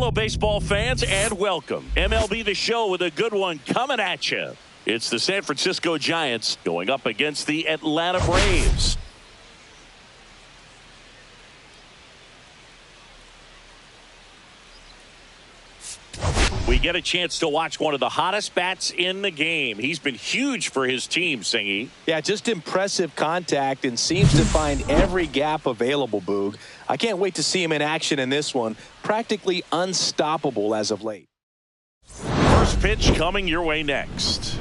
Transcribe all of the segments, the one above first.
Hello, baseball fans, and welcome. MLB The Show with a good one coming at you. It's the San Francisco Giants going up against the Atlanta Braves. We get a chance to watch one of the hottest bats in the game. He's been huge for his team, Singy. Yeah, just impressive contact and seems to find every gap available, Boog. I can't wait to see him in action in this one. Practically unstoppable as of late. First pitch coming your way next.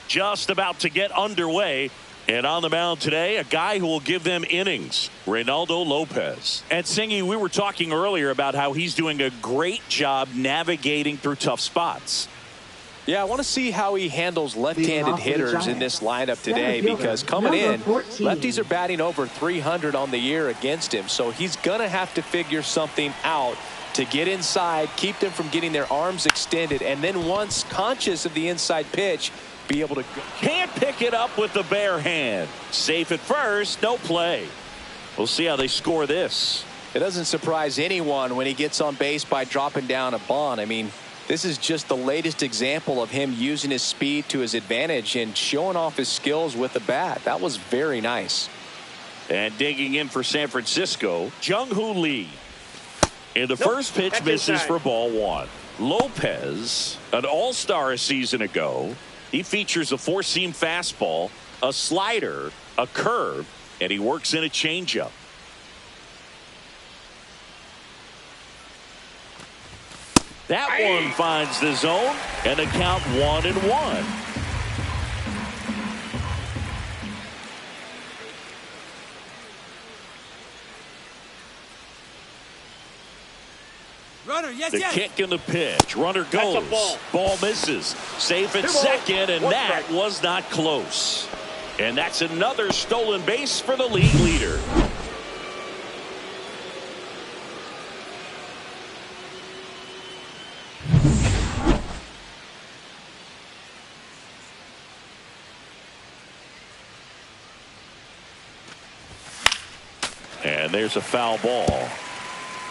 Just about to get underway. And on the mound today, a guy who will give them innings, Reynaldo Lopez. And Singy, we were talking earlier about how he's doing a great job navigating through tough spots. Yeah, I want to see how he handles left-handed hitters in this lineup today, because coming in, lefties are batting over 300 on the year against him. So he's going to have to figure something out to get inside, keep them from getting their arms extended, and then once conscious of the inside pitch, be able to can't pick it up with the bare hand. Safe at first, no play. We'll see how they score this. It doesn't surprise anyone when he gets on base by dropping down a bunt. I mean, this is just the latest example of him using his speed to his advantage and showing off his skills with the bat. That was very nice. And digging in for San Francisco, Jung-Hoo Lee. And the first pitch misses for ball one. Lopez, an all-star a season ago. He features a four-seam fastball, a slider, a curve, and he works in a changeup. That one finds the zone, and the count 1-1. Runner, yes, the yes. kick and the pitch. Runner goes. Ball misses. Safe at second, and that was not close. And that's another stolen base for the league leader. And there's a foul ball.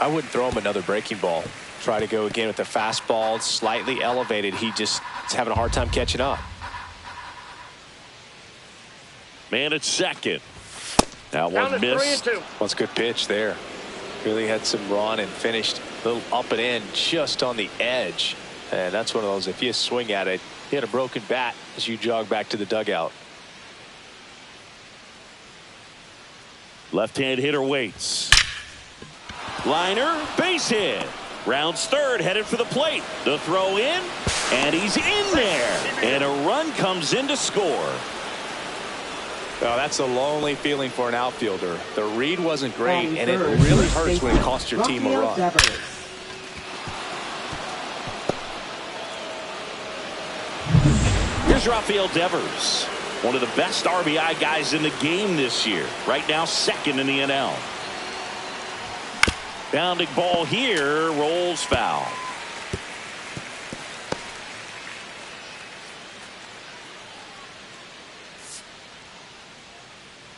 I wouldn't throw him another breaking ball. Try to go again with the fastball, slightly elevated. He just is having a hard time catching up. Man at second. That one missed. That's a good pitch there. Really had some run and finished a little up and in just on the edge. And that's one of those, if you swing at it, you had a broken bat as you jog back to the dugout. Left-hand hitter waits. Liner, base hit. Rounds third, headed for the plate. The throw in, and he's in there. And a run comes in to score. Oh, that's a lonely feeling for an outfielder. The read wasn't great, and it really hurts when it costs your team a run. Here's Rafael Devers, one of the best RBI guys in the game this year. Right now, second in the NL. Bounding ball here, rolls foul.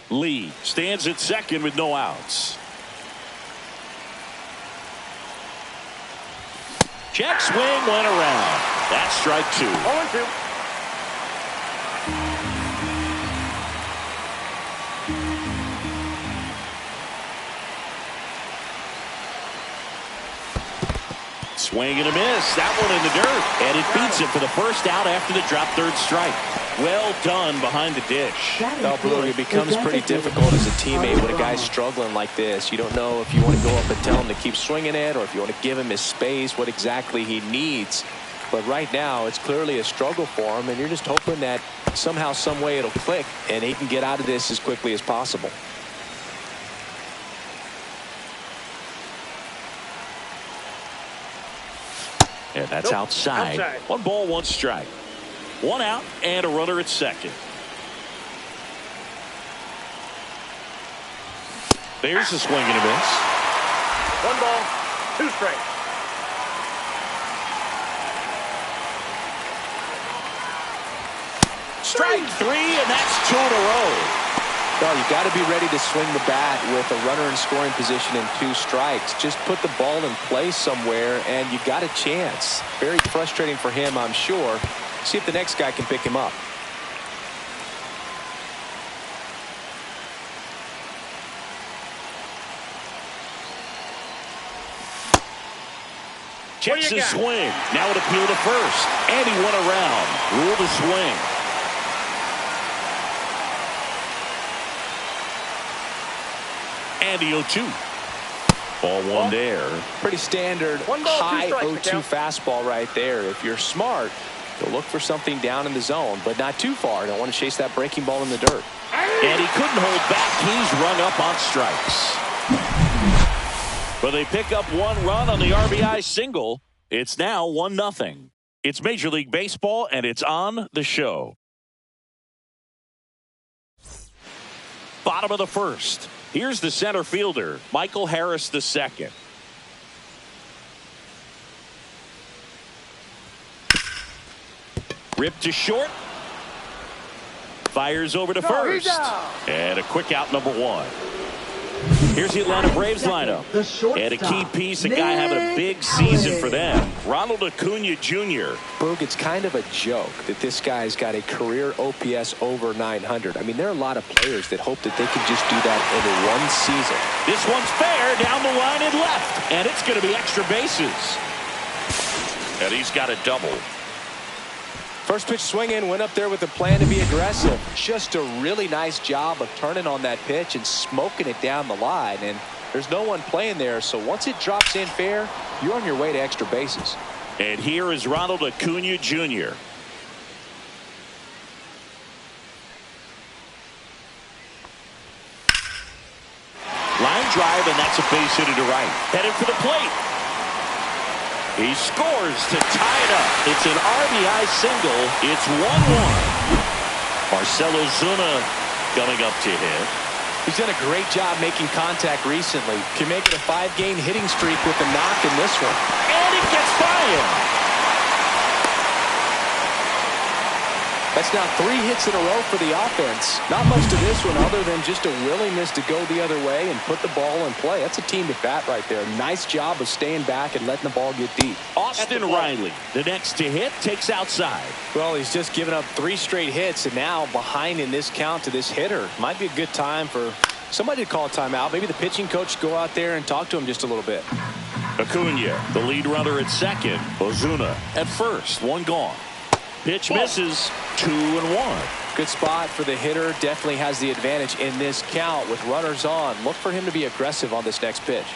Lee stands at second with no outs. Check swing went around. That's strike two. 0-2. Swing and a miss. That one in the dirt. And it beats it for the first out after the drop third strike. Well done behind the dish. Well, Blue, it becomes pretty difficult as a teammate when a guy's struggling like this. You don't know if you want to go up and tell him to keep swinging it, or if you want to give him his space, what exactly he needs. But right now, it's clearly a struggle for him, and you're just hoping that somehow, some way it'll click, and he can get out of this as quickly as possible. And that's outside. One ball, one strike. One out and a runner at second. There's a swing and a miss. 1 ball, 2 strikes. Strike three, and that's 2 in a row. Well, you got to be ready to swing the bat with a runner in scoring position and 2 strikes. Just put the ball in place somewhere, and you got a chance. Very frustrating for him, I'm sure. See if the next guy can pick him up. Checks his swing. Now it appeal to first. And he went around. Rule the swing. And the 0-2. Ball one there. Pretty standard high 0-2 fastball right there. If you're smart, you'll look for something down in the zone, but not too far. Don't want to chase that breaking ball in the dirt. And he couldn't hold back. He's rung up on strikes. But they pick up one run on the RBI single. It's now 1-0. It's Major League Baseball, and it's on the show. Bottom of the first. Here's the center fielder, Michael Harris II. Ripped to short. Fires over to first. And a quick out, number one. Here's the Atlanta Braves lineup. And a key piece, a guy having a big season for them, Ronald Acuna Jr. Boog, it's kind of a joke that this guy's got a career OPS over 900. I mean, there are a lot of players that hope that they can just do that in one season. This one's fair, down the line and left. And it's going to be extra bases. And he's got a double. First pitch swinging, went up there with a plan to be aggressive. Just a really nice job of turning on that pitch and smoking it down the line. And there's no one playing there, so once it drops in fair, you're on your way to extra bases. And here is Ronald Acuna Jr. Line drive, and that's a base hit to right. Headed for the plate. He scores to tie it up. It's an RBI single. It's 1-1. Marcell Ozuna coming up to hit. He's done a great job making contact recently. Can make it a 5-game hitting streak with a knock in this one. And it gets by him. That's now 3 hits in a row for the offense. Not much to this one other than just a willingness to go the other way and put the ball in play. That's a team at bat right there. Nice job of staying back and letting the ball get deep. Austin Riley, the next to hit, takes outside. Well, he's just given up 3 straight hits, and now behind in this count to this hitter. Might be a good time for somebody to call a timeout. Maybe the pitching coach go out there and talk to him just a little bit. Acuna, the lead runner at second. Ozuna at first, one gone. Pitch misses, 2-1. Good spot for the hitter. Definitely has the advantage in this count with runners on. Look for him to be aggressive on this next pitch.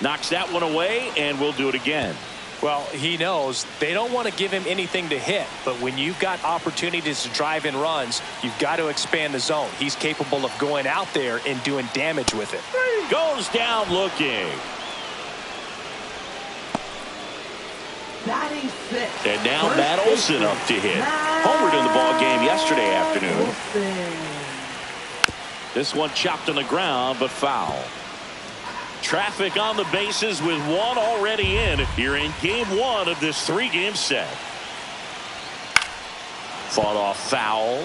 Knocks that one away, and we'll do it again. Well, he knows they don't want to give him anything to hit, but when you've got opportunities to drive in runs, you've got to expand the zone. He's capable of going out there and doing damage with it. Goes down looking. And now Matt Olson up to hit. Homered in the ball game yesterday afternoon. This one chopped on the ground, but foul. Traffic on the bases with one already in here in game 1 of this 3-game set. Fought off foul.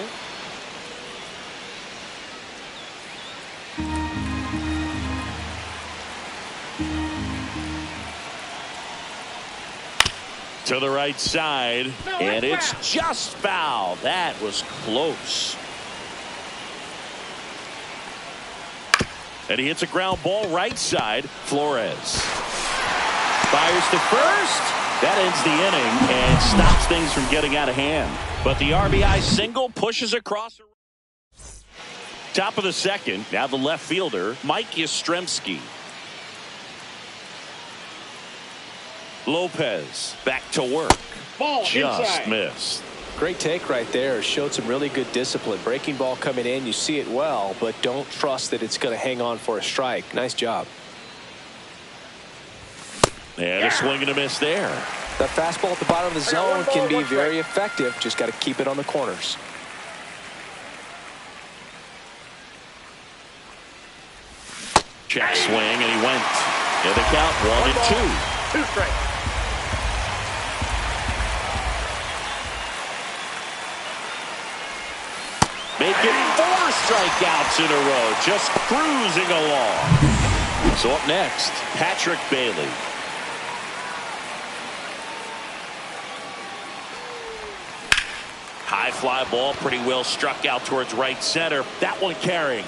To the right side, and it's just foul. That was close. And he hits a ground ball right side. Flores fires to first. That ends the inning and stops things from getting out of hand. But the RBI single pushes across. Top of the second. Now the left fielder, Mike Yastrzemski. Lopez back to work. Ball just inside. Missed. Great take right there. Showed some really good discipline. Breaking ball coming in. You see it well, but don't trust that it's going to hang on for a strike. Nice job. And a swing and a miss there. That fastball at the bottom of the zone can be very effective. Just got to keep it on the corners. Check swing, and he went. In the count, 1-2. 2 strikes. Making 4 strikeouts in a row, just cruising along. So up next, Patrick Bailey. High fly ball pretty well struck out towards right center. That one carrying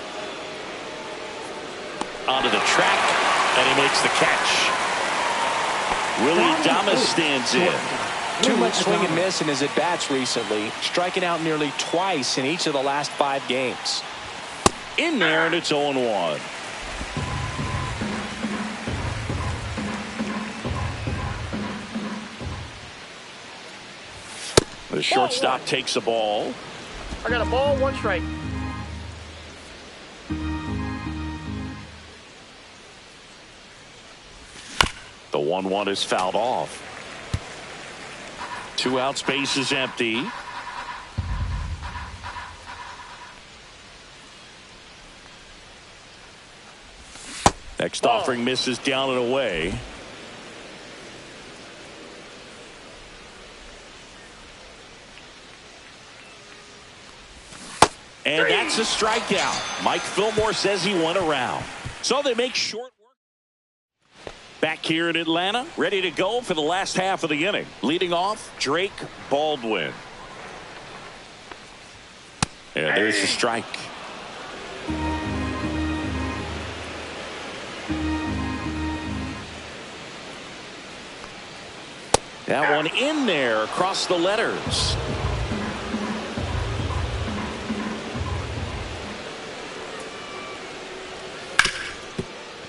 onto the track, and he makes the catch. Willie Adames stands in. Too much swing and miss in his at-bats recently, striking out nearly twice in each of the last 5 games. In there, and it's 0-1. The shortstop takes the ball. I got a ball, 1 strike. The 1-1 is fouled off. 2 outs, base is empty. Next offering misses down and away. And that's a strikeout. Mike Fillmore says he went around. So they make short work. Back here in Atlanta, ready to go for the last half of the inning. Leading off, Drake Baldwin. And there's the strike. That one in there across the letters.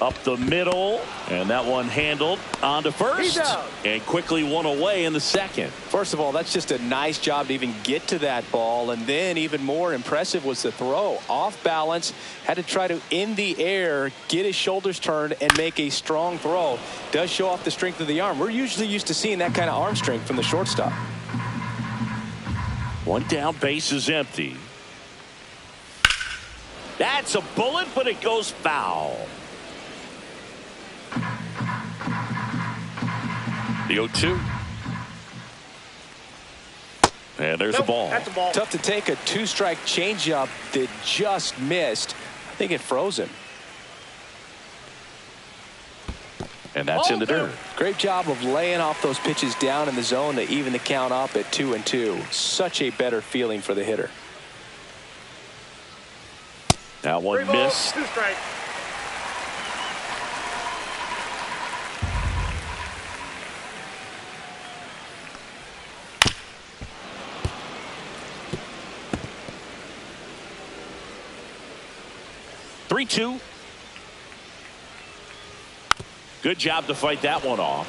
Up the middle, and that one handled on to first, and quickly one away in the second. First of all, that's just a nice job to even get to that ball, and then even more impressive was the throw. Off balance, had to try to in the air, get his shoulders turned, and make a strong throw. Does show off the strength of the arm. We're usually used to seeing that kind of arm strength from the shortstop. One down, base is empty. That's a bullet, but it goes foul. The 0-2. And there's the ball. That's a ball. Tough to take a 2-strike changeup that just missed. I think it froze him. And that's in the dirt. Great job of laying off those pitches down in the zone to even the count up at 2-2. Such a better feeling for the hitter. That one missed. 2 strikes. Three-two. Good job to fight that one off.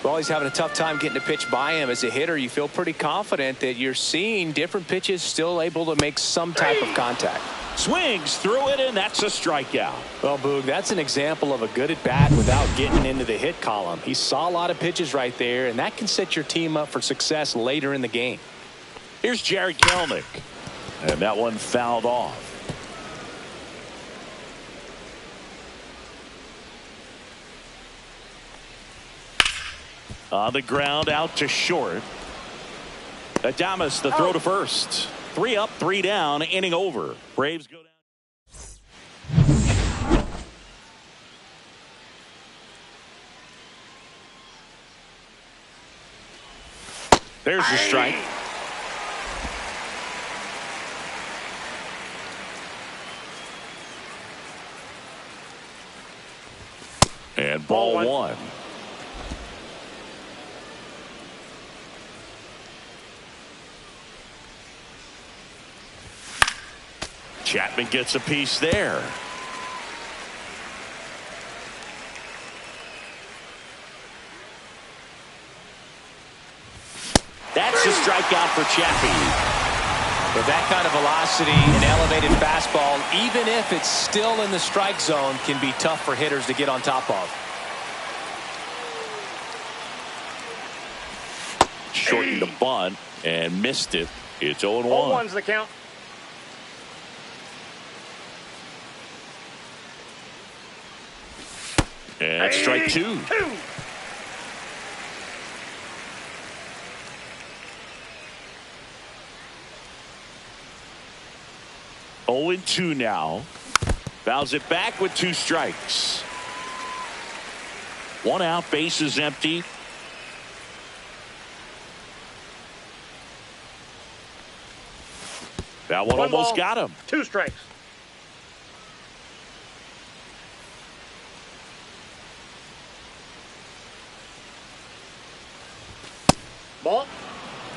Well, he's having a tough time getting a pitch by him. As a hitter, you feel pretty confident that you're seeing different pitches still able to make some type of contact. Swings through it, and that's a strikeout. Well, Boog, that's an example of a good at-bat without getting into the hit column. He saw a lot of pitches right there, and that can set your team up for success later in the game. Here's Jared Kelenic. And that one fouled off. On the ground, out to short. Adames, the throw to first. 3 up, 3 down, inning over. Braves go down. There's the strike. And ball one. Chapman gets a piece there. That's a strikeout for Chappie. With that kind of velocity and elevated fastball, even if it's still in the strike zone, can be tough for hitters to get on top of. Shortened the bunt and missed it. It's 0-1. 0-1's the count. And strike 2. 0-2 now. Fouls it back with 2 strikes. 1 out, base is empty. That one almost ball, got him. 2 strikes. Ball.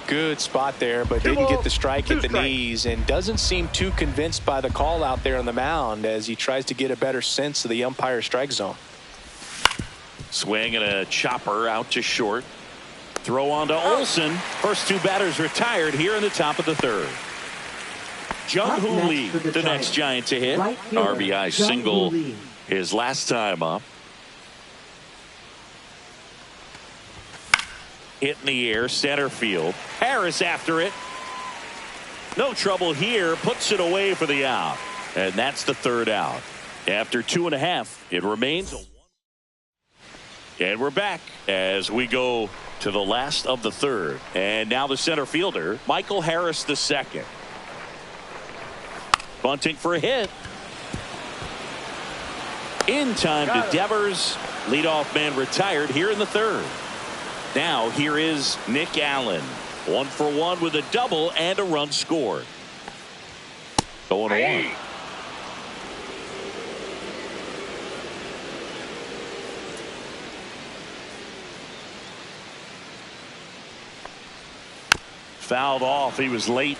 Good spot there, but didn't get the strike at the knees and doesn't seem too convinced by the call out there on the mound as he tries to get a better sense of the umpire strike zone. Swing and a chopper out to short. Throw on to Olsen. First 2 batters retired here in the top of the 3rd. Jung-Hoo Lee, the next Giant to hit. RBI single his last time up. Hit in the air, center field. Harris after it. No trouble here. Puts it away for the out. And that's the 3rd out. After 2.5, it remains a 1. And we're back as we go to the last of the 3rd. And now the center fielder, Michael Harris II. Bunting for a hit. In time to Devers. Leadoff man retired here in the 3rd. Now here is Nick Allen. 1 for 1 with a double and a run scored. 0-1. Fouled off. He was late.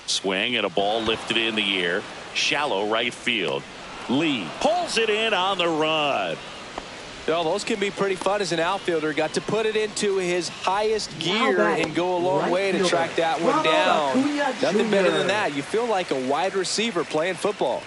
Swing and a ball lifted in the air. Shallow right field. Lee pulls it in on the run. Well, those can be pretty fun as an outfielder. Got to put it into his highest gear and go a long way to track that one down. Nothing better than that. You feel like a wide receiver playing football.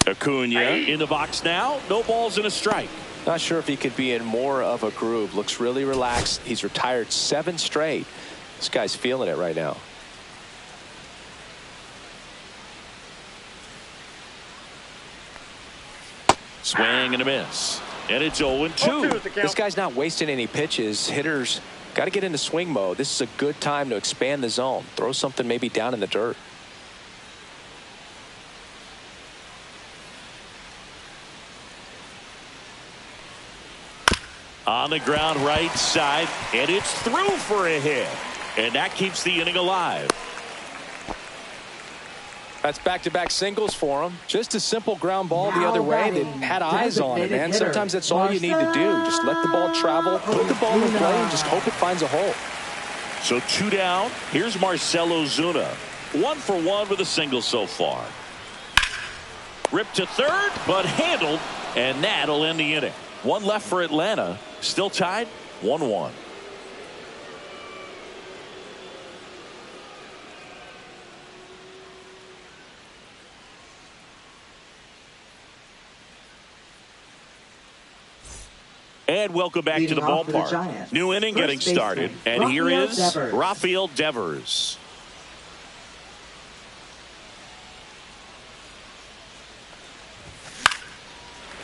Acuna in the box now. No balls and a strike. Not sure if he could be in more of a groove. Looks really relaxed. He's retired 7 straight. This guy's feeling it right now. Swing and a miss. And it's 0-2. This guy's not wasting any pitches. Hitters got to get into swing mode. This is a good time to expand the zone. Throw something maybe down in the dirt. On the ground right side, and it's through for a hit. And that keeps the inning alive. That's back-to-back singles for him. Just a simple ground ball the other way that had eyes on it, man. Sometimes that's all you need to do. Just let the ball travel, put the ball in play, and just hope it finds a hole. So 2 down. Here's Marcell Ozuna. 1 for 1 with a single so far. Ripped to third, but handled, and that'll end the inning. 1 left for Atlanta. Still tied 1-1. And welcome back to the ballpark. New inning getting started. And here is Rafael Devers.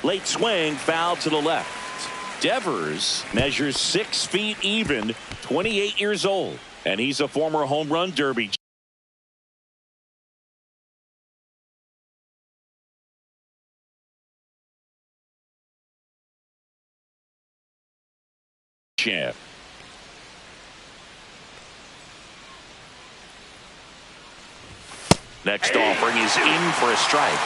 Late swing, foul to the left. Devers measures 6 feet even, 28 years old, and he's a former home run derby champ. Next offering is in for a strike.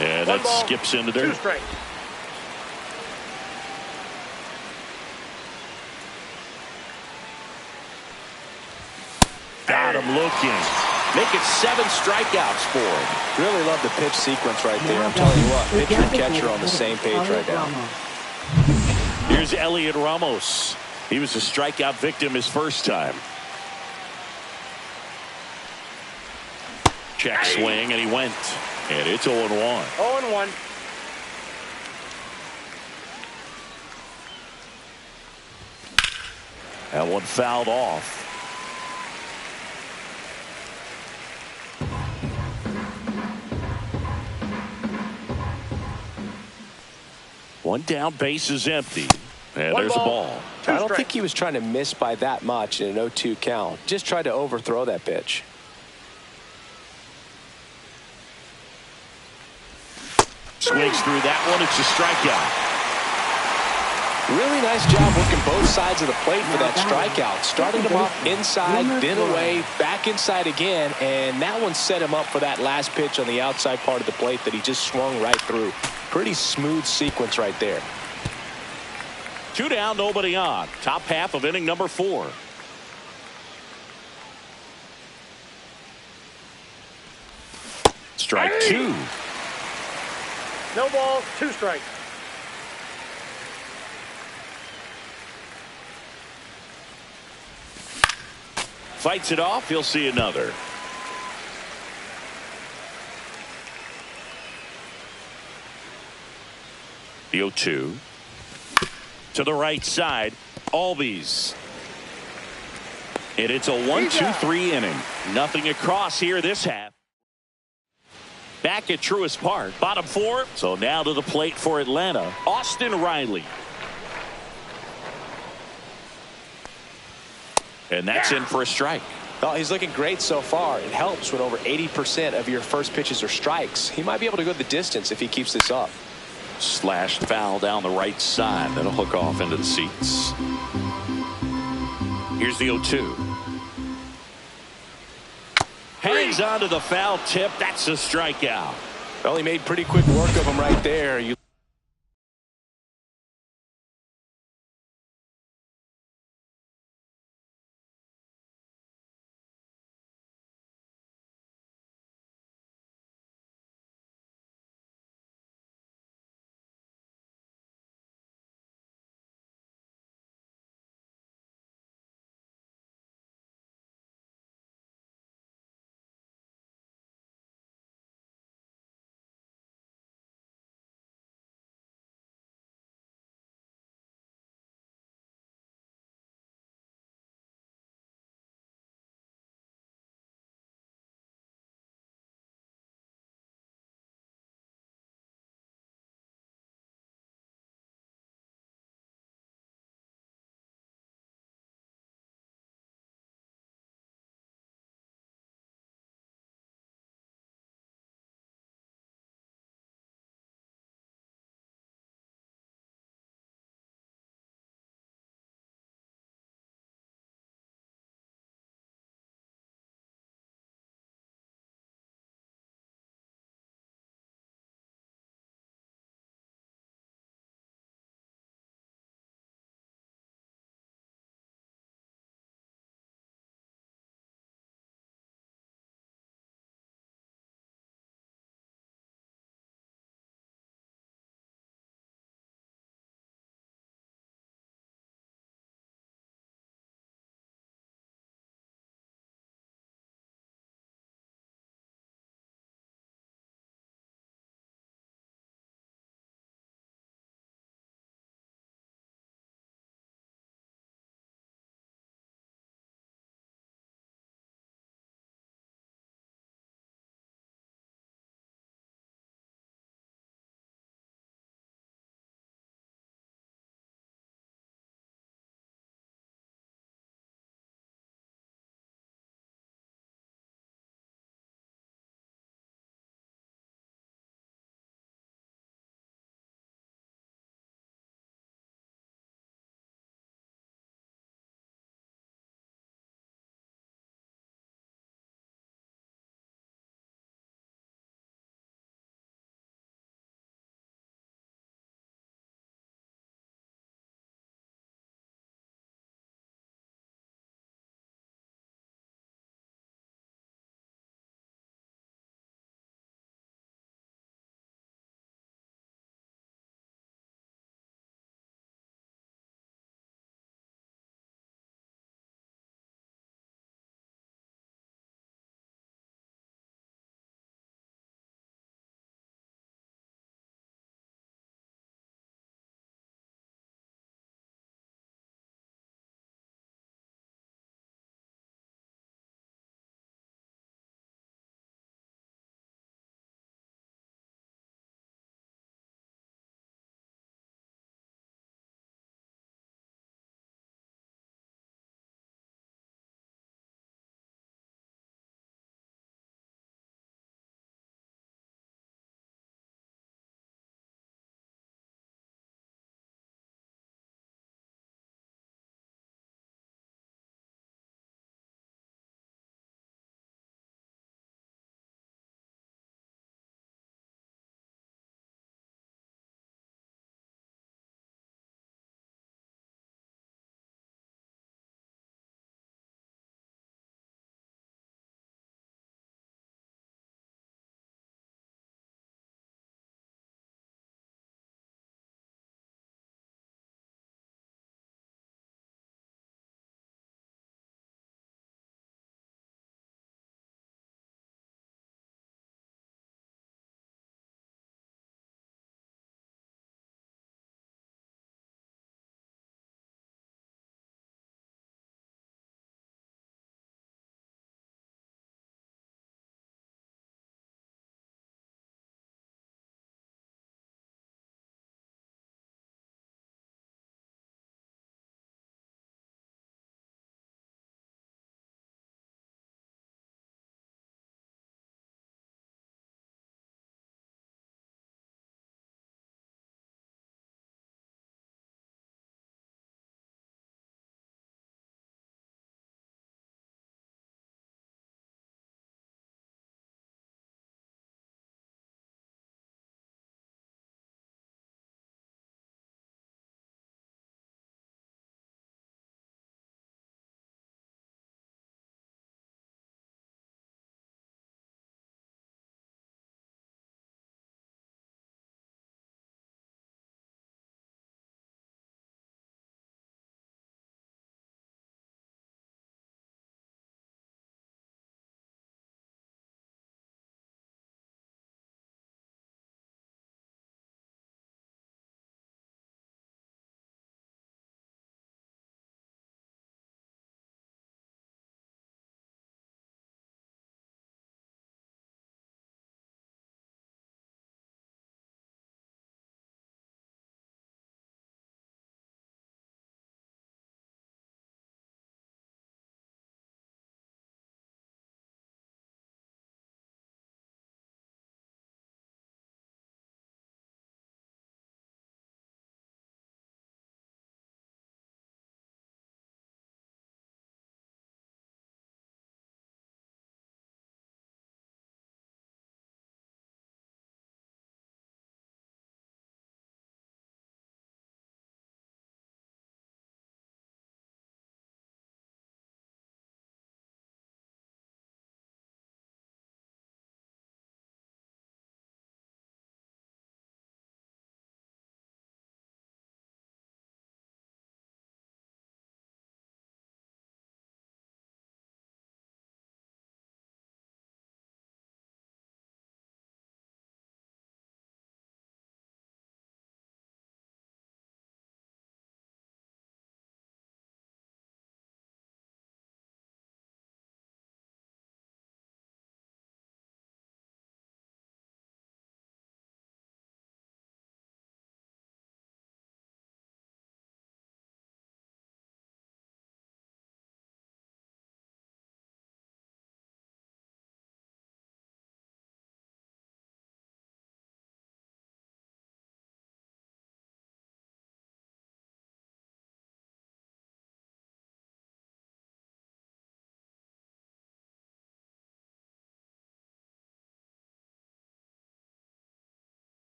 And that skips into dirt. 2 strikes. Got him looking. Making 7 strikeouts for him. Really love the pitch sequence right there. I'm telling you what, pitcher and catcher on the same page right now. Here's Elliot Ramos. He was a strikeout victim his first time. Check swing, and he went. And it's 0-1. 0-1. That one fouled off. One down, base is empty. And there's a ball. I don't think he was trying to miss by that much in an 0-2 count. Just tried to overthrow that pitch. Swings through that one. It's a strikeout. Really nice job working both sides of the plate for that strikeout. Starting him off inside, then away, back inside again, and that one set him up for that last pitch on the outside part of the plate that he just swung right through. Pretty smooth sequence right there. 2 down, nobody on. Top half of inning number 4. Strike 2. No balls, 2 strikes. Fights it off. He'll see another. The 0-2. To the right side. Albies. And it's a 1-2-3 inning. Nothing across here this half. Back at Truist Park. Bottom 4. So now to the plate for Atlanta. Austin Riley. And that's in for a strike. Well, he's looking great so far. It helps when over 80% of your first pitches are strikes. He might be able to go the distance if he keeps this up. Slashed foul down the right side. That'll hook off into the seats. Here's the 0-2. Hangs onto the foul tip. That's a strikeout. Well, he made pretty quick work of him right there. You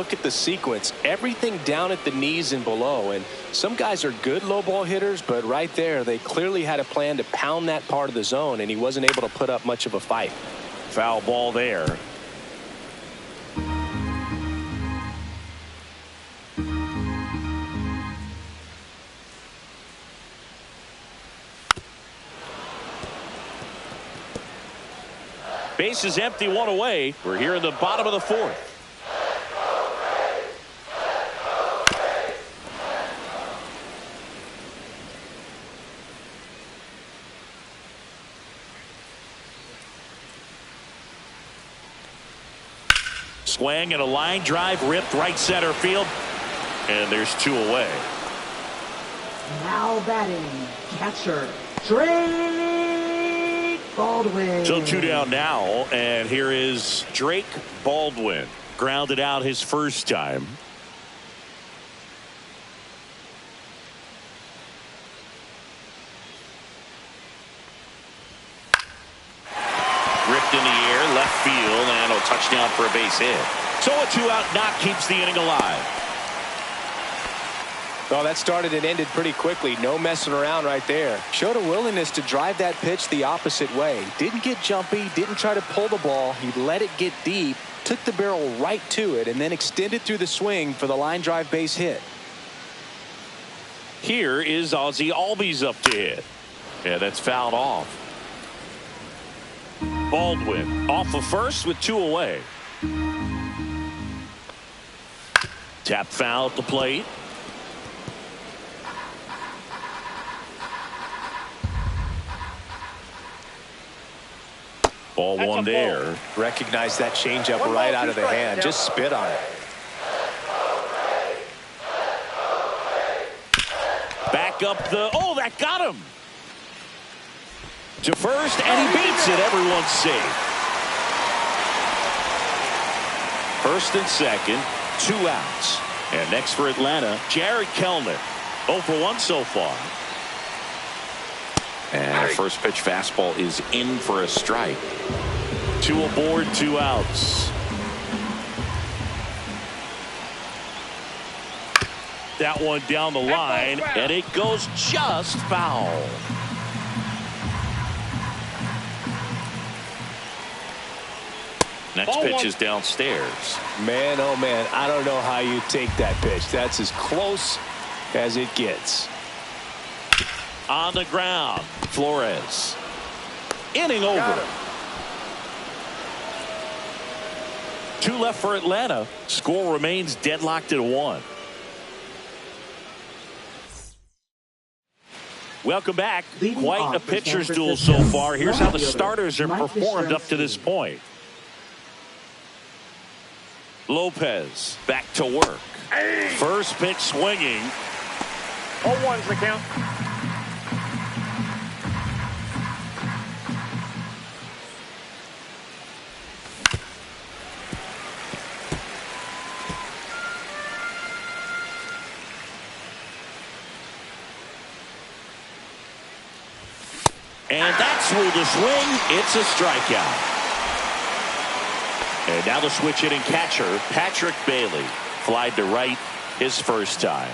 look at the sequence, everything down at the knees and below. And some guys are good low ball hitters, but right there, they clearly had a plan to pound that part of the zone, and he wasn't able to put up much of a fight. Foul ball there. Base is empty, one away. We're here in the bottom of the fourth. Swing and a line drive ripped right center field. And there's two away. Now batting, catcher, Drake Baldwin. So two down now, and here is Drake Baldwin. Grounded out his first time. Ripped in the air, left field, and a touchdown for a base hit. So a two-out knock keeps the inning alive. Well, that started and ended pretty quickly. No messing around right there. Showed a willingness to drive that pitch the opposite way. Didn't get jumpy, didn't try to pull the ball. He let it get deep, took the barrel right to it, and then extended through the swing for the line drive base hit. Here is Ozzie Albies up to hit. Yeah, that's fouled off. Baldwin off of first with two away. Tap foul at the plate. Ball one there. Recognize that changeup right out of the hand. Just spit on it. Back up the. Oh, that got him. To first, and he beats it. Everyone's safe. First and second, 2 outs. And next for Atlanta, Jared Kelenic. 0 for 1 so far. And the first pitch fastball is in for a strike. 2 aboard, 2 outs. That one down the line, and it goes just foul. Next pitch is downstairs. Man, oh man, I don't know how you take that pitch. That's as close as it gets. On the ground, Flores. Inning over. 2 left for Atlanta. Score remains deadlocked at 1. Welcome back. Quite a pitcher's duel so far. Here's how the starters have performed up to this point. Lopez back to work. First pitch swinging. 0-1's the count. And that's ruled a swing. It's a strikeout. And now the switch hitting catcher, Patrick Bailey. Flied to right his first time.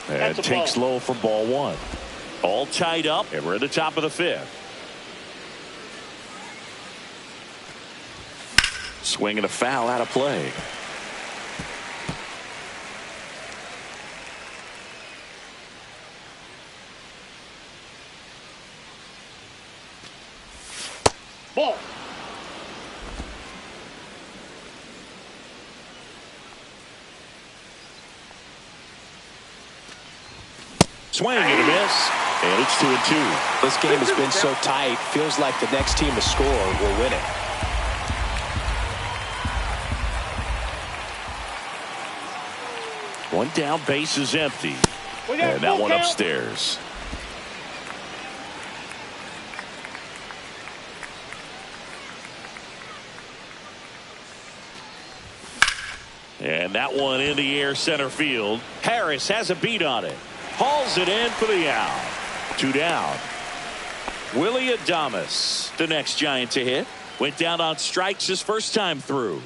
And takes low for ball 1. All tied up, and we're at the top of the 5th. Swing and a foul out of play. Ball. Swing and a miss. And it's 2-2. This game has been so tight. Feels like the next team to score will win it. One down, base is empty. And that one upstairs. And that one in the air center field. Harris has a beat on it. Hauls it in for the out. 2 down. Willie Adames, the next Giant to hit. Went down on strikes his first time through.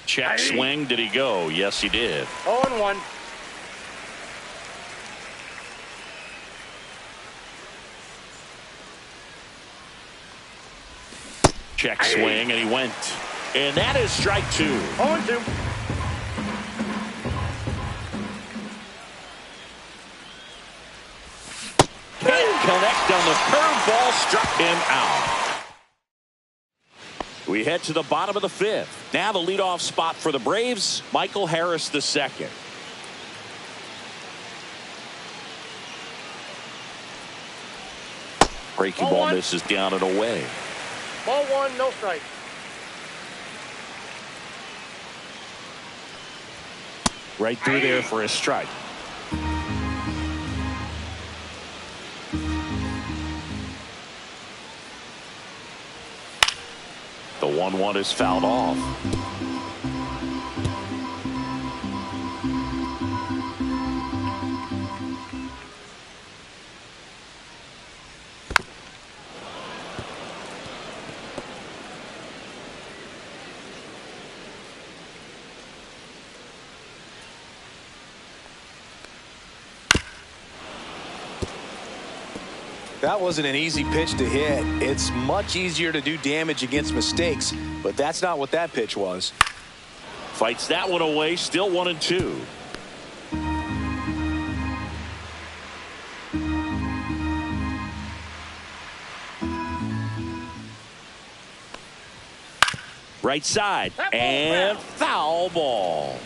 Check swing. Did he go? Yes, he did. 0-1. Check swing, and he went. And that is strike 2. 0-2. Can't connect on the curveball, struck him out. We head to the bottom of the 5th. Now the leadoff spot for the Braves, Michael Harris II. Breaking ball misses down and away. Ball 1, no strike. Right through there for a strike. The 1-1 is fouled off. That wasn't an easy pitch to hit. It's much easier to do damage against mistakes, but that's not what that pitch was. Fights that one away, still 1-2. Right side, and foul ball.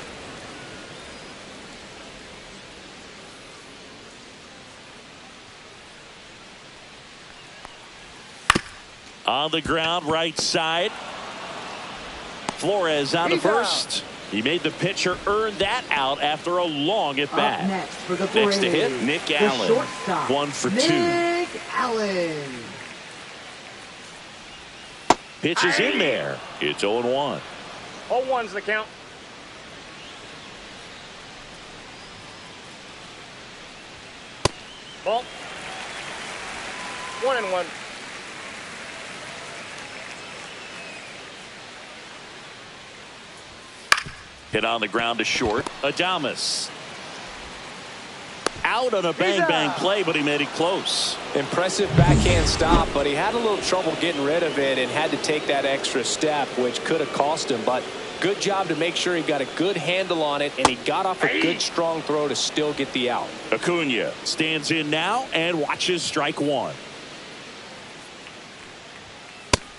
On the ground, right side. Flores on to first. He made the pitcher earn that out after a long at bat. Next to hit, Nick Allen. 1 for 2. Nick Allen. Pitch is in there. It's 0-1. 0-1's the count. Ball. 1-1. Hit on the ground to short. Adames. Out on a bang-bang play, but he made it close. Impressive backhand stop, but he had a little trouble getting rid of it and had to take that extra step, which could have cost him. But good job to make sure he got a good handle on it, and he got off a good, strong throw to still get the out. Acuna stands in now and watches strike 1.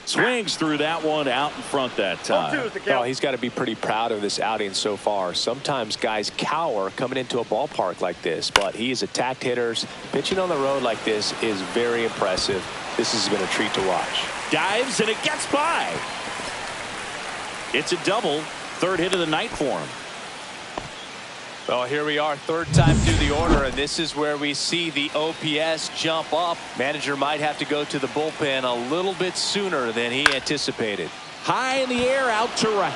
Swings through that one out in front that time. Oh, he's got to be pretty proud of this outing so far. Sometimes guys cower coming into a ballpark like this, but he has attacked hitters. Pitching on the road like this is very impressive. This has been a treat to watch. Dives and it gets by. It's a double. 3rd hit of the night for him. Well, here we are, 3rd time through the order, and this is where we see the OPS jump up. Manager might have to go to the bullpen a little bit sooner than he anticipated. High in the air, out to right.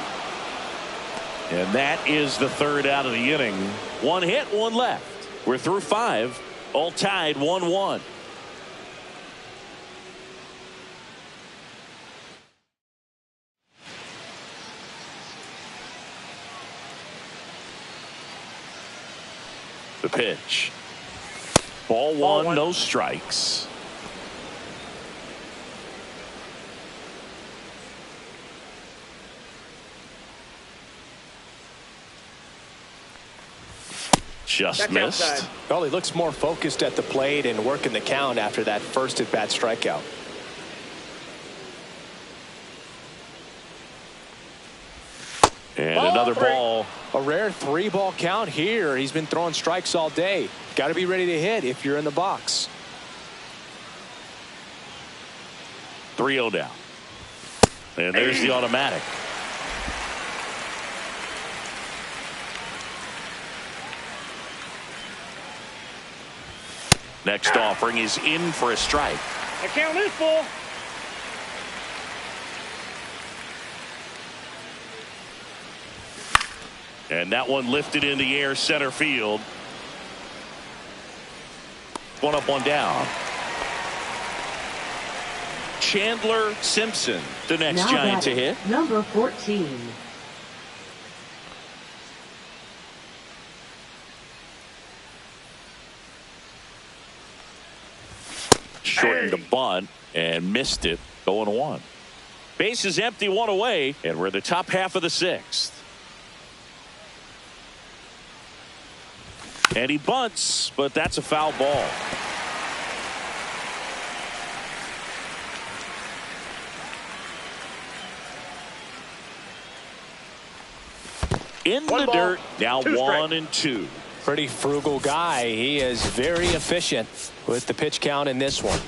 And that is the 3rd out of the inning. 1 hit, 1 left. We're through 5, all tied 1-1. The pitch. Ball 1, no strikes. Just missed. Well, he looks more focused at the plate and working the count after that first at-bat strikeout. And another ball. A rare 3-ball count here. He's been throwing strikes all day. Got to be ready to hit if you're in the box. 3-0 down. And there's the automatic. Next offering is in for a strike. The count is full. And that one lifted in the air center field. One up, one down. Chandler Simpson, the next Now Giant to batting, hit. number 14. Shortened the bunt and missed it. 0-1. Base is empty, one away, and we're in the top half of the sixth. And he bunts, but that's a foul ball. In the dirt, now 1-2. Pretty frugal guy. He is very efficient with the pitch count in this one.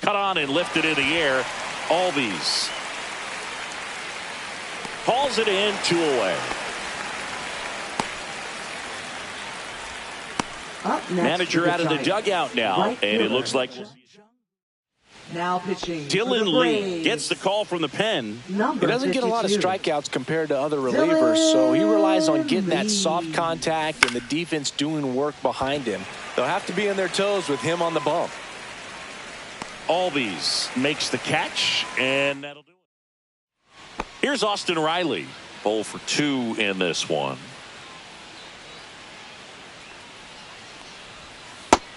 Cut on and lifted in the air. Albies hauls it in, 2 away. Up next Manager out of the dugout now, right and it fielder. looks like Now pitching. Dylan for the Lee Braves, gets the call from the pen. number He doesn't get a lot of 52. strikeouts compared to other relievers, so he relies on getting that soft contact and the defense doing work behind him. They'll have to be on their toes with him on the bump. Albies makes the catch, and that'll do it. Here's Austin Riley. 0 for 2 in this one.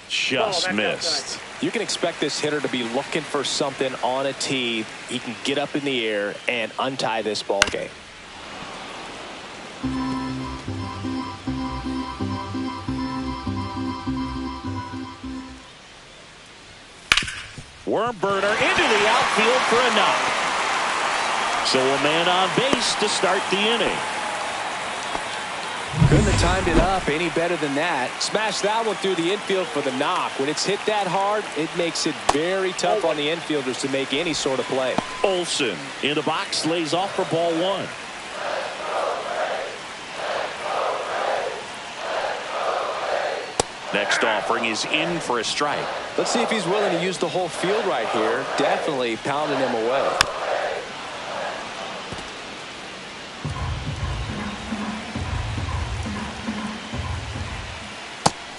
Just missed. You can expect this hitter to be looking for something on a tee. He can get up in the air and untie this ball game. Worm burner into the outfield for a knock. So a man on base to start the inning. Couldn't have timed it up any better than that. Smashed that one through the infield for the knock. When it's hit that hard, it makes it very tough on the infielders to make any sort of play. Olsen in the box, lays off for ball 1. Next offering is in for a strike. Let's see if he's willing to use the whole field right here. Definitely pounding him away.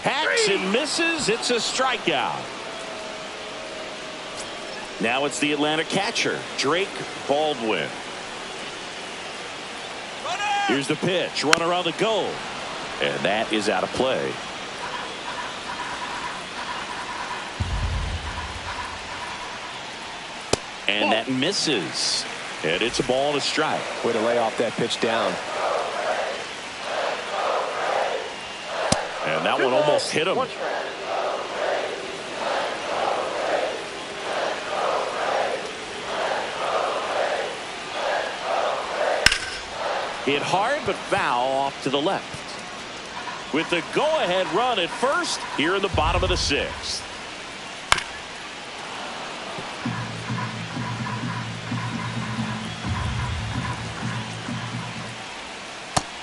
Hacks and misses. It's a strikeout. Now it's the Atlanta catcher, Drake Baldwin. Here's the pitch. Runner on the go. And that is out of play. And that misses. And it's a ball and a strike. Way to lay off that pitch down. And that one almost hit him. Hit hard but foul off to the left. With the go-ahead run at first here in the bottom of the sixth.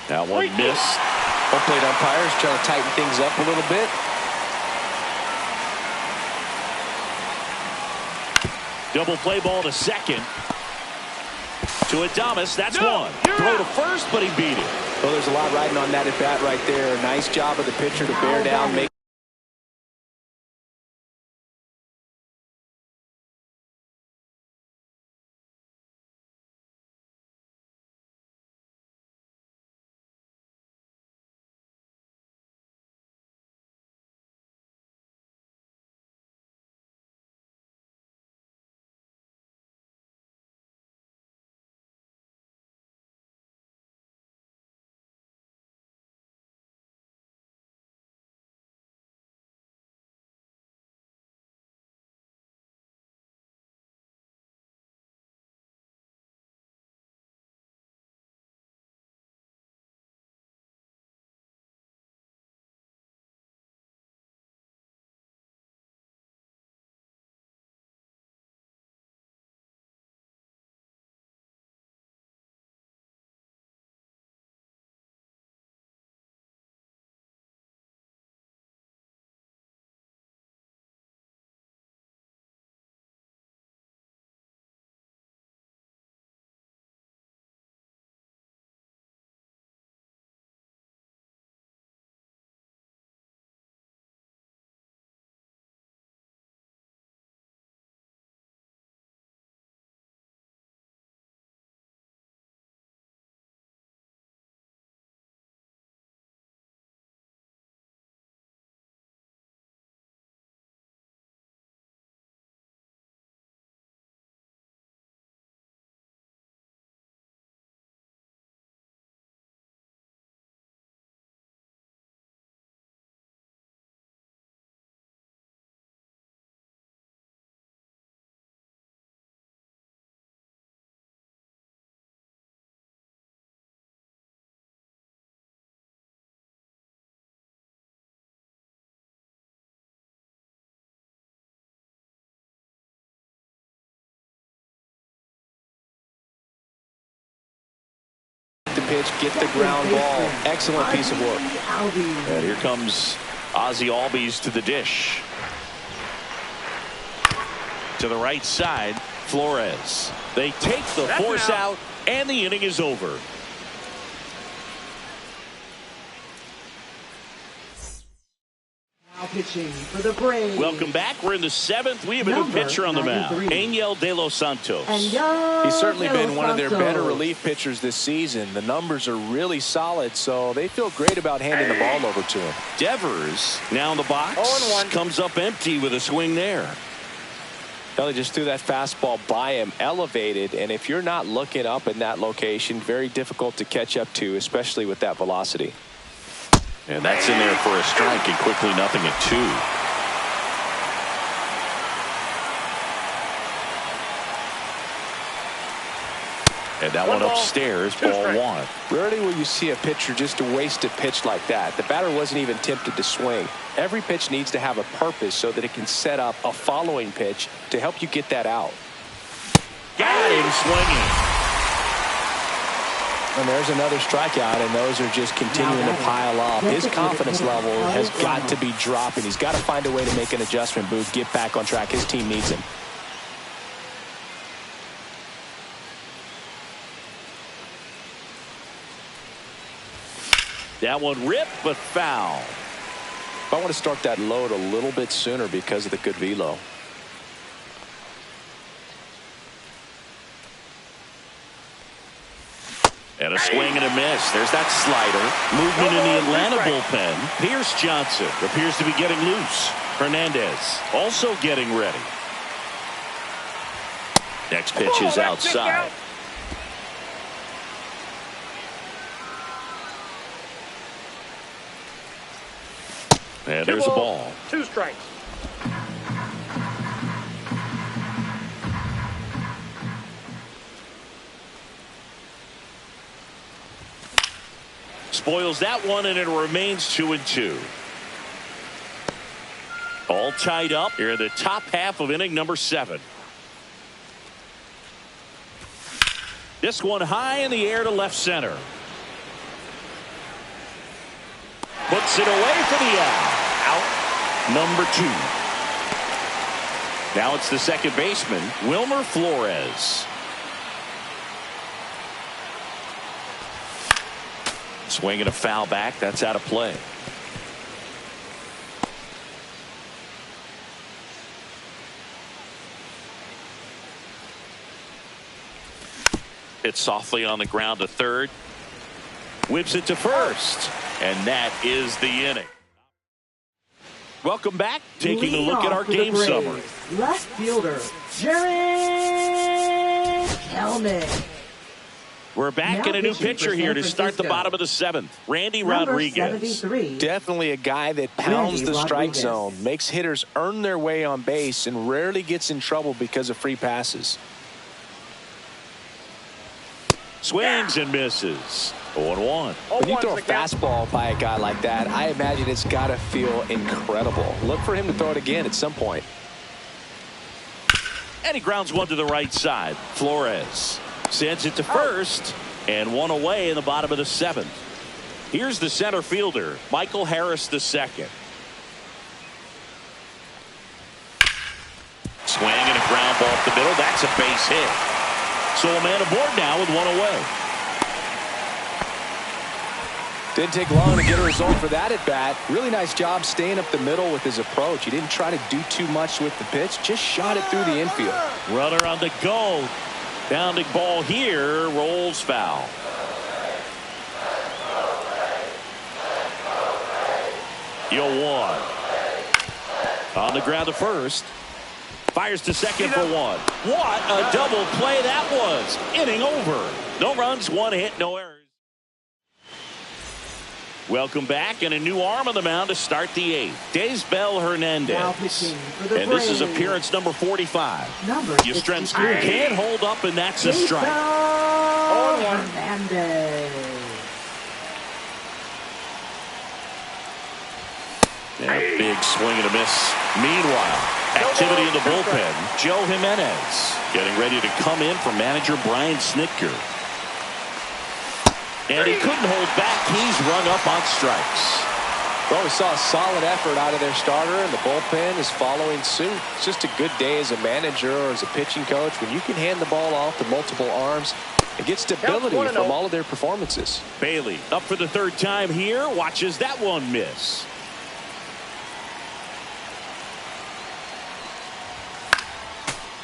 That one missed. Home plate umpires trying to tighten things up a little bit. Double play ball to second. To Adames, that's one. Throw to first, but he beat it. Well, there's a lot riding on that at bat right there. Nice job of the pitcher to bear down, make pitch, get the ground ball. Excellent piece of work. And here comes Ozzie Albies to the dish. To the right side, Flores. They take the force out, and the inning is over. Now pitching for the Braves. Welcome back. We're in the 7th. We have a new pitcher on the mound, Angel De Los Santos. He's certainly been one of their better relief pitchers this season. The numbers are really solid, so they feel great about handing the ball over to him. Devers now in the box. 0-1. Comes up empty with a swing there. Well, he just threw that fastball by him, elevated, and if you're not looking up in that location, very difficult to catch up to, especially with that velocity. And that's in there for a strike, and quickly 0-2. And that one upstairs, ball 1. Rarely will you see a pitcher just waste a pitch like that. The batter wasn't even tempted to swing. Every pitch needs to have a purpose so that it can set up a following pitch to help you get that out. Got him swinging. And there's another strikeout, and those are just continuing to pile up. His confidence level has got to be dropping. He's got to find a way to make an adjustment, Booth, get back on track. His team needs him. That one ripped, but foul. I want to start that load a little bit sooner because of the good velo. And a swing and a miss. There's that slider. Movement in the Atlanta bullpen. Pierce Johnson appears to be getting loose. Hernandez also getting ready. Next pitch is outside. And there's a ball. 2 strikes. Spoils that one, and it remains 2-2. All tied up here in the top half of inning number 7. This one high in the air to left center. Puts it away for the out. Out number 2. Now it's the second baseman, Wilmer Flores. Swinging a foul back. That's out of play. Hit softly on the ground to third. Whips it to first. And that is the inning. Welcome back. Taking a look at our game summary. Left fielder, Jared Kelnick. We're back in a new pitcher here to start the bottom of the 7th. Randy Rodriguez. Definitely a guy that pounds the strike zone, makes hitters earn their way on base, and rarely gets in trouble because of free passes. Swings and misses. 0-1. When you throw a fastball by a guy like that, I imagine it's got to feel incredible. Look for him to throw it again at some point. And he grounds one to the right side. Flores sends it to first, and one away in the bottom of the 7th. Here's the center fielder, Michael Harris II. Swing and a ground ball up the middle. That's a base hit. So a man aboard now with one away. Didn't take long to get a result for that at bat. Really nice job staying up the middle with his approach. He didn't try to do too much with the pitch, just shot it through the infield. Runner on the go. Bounding ball here, rolls foul. You'll 1. On the ground to first. Fires to second for 1. What a double play that was. Inning over. No runs, 1 hit, no errors. Welcome back, and a new arm on the mound to start the 8th. Desbel Hernandez. And this is appearance number 45. Yastrzemski can't hold up, and that's a strike. Hernandez. Yeah, big swing and a miss. Meanwhile, activity in the bullpen. Joe Jimenez getting ready to come in for manager Brian Snitker. And he couldn't hold back. He's rung up on strikes. Well, we saw a solid effort out of their starter, and the bullpen is following suit. It's just a good day as a manager or as a pitching coach when you can hand the ball off to multiple arms and get stability from all of their performances. Bailey up for the third time here. Watches that one miss.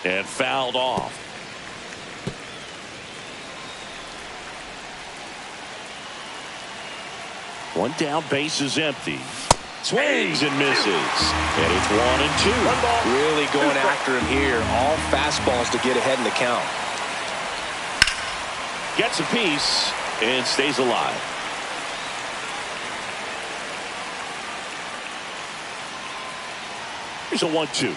And fouled off. One down, base is empty. Swings and misses. And it's 1-2. Really going after him here. All fastballs to get ahead in the count. Gets a piece and stays alive. Here's a 1-2.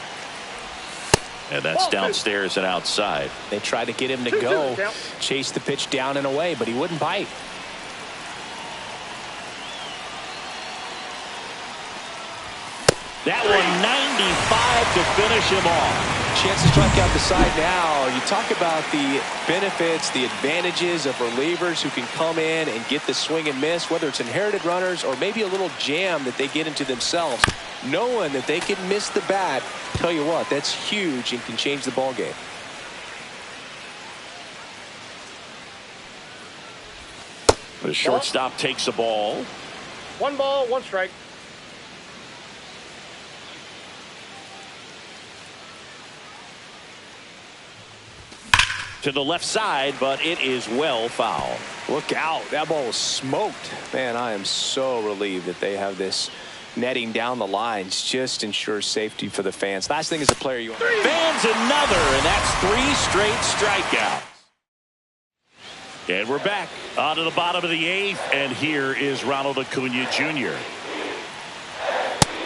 And that's downstairs and outside. They tried to get him to go, chase the pitch down and away, but he wouldn't bite. That one 95 to finish him off. Chance to strike out the side now. You talk about the benefits, the advantages of relievers who can come in and get the swing and miss, whether it's inherited runners or maybe a little jam that they get into themselves. Knowing that they can miss the bat, tell you what, that's huge and can change the ball game. The shortstop takes the ball. 1 ball, 1 strike. To the left side, but it is well foul. Look out. That ball was smoked. Man, I am so relieved that they have this netting down the lines. Just ensures safety for the fans. Last thing as a player, you want. Fans another, and that's 3 straight strikeouts. And we're back on to the bottom of the 8th, and here is Ronald Acuna Jr.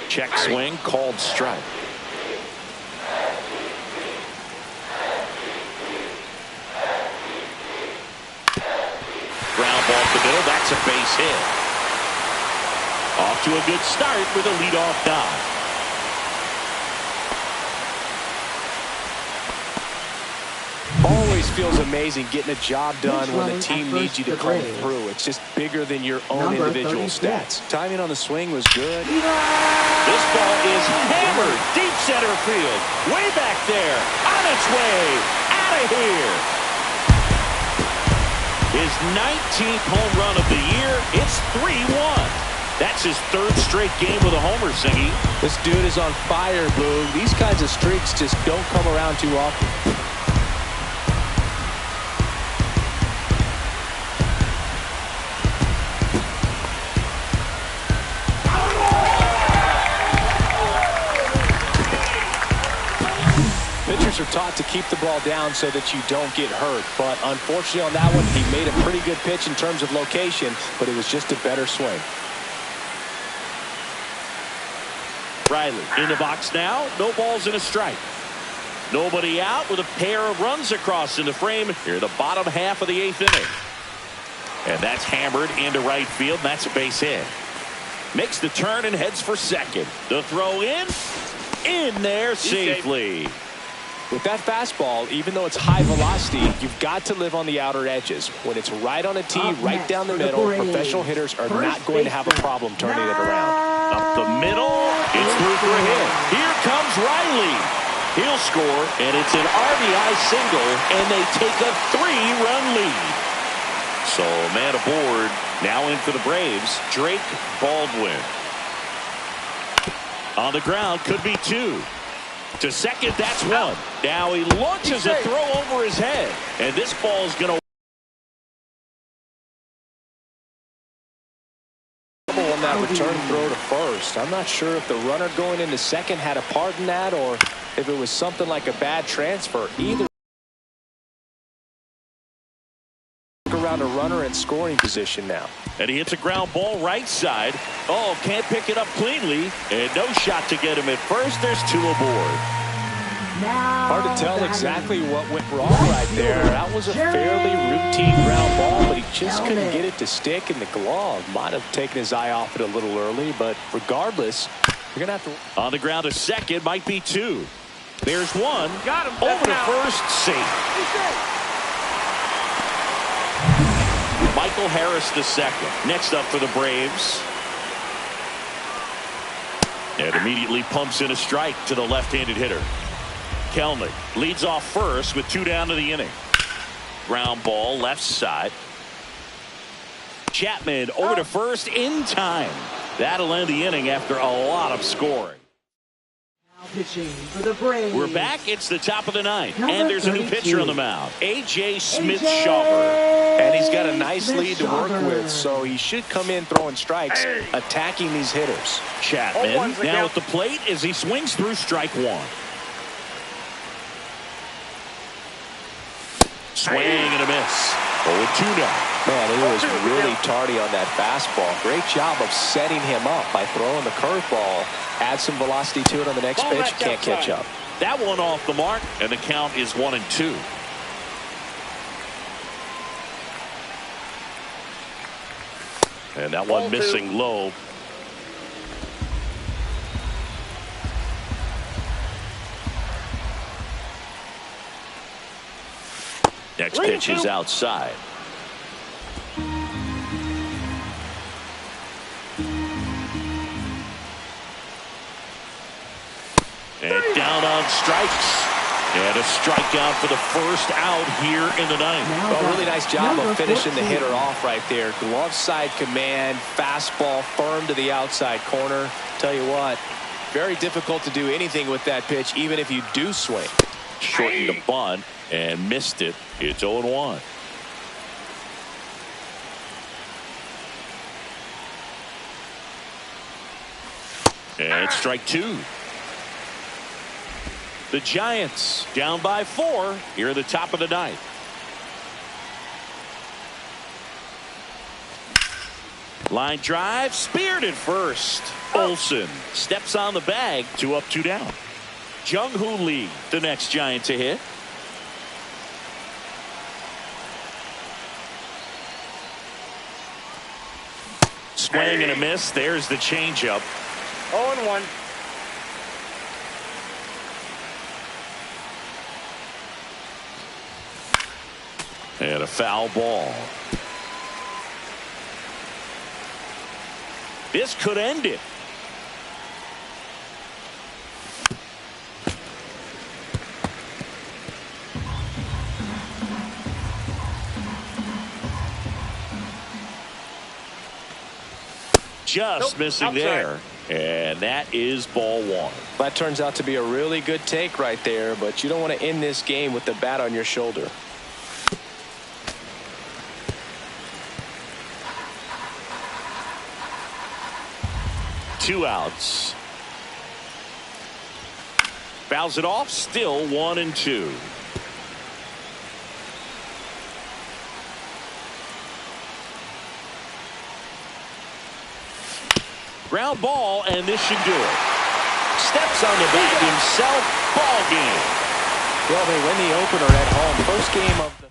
Check swing, called strike. Ground ball to the middle. That's a base hit. Off to a good start with a leadoff dive. Always feels amazing getting a job done when the team needs you to come through. It's just bigger than your own individual stats. Timing on the swing was good. This ball is hammered deep center field. Way back there. On its way. Out of here. His 19th home run of the year. It's 3-1. That's his 3rd straight game with a homer, Singy. This dude is on fire, Boog. These kinds of streaks just don't come around too often. Pitchers are taught to keep the ball down so that you don't get hurt. But unfortunately on that one, he made a pretty good pitch in terms of location, but it was just a better swing. Riley in the box now. No balls and a strike. Nobody out with a pair of runs across in the frame here, the bottom half of the 8th inning. And that's hammered into right field. That's a base hit. Makes the turn and heads for second. The throw in there safely. With that fastball, even though it's high velocity, you've got to live on the outer edges. When it's right on a tee, right down the middle, professional hitters are not going to have a problem turning it around. Up the middle, it's through for a hit. Here comes Riley. He'll score, and it's an RBI single, and they take a 3-run lead. So man aboard, now in for the Braves, Drake Baldwin. On the ground, could be 2. To second, that's 1. Now he launches a throw over his head, and this ball is going to on that return throw to first. I'm not sure if the runner going into second had a part in that or if it was something like a bad transfer. Either around a runner in scoring position now. And he hits a ground ball right side. Oh, can't pick it up cleanly. And no shot to get him at first. There's 2 aboard. Hard to tell exactly what went wrong right there. That was a fairly routine ground ball, but he just couldn't get it to stick in the glove. Might have taken his eye off it a little early, but regardless, you're going to have to. On the ground to second, might be 2. There's 1. Got him. Over to first, safe. Might Michael Harris II. Next up for the Braves. And immediately pumps in a strike to the left-handed hitter. Kelnick leads off first with 2 down to the inning. Ground ball left side. Chapman over to first in time. That'll end the inning after a lot of scoring. Now pitching for the Braves. We're back. It's the top of the ninth. Number And there's a new 32. pitcher on the mound. A.J. Smith-Shawver. And he's got a nice lead to work Smith-Shawver. with, so he should come in throwing strikes, attacking these hitters. Chapman 0-1's the now count. at the plate as he swings through strike one. Swing and a miss. 0-2 now. Man, he was really tardy on that fastball. Great job of setting him up by throwing the curveball. Add some velocity to it on the next Ball pitch. back Can't catch outside. up. That one off the mark, and the count is 1-2. And that one Ball missing low. Next pitch is outside. And down on strikes. And a strikeout for the first out here in the ninth. Now Well, really nice job number of finishing the 14. hitter off right there. Glove side command, fastball firm to the outside corner. Tell you what, very difficult to do anything with that pitch, even if you do swing. Shortened the bunt and missed it. It's 0-1. And strike 2. The Giants down by 4 here at the top of the ninth. Line drive, speared at first. Olsen steps on the bag, 2 up, 2 down. Jung-Hoo Lee, the next Giant to hit. Swing and a miss. There's the changeup. 0-1. And a foul ball. This could end it. Just Nope, missing outside. there. And that is ball 1. That turns out to be a really good take right there, but you don't want to end this game with the bat on your shoulder. Two outs. Fouls it off. Still 1-2. Ground ball, and this should do it. Steps on the bag himself. Ball game. Well, they win the opener at home. First game of the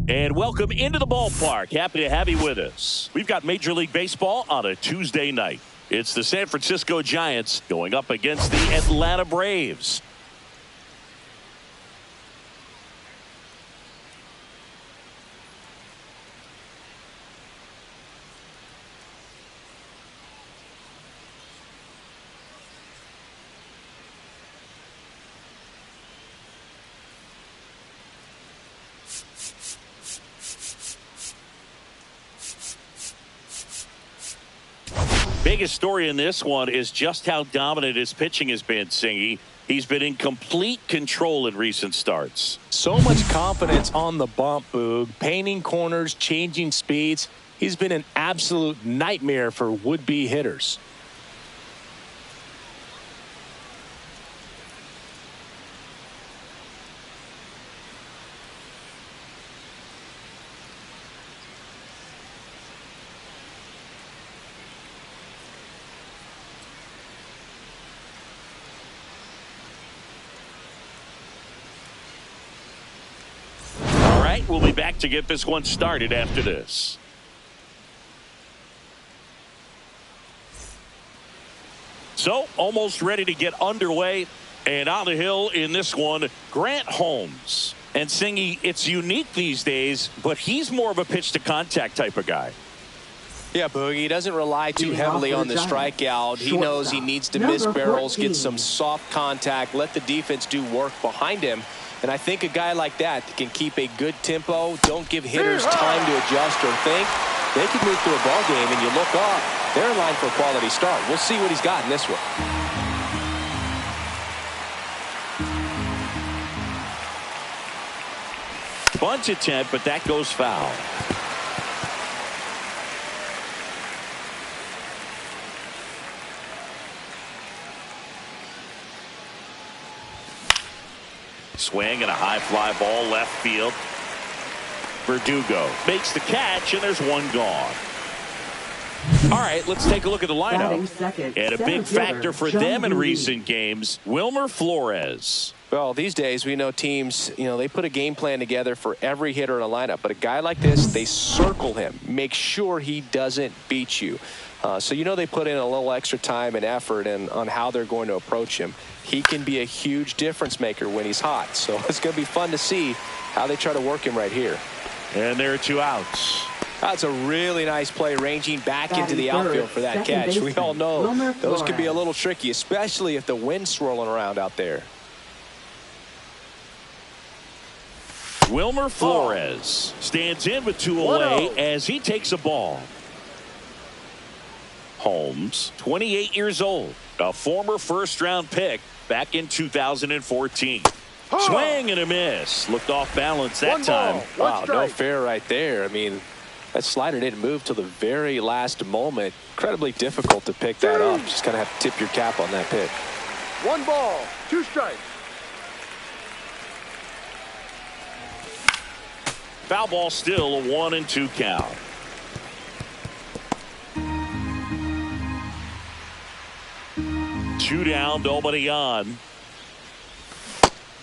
And welcome into the ballpark. Happy to have you with us. We've got Major League Baseball on a Tuesday night. It's the San Francisco Giants going up against the Atlanta Braves. Biggest story in this one is just how dominant his pitching has been, Singy. He's been in complete control in recent starts. So much confidence on the bump, Boog. Painting corners, changing speeds. He's been an absolute nightmare for would-be hitters. We'll be back to get this one started after this. So, almost ready to get underway. And on the hill in this one, Grant Holmes. And Singy, it's unique these days, but he's more of a pitch-to-contact type of guy. Yeah, Boogie, he doesn't rely too heavily on the strikeout. He knows he needs to miss barrels, get some soft contact, let the defense do work behind him. And I think a guy like that can keep a good tempo, don't give hitters time to adjust or think. They can move through a ball game, and you look up, they're in line for a quality start. We'll see what he's got in this one. Bunt attempt, but that goes foul. Swing and a high fly ball left field. Verdugo makes the catch, and there's one gone. All right, let's take a look at the lineup. And a big factor for them in recent games, Wilmer Flores. Well, these days we know teams, they put a game plan together for every hitter in a lineup. But a guy like this, they circle him, make sure he doesn't beat you. So they put in a little extra time and effort on how they're going to approach him. He can be a huge difference maker when he's hot. So it's going to be fun to see how they try to work him right here. And there are 2 outs. That's a really nice play, ranging back into the outfield for that catch. We all know those can be a little tricky, especially if the wind's swirling around out there. Wilmer Flores stands in with 2 away as he takes a ball. Holmes, 28 years old, a former first-round pick back in 2014. Swing and a miss. Looked off balance that time. Wow, no fair right there. I mean, that slider didn't move till the very last moment. Incredibly difficult to pick that up. Just kind of have to tip your cap on that pitch. 1 ball, 2 strikes. Foul ball, still a 1-2 count. Two down, nobody on.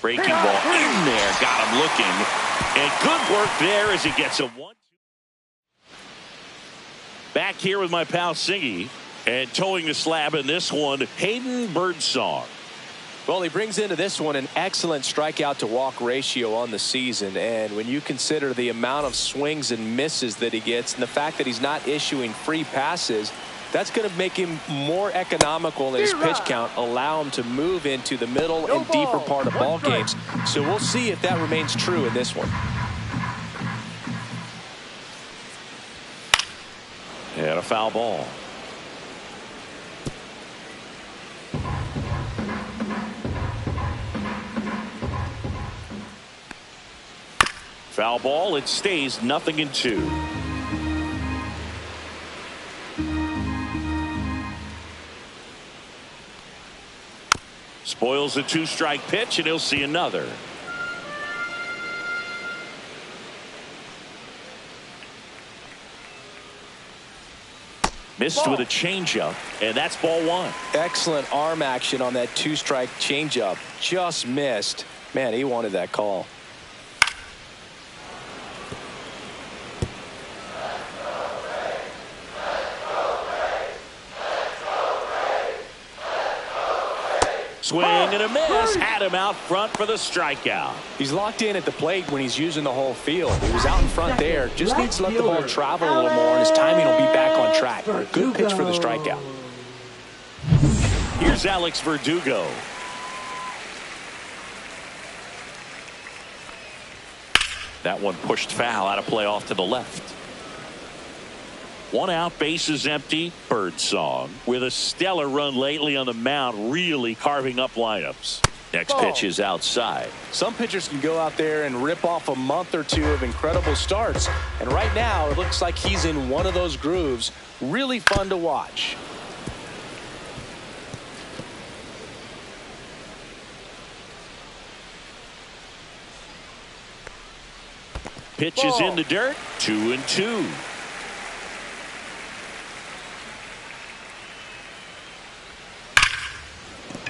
Breaking ball in there, got him looking. And good work there as he gets a 1-2. Back here with my pal Singy. And towing the slab in this one, Hayden Birdsong. Well, he brings into this one an excellent strikeout to walk ratio on the season. And when you consider the amount of swings and misses that he gets and the fact that he's not issuing free passes, that's going to make him more economical in his pitch count, allow him to move into the middle and deeper part of ball games. So we'll see if that remains true in this one. And a foul ball. Foul ball, it stays 0-2. Spoils the 2-strike pitch, and he'll see another. Missed with a changeup, and that's ball 1. Excellent arm action on that 2-strike changeup. Just missed. Man, he wanted that call. swing and a miss. Had him out front for the strikeout. He's locked in at the plate when he's using the whole field. He was out in front there. Just needs to let the ball travel a little more, and his timing will be back on track. Good pitch for the strikeout. Here's Alex Verdugo. That one pushed foul, out of play off to the left. 1 out, bases empty. Birdsong with a stellar run lately on the mound, really carving up lineups. Next pitch is outside. Some pitchers can go out there and rip off a month or two of incredible starts, and right now it looks like he's in one of those grooves. Really fun to watch. Pitch is in the dirt. 2-2.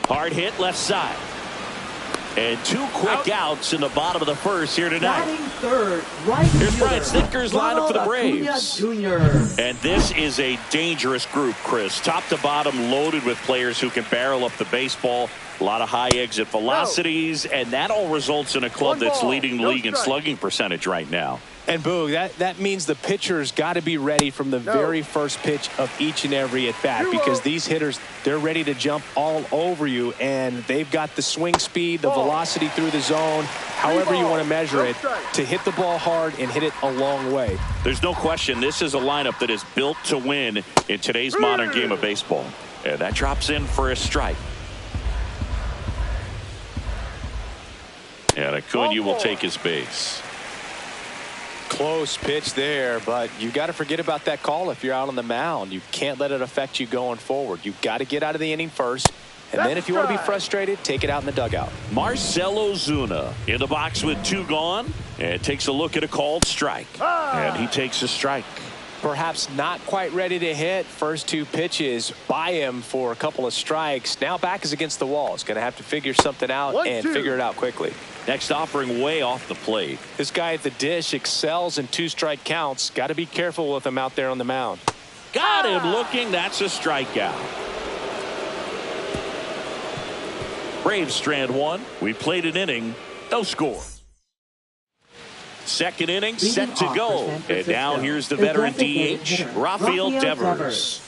Hard hit left side. And 2 quick outs in the bottom of the first here tonight. Third, right. Here's Brian Snitker's lineup for the Braves. Jr. And this is a dangerous group, Chris. Top to bottom loaded with players who can barrel up the baseball. A lot of high exit velocities, and that all results in a club that's leading the league in slugging percentage right now. And Boog, that means the pitcher's got to be ready from the very first pitch of each and every at bat, because these hitters, they're ready to jump all over you, and they've got the swing speed, the velocity through the zone, however you want to measure it, to hit the ball hard and hit it a long way. There's no question this is a lineup that is built to win in today's modern game of baseball. And that drops in for a strike. And Acuna will take his base. Close pitch there, but you got to forget about that call if you're out on the mound. You can't let it affect you going forward. You've got to get out of the inning first, and then if you want to be frustrated, take it out in the dugout. Marcell Ozuna in the box with 2 gone, and takes a look at a called strike. And he takes a strike. Perhaps not quite ready to hit. First 2 pitches by him for a couple of strikes. Now back is against the wall. He's going to have to figure something out and figure it out quickly. Next offering way off the plate. This guy at the dish excels in 2-strike counts. Got to be careful with him out there on the mound. Got him looking. That's a strikeout. Braves strand 1. We played an inning. No score. Second inning set to go. And now here's the veteran DH, Rafael Devers.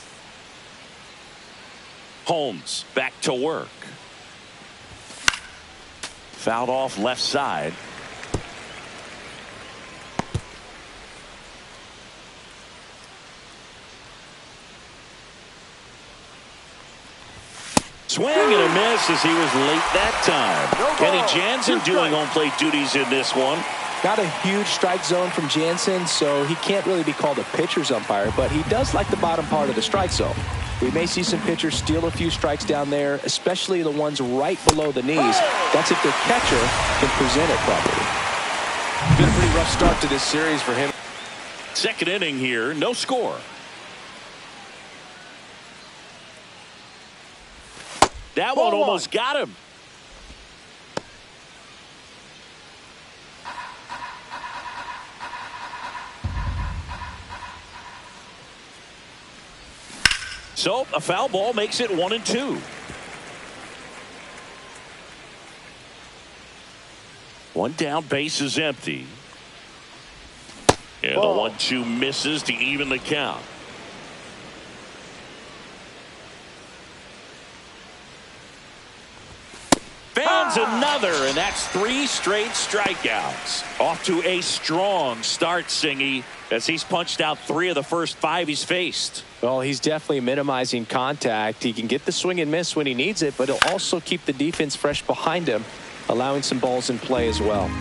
Holmes back to work. Fouled off left side. Swing and a miss as he was late that time. Kenny Jansen doing home plate duties in this one. Got a huge strike zone from Jansen, so he can't really be called a pitcher's umpire, but he does like the bottom part of the strike zone. We may see some pitchers steal a few strikes down there, especially the ones right below the knees. That's if their catcher can present it properly. Been a pretty rough start to this series for him. Second inning here, no score. That one almost got him. So a foul ball makes it 1-2. One down, base is empty. And the 1-2 misses to even the count. Fans another, and that's 3 straight strikeouts. Off to a strong start, Singy, as he's punched out 3 of the first 5 he's faced. Well, he's definitely minimizing contact. He can get the swing and miss when he needs it, but he'll also keep the defense fresh behind him, allowing some balls in play as well.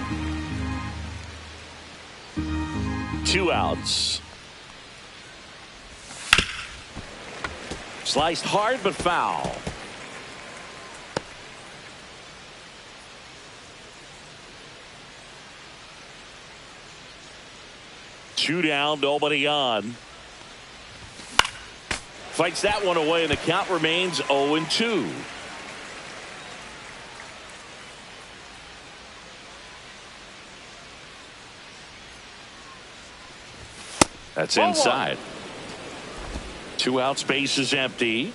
2 outs. Sliced hard but foul. Two down, nobody on. Fights that one away, and the count remains 0-2. That's inside. 2 outs, base is empty.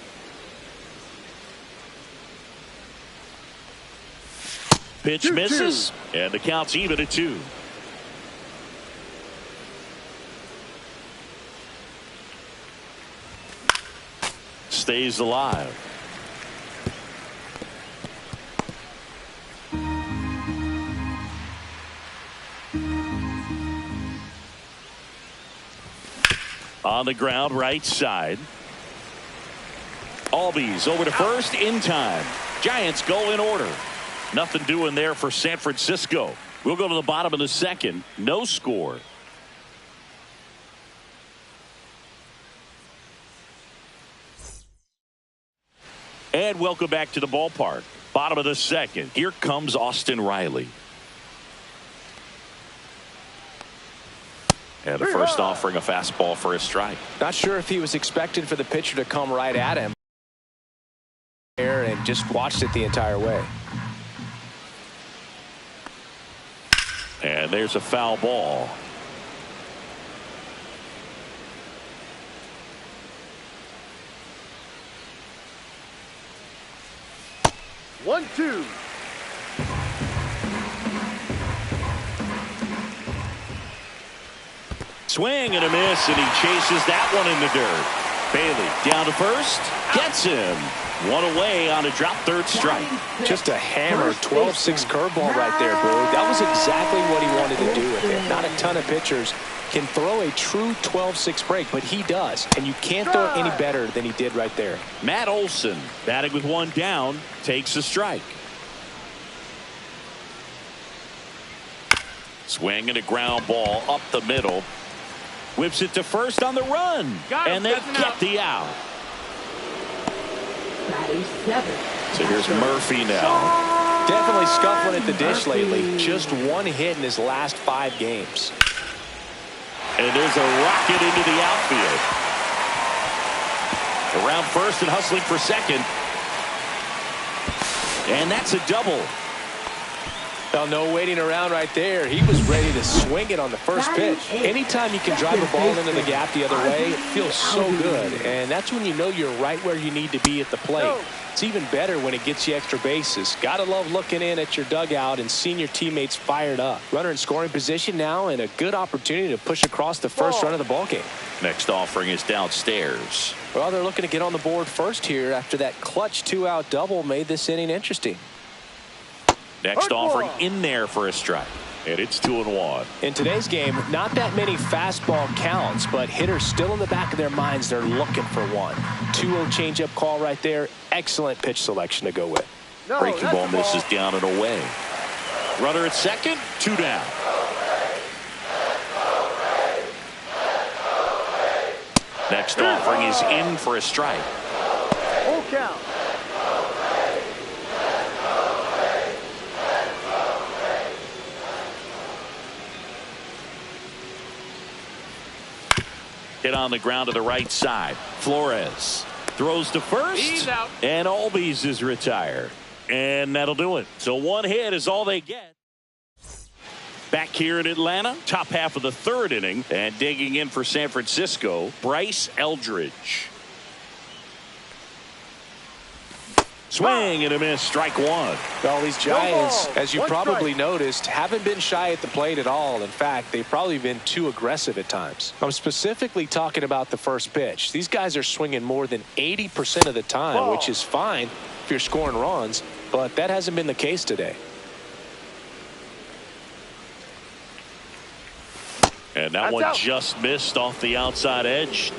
Pitch misses, and the count's even at 2. Stays alive. On the ground, right side. Albies over to first in time. Giants go in order. Nothing doing there for San Francisco. We'll go to the bottom of the second. No score. And welcome back to the ballpark. Bottom of the second. Here comes Austin Riley. And the first offering a fastball for a strike. Not sure if he was expecting for the pitcher to come right at him. And just watched it the entire way. And there's a foul ball. One, two. Swing and a miss, and he chases that one in the dirt. Bailey down to first. Gets him. One away on a drop third strike. Just a hammer 12-6 curveball right there, Boyd. That was exactly what he wanted to do with it. Not a ton of pitchers can throw a true 12-6 break, but he does. And you can't throw it any better than he did right there. Matt Olson batting with one down takes a strike. Swing and a ground ball up the middle. Whips it to first on the run. And they get the out. So here's Murphy now. Definitely scuffling at the dish lately. Just one hit in his last 5 games. And there's a rocket into the outfield. Around first and hustling for second. And that's a double. Well, no waiting around right there. He was ready to swing it on the first pitch. Anytime you can drive a ball into the gap the other way, it feels so good. And that's when you know you're right where you need to be at the plate. It's even better when it gets you extra bases. Gotta love looking in at your dugout and seeing your teammates fired up. Runner in scoring position now, and a good opportunity to push across the first run of the ballgame. Next offering is downstairs. Well, they're looking to get on the board first here after that clutch 2-out double made this inning interesting. Next offering in there for a strike. And it's 2-1. In today's game, not that many fastball counts, but hitters still in the back of their minds, they're looking for one. 2-0 changeup call right there. Excellent pitch selection to go with. Breaking ball misses down and away. Runner at second, 2 down. Next offering is in for a strike. Full count. Hit on the ground to the right side. Flores throws to first. He's out. And Albies is retired. And that'll do it. So one hit is all they get. Back here in Atlanta, top half of the third inning. And digging in for San Francisco, Bryce Eldridge. Swing and a miss, strike one. Well, these Giants, as you probably noticed, haven't been shy at the plate at all. In fact, they've probably been too aggressive at times. I'm specifically talking about the first pitch. These guys are swinging more than 80% of the time, which is fine if you're scoring runs, but that hasn't been the case today. And that one just missed off the outside edge.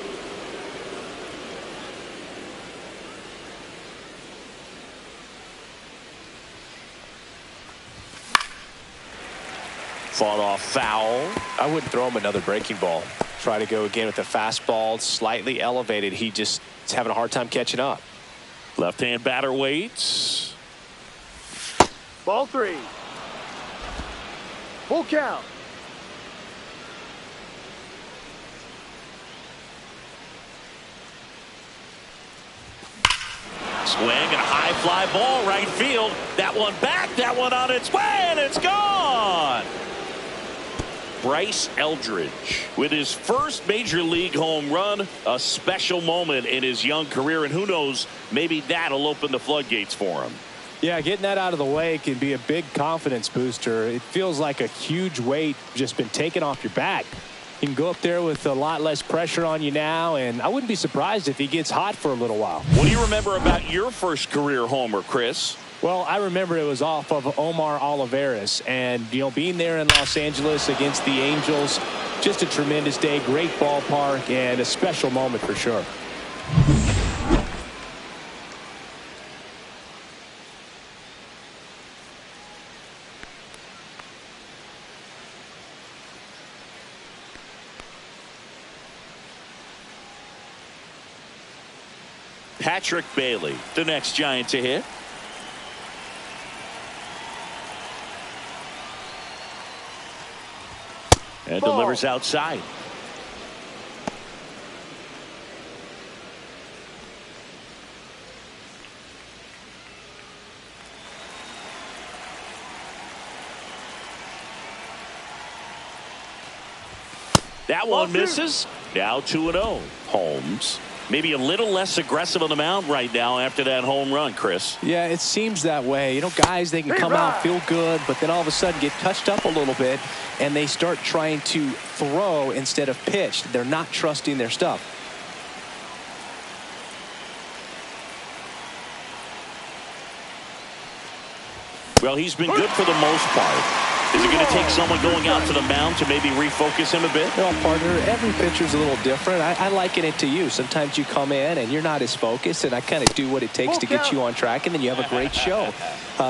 Fought off foul. I wouldn't throw him another breaking ball. Try to go again with the fastball, slightly elevated. He just is having a hard time catching up. Left-hand batter waits. Ball 3. Full count. Swing and a high fly ball right field. That one back, that one on its way, and it's gone. Bryce Eldridge with his first major league home run, a special moment in his young career, and who knows, maybe that'll open the floodgates for him. Yeah, getting that out of the way can be a big confidence booster. It feels like a huge weight just been taken off your back. You can go up there with a lot less pressure on you now, and I wouldn't be surprised if he gets hot for a little while. What do you remember about your first career homer, Chris? Well, I remember it was off of Omar Olivares, and, being there in Los Angeles against the Angels, just a tremendous day, great ballpark, and a special moment for sure. Patrick Bailey, the next Giant to hit. And delivers outside. That one misses. Now 2-0. Holmes. Maybe a little less aggressive on the mound right now after that home run, Chris. Yeah, it seems that way. Guys, they can come out, feel good, but then all of a sudden get touched up a little bit, and they start trying to throw instead of pitch. They're not trusting their stuff. Well, he's been good for the most part. Is it going to take someone going out to the mound to maybe refocus him a bit? Well, partner, every pitcher's a little different. I liken it to you. Sometimes you come in and you're not as focused, and I kind of do what it takes to get you on track, and then you have a great show.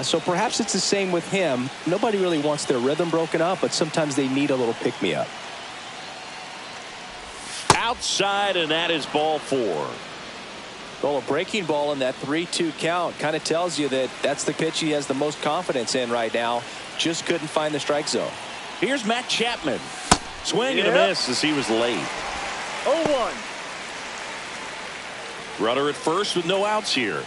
So perhaps it's the same with him. Nobody really wants their rhythm broken up, but sometimes they need a little pick-me-up. Outside, and that is ball 4. Well, a breaking ball in that 3-2 count kind of tells you that that's the pitch he has the most confidence in right now. Just couldn't find the strike zone. Here's Matt Chapman. Swing and a miss as he was late. 0-1. Runner at first with no outs here.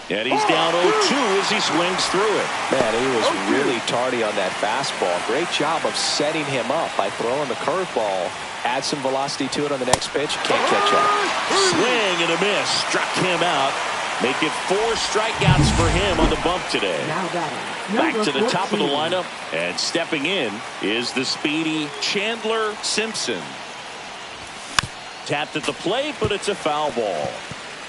And he's down 0-2 as he swings through it. Man, he was really tardy on that fastball. Great job of setting him up by throwing the curveball. Add some velocity to it on the next pitch. Can't catch up. Swing and a miss. Struck him out. Make it 4 strikeouts for him on the bump today. Back to the top of the lineup. And stepping in is the speedy Chandler Simpson. Tapped at the plate, but it's a foul ball.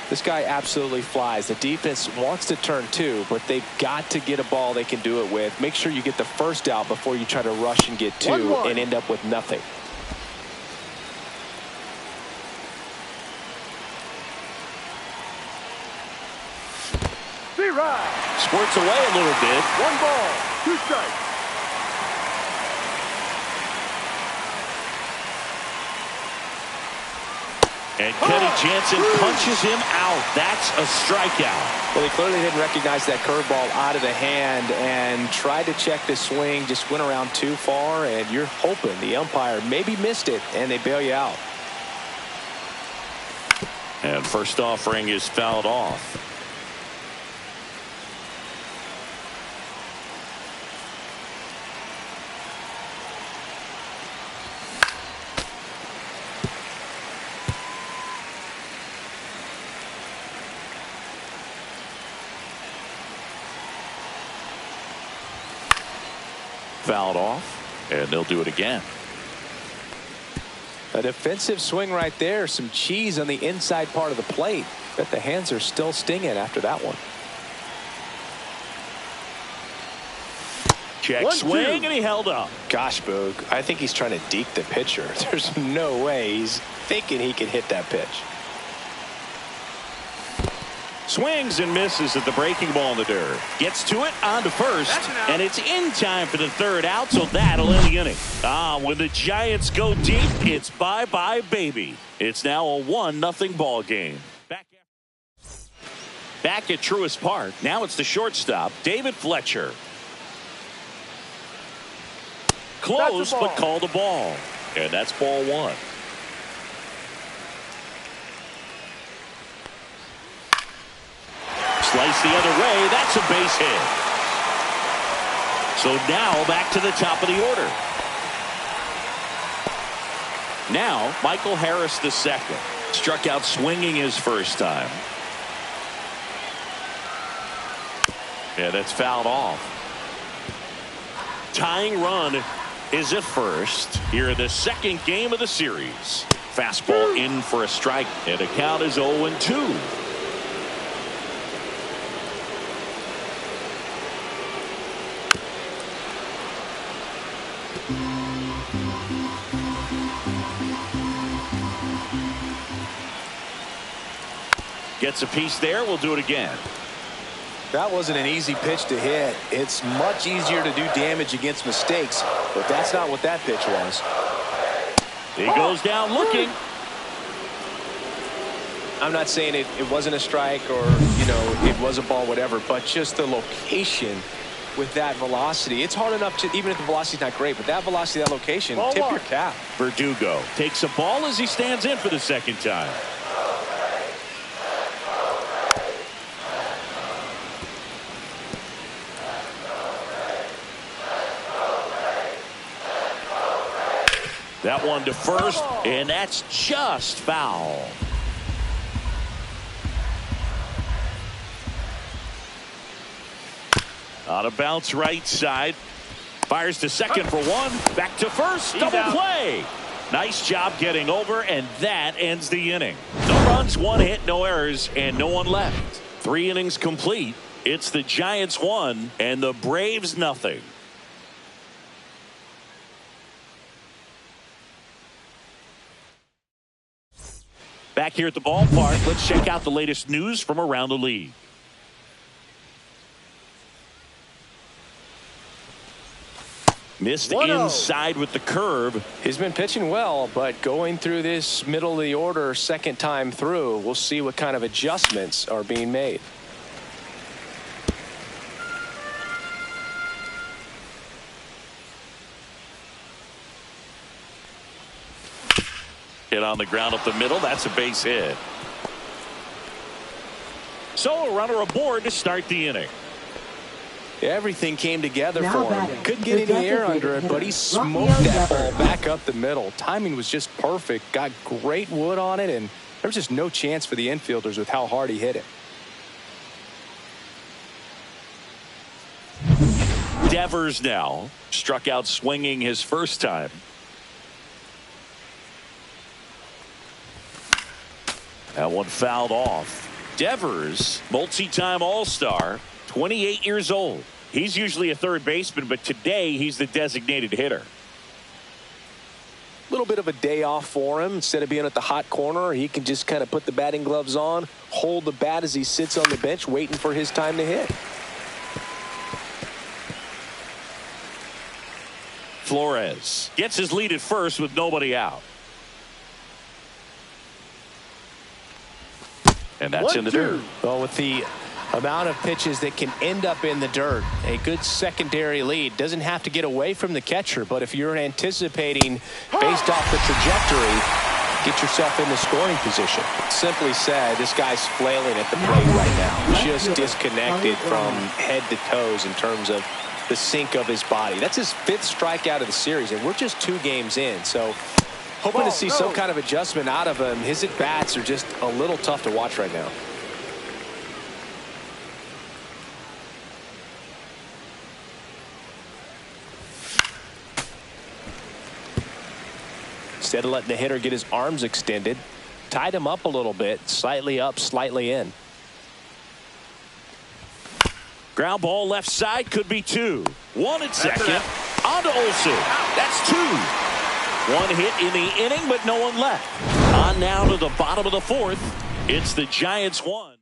This guy absolutely flies. The defense wants to turn 2, but they've got to get a ball they can do it with. Make sure you get the first out before you try to rush and get 2 and end up with nothing. Squirts away a little bit. 1 ball, 2 strikes. And Kenny Jansen punches him out. That's a strikeout. Well, he clearly didn't recognize that curveball out of the hand and tried to check the swing. Just went around too far, and you're hoping the umpire maybe missed it, and they bail you out. And first offering is fouled off. Fouled off, and they'll do it again. A defensive swing right there. Some cheese on the inside part of the plate. But the hands are still stinging after that one. Check swing, and he held up. Gosh, Boog, I think he's trying to deke the pitcher. There's no way he's thinking he can hit that pitch. Swings and misses at the breaking ball in the dirt. Gets to it, on to first, and it's in time for the 3rd out, so that'll end the inning. When the Giants go deep, it's bye-bye, baby. It's now a 1-0 ball game. Back at Truist Park, now it's the shortstop, David Fletcher. Close, but called a ball. And that's ball 1. Slice the other way. That's a base hit. So now back to the top of the order. Now Michael Harris II. Struck out swinging his first time. Yeah, that's fouled off. Tying run is at first here in the second game of the series. Fastball in for a strike, and the count is 0-2. Gets a piece there. We'll do it again. That wasn't an easy pitch to hit. It's much easier to do damage against mistakes, but that's not what that pitch was. He goes down looking. I'm not saying it wasn't a strike or, you know, it was a ball, whatever, but just the location with that velocity. It's hard enough to, even if the velocity's not great, but that velocity, that location, tip your cap. Verdugo takes a ball as he stands in for the second time. That one to first, and that's just foul. On a bounce right side. Fires to second for one. Back to first. Double play. Nice job getting over, and that ends the inning. No runs, one hit, no errors, and no one left. 3 innings complete. It's the Giants 1 and the Braves nothing. Back here at the ballpark, let's check out the latest news from around the league. Missed inside with the curve. He's been pitching well, but going through this middle of the order second time through, we'll see what kind of adjustments are being made. Hit on the ground up the middle. That's a base hit. So a runner aboard to start the inning. Everything came together for him. Couldn't get any air under it, but he smoked that ball back up the middle. Timing was just perfect. Got great wood on it, and there was just no chance for the infielders with how hard he hit it. Devers now struck out swinging his first time. That one fouled off. Devers, multi-time All-Star, 28 years old. He's usually a third baseman, but today he's the designated hitter. A little bit of a day off for him. Instead of being at the hot corner, he can just kind of put the batting gloves on, hold the bat as he sits on the bench waiting for his time to hit. Flores gets his lead at first with nobody out. And that's in the dirt. Well, with the amount of pitches that can end up in the dirt, a good secondary lead doesn't have to get away from the catcher, but if you're anticipating based off the trajectory, get yourself in the scoring position. Simply said, this guy's flailing at the plate right now, just disconnected from head to toes in terms of the sink of his body. That's his 5th strikeout of the series, and we're just 2 games in, so hoping to see some kind of adjustment out of him. His at-bats are just a little tough to watch right now. Instead of letting the hitter get his arms extended, tied him up a little bit, slightly up, slightly in. Ground ball left side, could be 2. 1 at second. On to Olsen. That's 2. 1 hit in the inning, but no one left. On now to the bottom of the 4th. It's the Giants 1.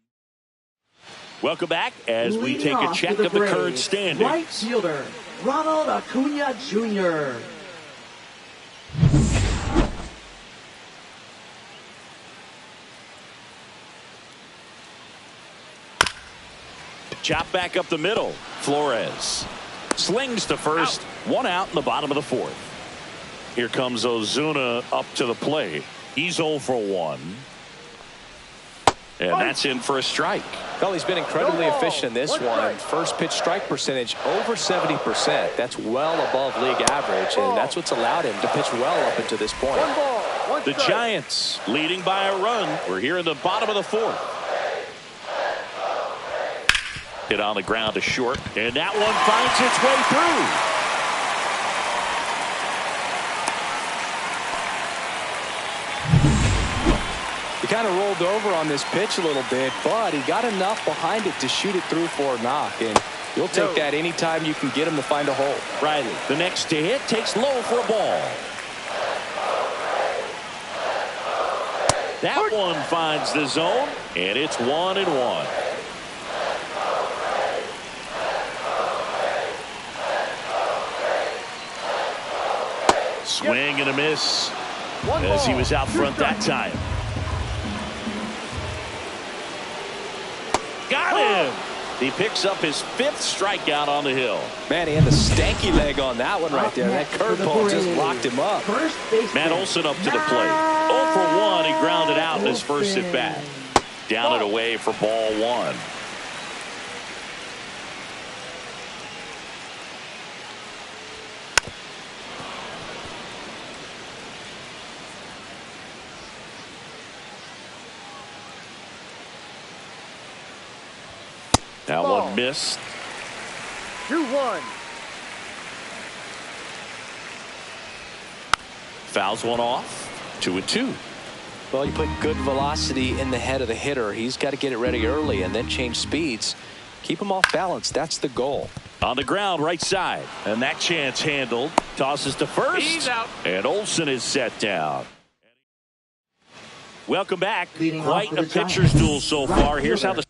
Welcome back as we take a check of the current standings. Right fielder, Ronald Acuna Jr. Chop back up the middle. Flores slings to first. 1 out in the bottom of the 4th. Here comes Ozuna up to the plate. He's 0 for 1. And that's in for a strike. Well, he's been incredibly efficient in this one. First pitch strike percentage over 70%. That's well above league average, and that's what's allowed him to pitch well up until this point. 1 ball, 1 The Giants leading by a run. We're here in the bottom of the fourth. Hit on the ground to short, and that one finds its way through. He kind of rolled over on this pitch a little bit, but he got enough behind it to shoot it through for a knock, and you'll take that anytime you can get him to find a hole. Riley, the next to hit, takes low for a ball. That one finds the zone, and it's 1-1. Swing and a miss as he was out front that time. Got him. He picks up his 5th strikeout on the hill. Man, he had the stanky leg on that one right there. That curveball just locked him up. Matt Olson up to the plate. 0 for 1. He grounded out in his first at bat. Down and away for ball 1. That one missed. 2-1. Fouls one off. 2-2. Well, you put good velocity in the head of the hitter. He's got to get it ready early and then change speeds. Keep him off balance. That's the goal. On the ground, right side. And that chance handled. Tosses to first. He's out. And Olson is set down. Welcome back. Quite a pitcher's duel so far. Here's how the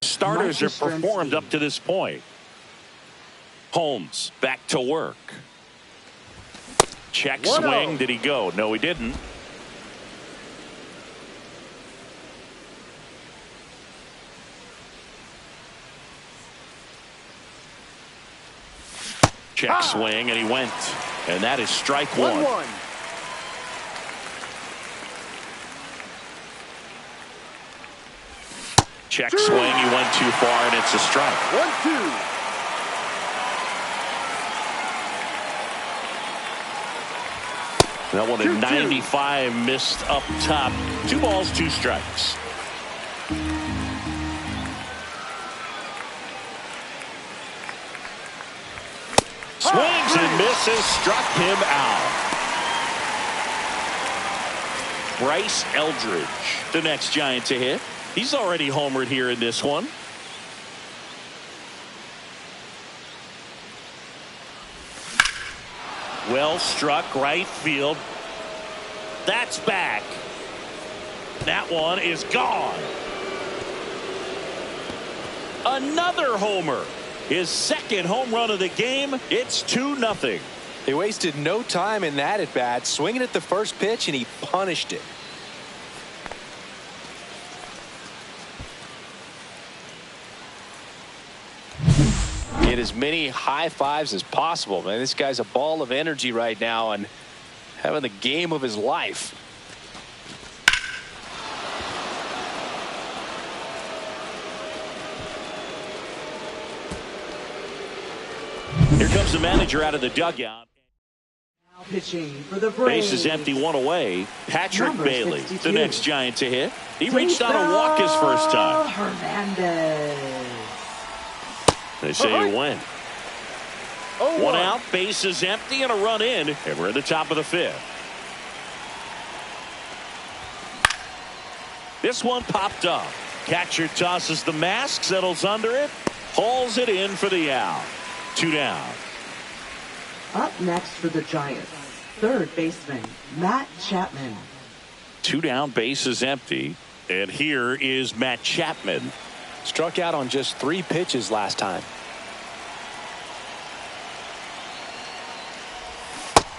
starters are performed up to this point. Holmes back to work. Check swing. Did he go? No, he didn't. Check swing, and he went. And that is strike one. Check swing, he went too far, and it's a strike. 1-2. That one at 95 missed up top. 2 balls, 2 strikes. Swings and misses, struck him out. Bryce Eldridge, the next Giant to hit. He's already homered here in this one. Well struck, right field. That's back. That one is gone. Another homer. His second home run of the game. It's 2-0. He wasted no time in that at bat, swinging at the first pitch, and he punished it. Get as many high fives as possible, man. This guy's a ball of energy right now and having the game of his life. Here comes the manager out of the dugout. Pitching for the Braves. Base is empty, one away. Patrick Number Bailey, 62. the next Giant to hit. He reached on a walk his first time. Hernandez. They say you win. One out, base is empty, and a run in, and we're at the top of the fifth. This one popped up. Catcher tosses the mask, settles under it, hauls it in for the out. 2 down. Up next for the Giants, third baseman, Matt Chapman. 2 down, base is empty, and here is Matt Chapman. Struck out on just 3 pitches last time.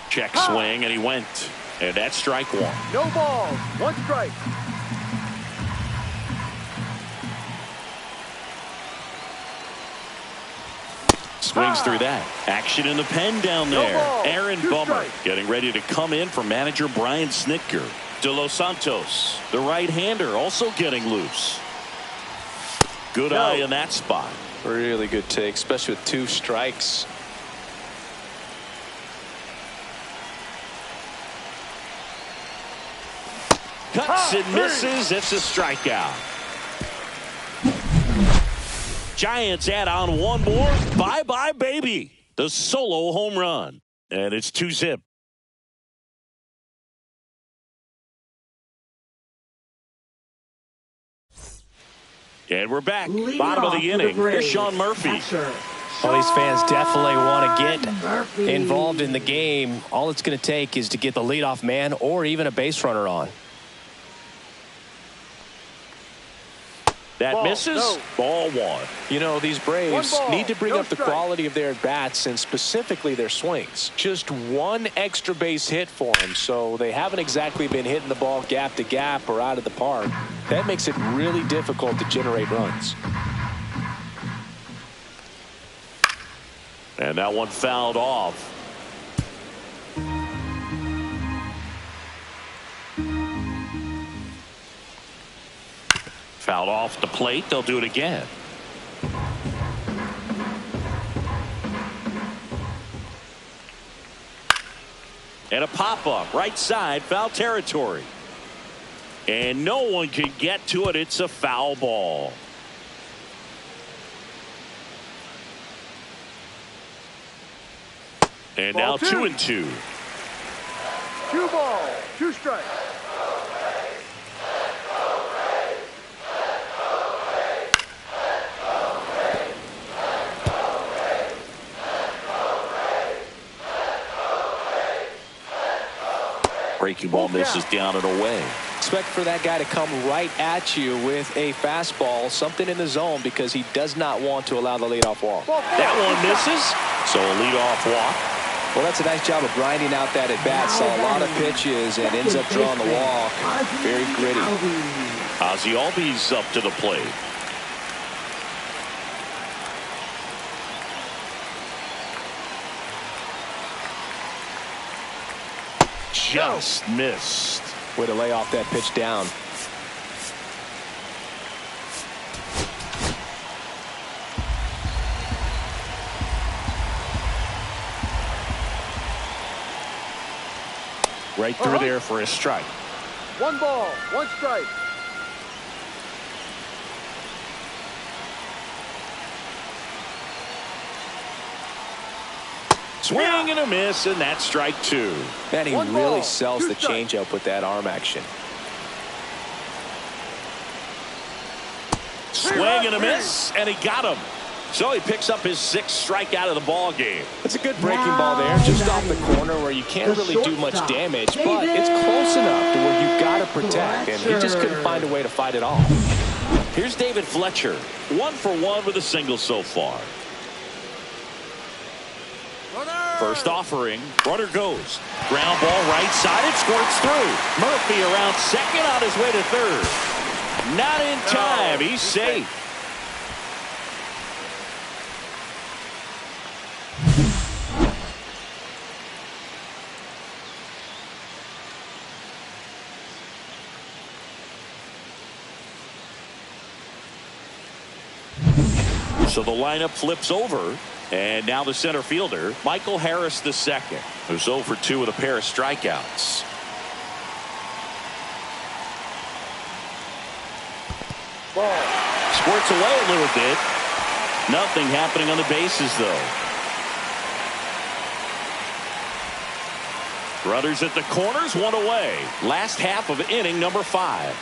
Check swing, and he went. And that's strike 1. No ball. 1 strike. Swings through that. Action in the pen down there. Aaron Bummer getting ready to come in for manager Brian Snitker. De Los Santos, the right-hander, also getting loose. Good eye in that spot. Really good take, especially with 2 strikes. Cuts and misses. It's a strikeout. Giants add on one more. Bye-bye, baby. The solo home run. And it's 2-zip. And we're back. Bottom of the inning. Here's Sean Murphy. Well, these fans definitely want to get involved in the game. All it's going to take is to get the leadoff man or even a base runner on. That misses. Ball 1. You know, these Braves need to bring up the quality of their at-bats and specifically their swings. Just 1 extra base hit for them, so they haven't exactly been hitting the ball gap to gap or out of the park. That makes it really difficult to generate runs. And that one fouled off. Fouled off the plate. They'll do it again. And a pop-up right side, foul territory. And no one can get to it. It's a foul ball. And now 2-2. 2 balls, 2 strikes. Breaking ball misses down and away. Expect for that guy to come right at you with a fastball, something in the zone, because he does not want to allow the leadoff walk. That one misses. So a leadoff walk. Well, that's a nice job of grinding out that at bat. Saw a lot of pitches and ends up drawing the walk. Very gritty. Ozzie Albies up to the plate. Just missed. Way to lay off that pitch down. Right through there for a strike. 1 ball, 1 strike. Swing and a miss, and that's strike 2. Man, he really sells the changeup with that arm action. Swing and a miss, and he got him. So he picks up his 6th strikeout of the ball game. It's a good breaking ball there, just off the corner where you can't really do much damage, but it's close enough to where you've got to protect, and he just couldn't find a way to fight it off. Here's David Fletcher, 1 for 1 with a single so far. First offering, runner goes. Ground ball right side, it squirts through. Murphy around second on his way to third. Not in time, he's safe. So the lineup flips over, And now the center fielder, Michael Harris II, who's 0 for 2 with a pair of strikeouts. Ball. Squirts away a little bit. Nothing happening on the bases, though. Runners at the corners, 1 away. Last half of inning number 5.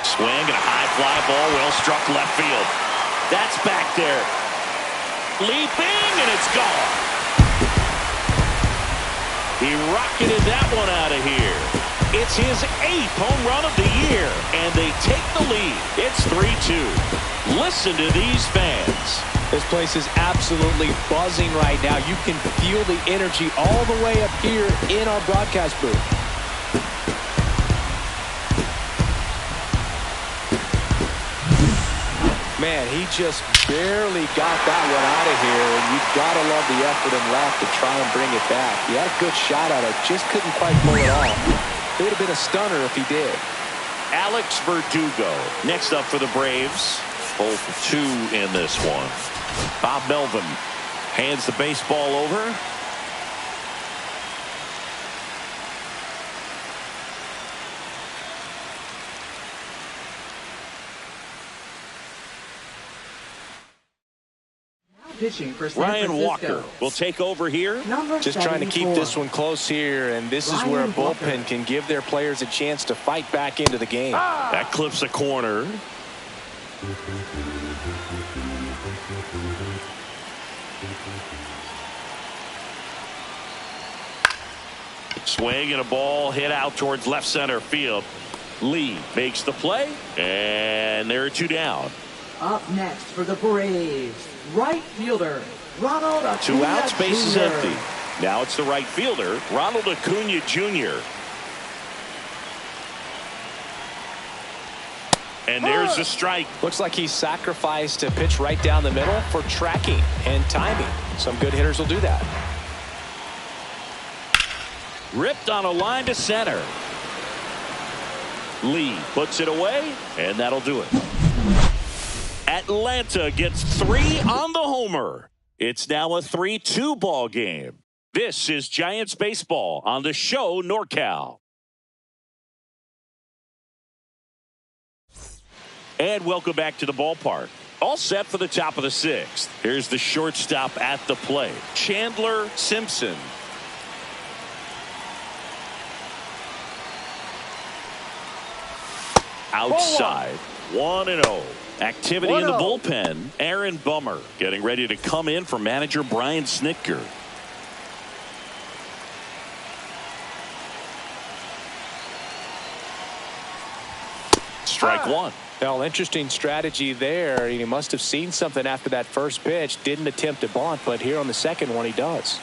Swing and a high fly ball, well struck left field. That's back there. Leaping, and it's gone. He rocketed that one out of here. It's his 8th home run of the year, and they take the lead. It's 3-2. Listen to these fans. This place is absolutely buzzing right now. You can feel the energy all the way up here in our broadcast booth. Man, he just barely got that one out of here, and you've got to love the effort and left to try and bring it back. He had a good shot at it, just couldn't quite pull it off. It would have been a stunner if he did. Alex Verdugo next up for the Braves. 0 for 2 in this one. Bob Melvin hands the baseball over. Pitching for San Ryan Francisco. Walker will take over here. Just trying to keep this one close here, and this is where a bullpen Walker can give their players a chance to fight back into the game. That clips a corner. Swing and a ball hit out towards left center field. Lee makes the play, and there are 2 down. Up next for the Braves, right fielder Ronald Acuna 2 outs, base is Jr. empty. Now it's the right fielder, Ronald Acuna Jr. And there's the strike. Looks like he sacrificed a pitch right down the middle for tracking and timing. Some good hitters will do that. Ripped on a line to center. Lee puts it away, and that'll do it. Atlanta gets 3 on the homer. It's now a 3-2 ball game. This is Giants baseball on the show NorCal. And welcome back to the ballpark. All set for the top of the 6th. Here's the shortstop at the plate, Chandler Simpson. Outside, 1-0. Activity in the bullpen. Aaron Bummer getting ready to come in for manager Brian Snitker. Strike 1. Well, interesting strategy there. He must have seen something after that first pitch. Didn't attempt to bunt, but here on the second one he does.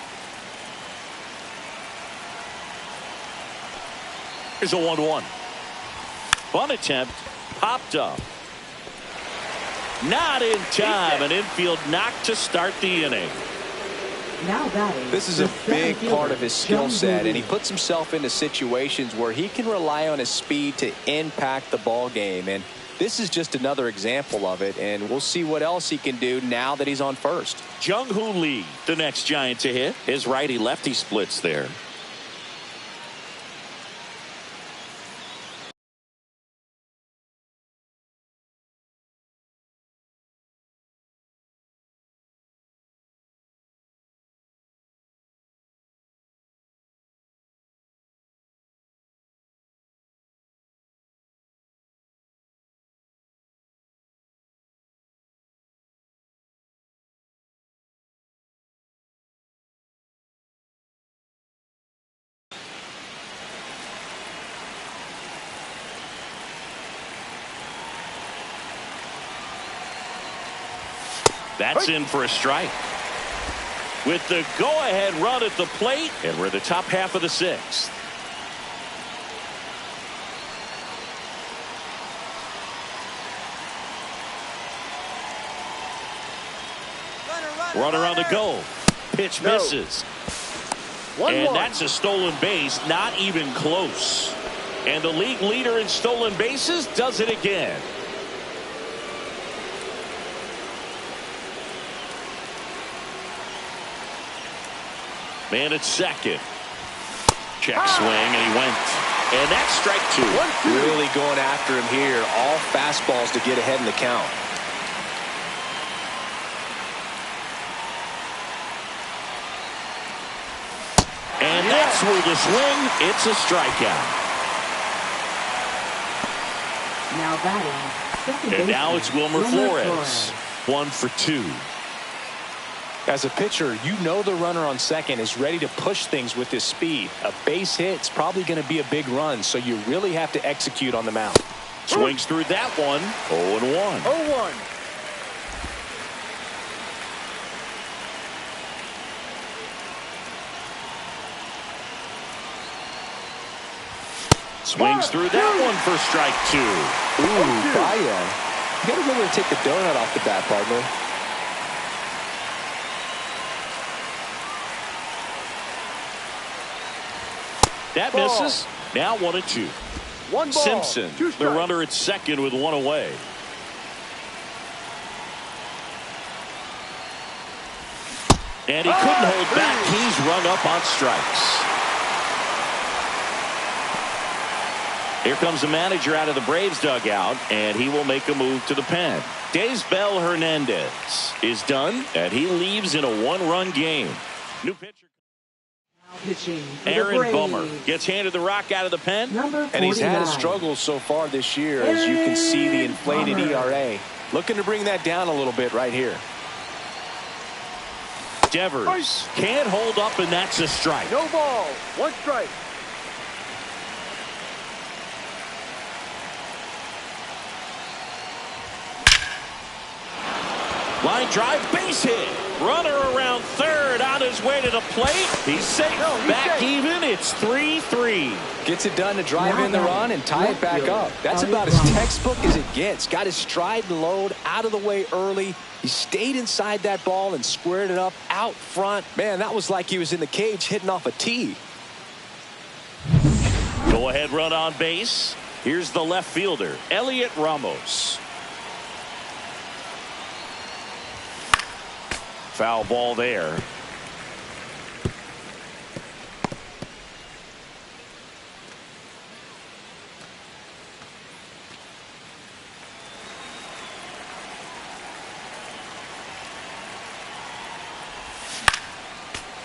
Here's a 1-1. Bunt attempt popped up. Not in time. An infield knock to start the inning. Now batting. This is a big part of his skill set, and he puts himself into situations where he can rely on his speed to impact the ball game. And this is just another example of it, and we'll see what else he can do now that he's on first. Jung-Hoo Lee, the next Giant to hit. His righty-lefty splits there. That's in for a strike. With the go-ahead run at the plate, and we're in the top half of the 6th. Runner on the go. Pitch misses. And that's a stolen base, not even close. And the league leader in stolen bases does it again. Man at second. Check swing, and he went. And that's strike two. Really going after him here. All fastballs to get ahead in the count. And that's where the swing. It's a strikeout. Now batting, second And now it's Wilmer Flores. 1 for 2. As a pitcher, you know the runner on second is ready to push things with his speed. A base hit's probably going to be a big run, so you really have to execute on the mound. Swings through that one. 0-1. 0-1. Swings through that one for strike 2. Ooh, Baya. You got to remember to take the donut off the bat, partner. That misses. Now 1-2. 1 ball, Simpson, 2 the strikes. runner at second with 1 away. And he couldn't hold back. He's rung up on strikes. Here comes the manager out of the Braves dugout, and he will make a move to the pen. Daysbel Hernandez is done, and he leaves in a 1-run game. New pitcher. Pitching for the Aaron Braves. Bummer gets handed the rock out of the pen. Number 49. And he's had his struggles so far this year, as you can see the inflated ERA. Looking to bring that down a little bit right here. Devers can't hold up, and that's a strike. No ball, 1 strike. Line drive, base hit. Runner around third, on his way to the plate. He's safe. Back even. It's 3-3. Gets it done to drive in the run and tie it back up. That's about as textbook as it gets. Got his stride and load out of the way early. He stayed inside that ball and squared it up out front. Man, that was like he was in the cage hitting off a tee. Go ahead run on base. Here's the left fielder, Elliot Ramos. Foul ball there.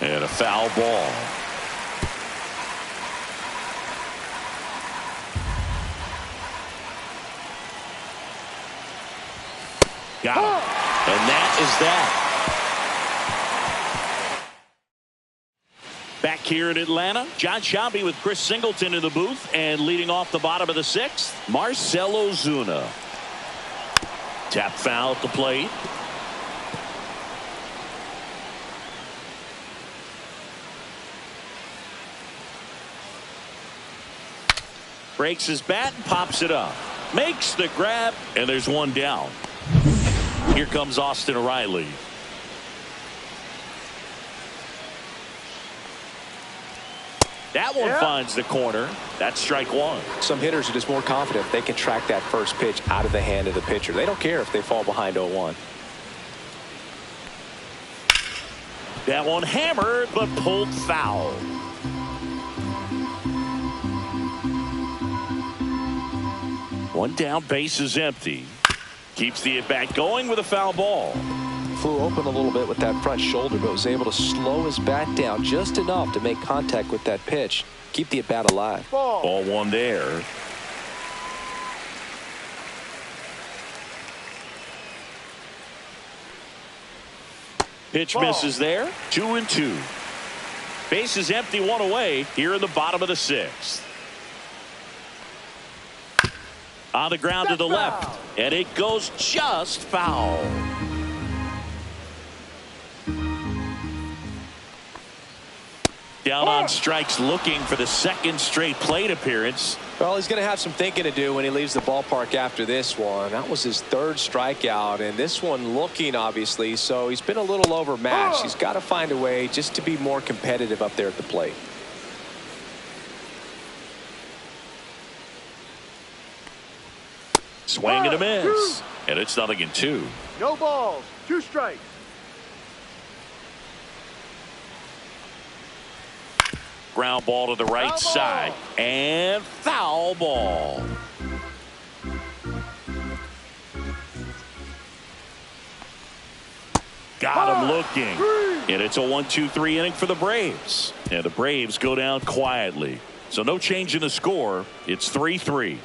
And a foul ball. Got him. And that is that. Back here in Atlanta, John Sciambi with Chris Singleton in the booth, and leading off the bottom of the 6th, Marcell Ozuna. Tap foul at the plate. Breaks his bat and pops it up. Makes the grab, and there's one down. Here comes Austin Riley. That one finds the corner. That's strike 1. Some hitters are just more confident they can track that first pitch out of the hand of the pitcher. They don't care if they fall behind 0-1. That one hammered but pulled foul. One down, base is empty. Keeps the at-bat going with a foul ball. Flew open a little bit with that front shoulder, but was able to slow his bat down just enough to make contact with that pitch. Keep the at-bat alive. Ball 1 there. Pitch misses there. 2-2. Base is empty, 1 away here in the bottom of the 6th. On the ground to the left, and it goes just foul. Down on strikes, looking for the 2nd straight plate appearance. Well, he's going to have some thinking to do when he leaves the ballpark after this one. That was his 3rd strikeout, and this one looking, obviously, so he's been a little overmatched. He's got to find a way just to be more competitive up there at the plate. Swing and a miss, and it's 0-2. No balls, 2 strikes. Ground ball to the right side. And foul ball. Got him looking. And it's a 1-2-3 inning for the Braves. And the Braves go down quietly. So no change in the score. It's 3-3.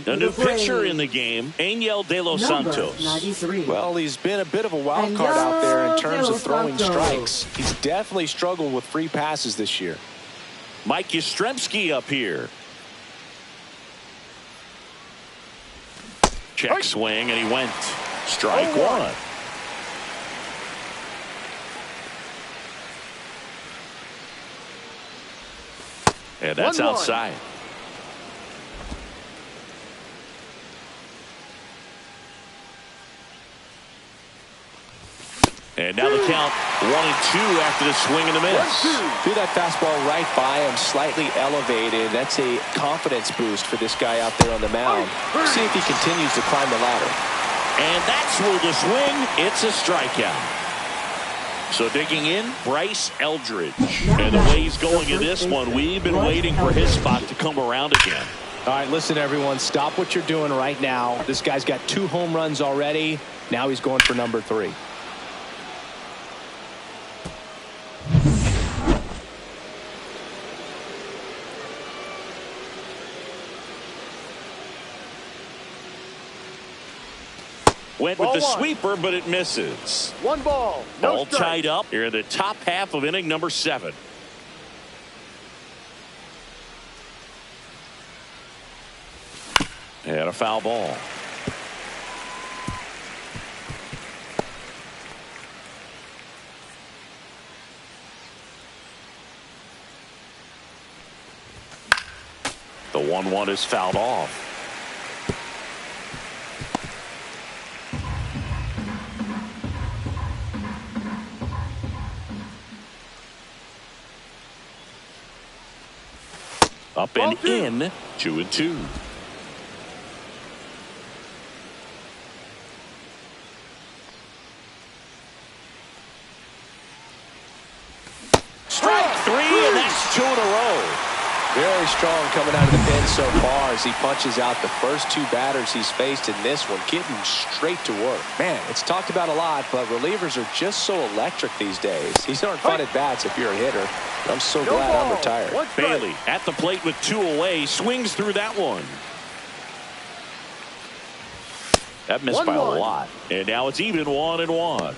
A new pitcher in the game, Angel De Los Santos. 93. Well, he's been a bit of a wild card out there in terms of throwing strikes. He's definitely struggled with free passes this year. Mike Yastrzemski up here. Check swing, and he went. Strike one. And that's outside. And now the count 1-2 after the swing and a miss. Threw that fastball right by him, slightly elevated. That's a confidence boost for this guy out there on the mound. See if he continues to climb the ladder. And that's ruled a swing. It's a strikeout. So digging in, Bryce Eldridge. And the way he's going in this one, we've been waiting for his spot to come around again. All right, listen, everyone. Stop what you're doing right now. This guy's got 2 home runs already. Now he's going for number 3. Went with the sweeper, but it misses. 1 ball, no All strike. tied up here in the top half of inning number 7. And a foul ball. The 1-1 is fouled off. Up and in, 2-2. Strike 3, and that's 2 in a row. Very strong coming out of the pen so far as he punches out the first 2 batters he's faced in this one, getting straight to work. Man, it's talked about a lot, but relievers are just so electric these days. These aren't fun at bats if you're a hitter. I'm so glad I'm retired. Bailey at the plate with 2 away, swings through that one. That missed by a lot. And now it's even 1-1.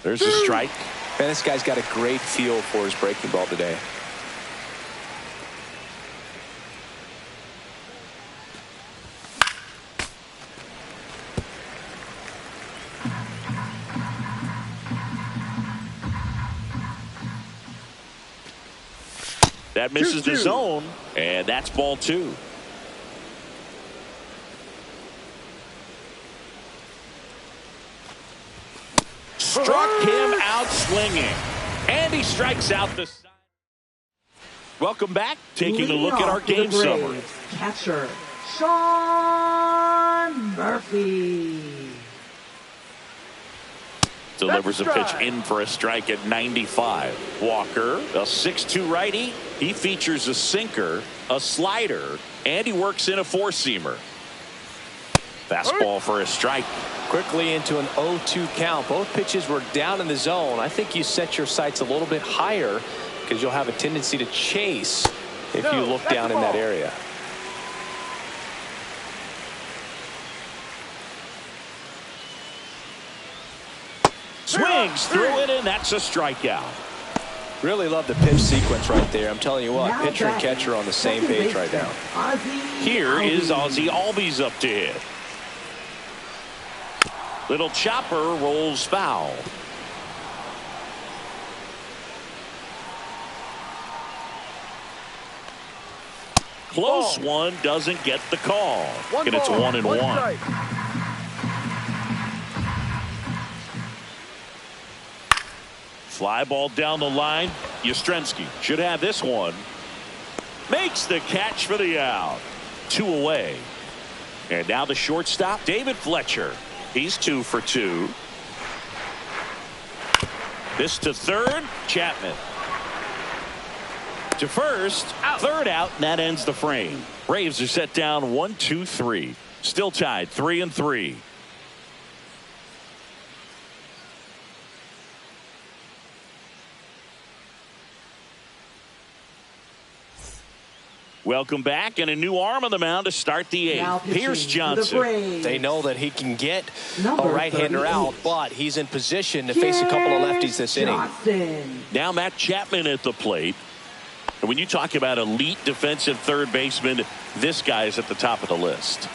There's a strike. Man, this guy's got a great feel for his breaking ball today. That misses the zone, and that's ball 2. Struck him out swinging, and he strikes out the side. Welcome back. Taking a look at our game summary. Catcher Sean Murphy. Delivers a pitch in for a strike at 95. Walker, a 6'2 righty. He features a sinker, a slider, and he works in a 4-seamer. Fastball for a strike. Quickly into an 0-2 count. Both pitches were down in the zone. I think you set your sights a little bit higher because you'll have a tendency to chase if you look down in that area. Swings through it, and that's a strikeout. Really love the pitch sequence right there. I'm telling you what, pitcher and catcher on the same page right now. Here is Ozzie Albies up to hit. Little chopper rolls foul. Close one, doesn't get the call. And it's 1-1. Fly ball down the line. Yastrzemski should have this one. Makes the catch for the out. 2 away. And now the shortstop, David Fletcher. He's 2 for 2. This to third, Chapman. To first, third out, and that ends the frame. Braves are set down 1-2-3. Still tied 3-3. Welcome back, and a new arm on the mound to start the eighth. Pierce Johnson. They know that he can get a right-hander out, but he's in position to face a couple of lefties this inning. Now Matt Chapman at the plate. And when you talk about elite defensive third baseman, this guy's at the top of the list.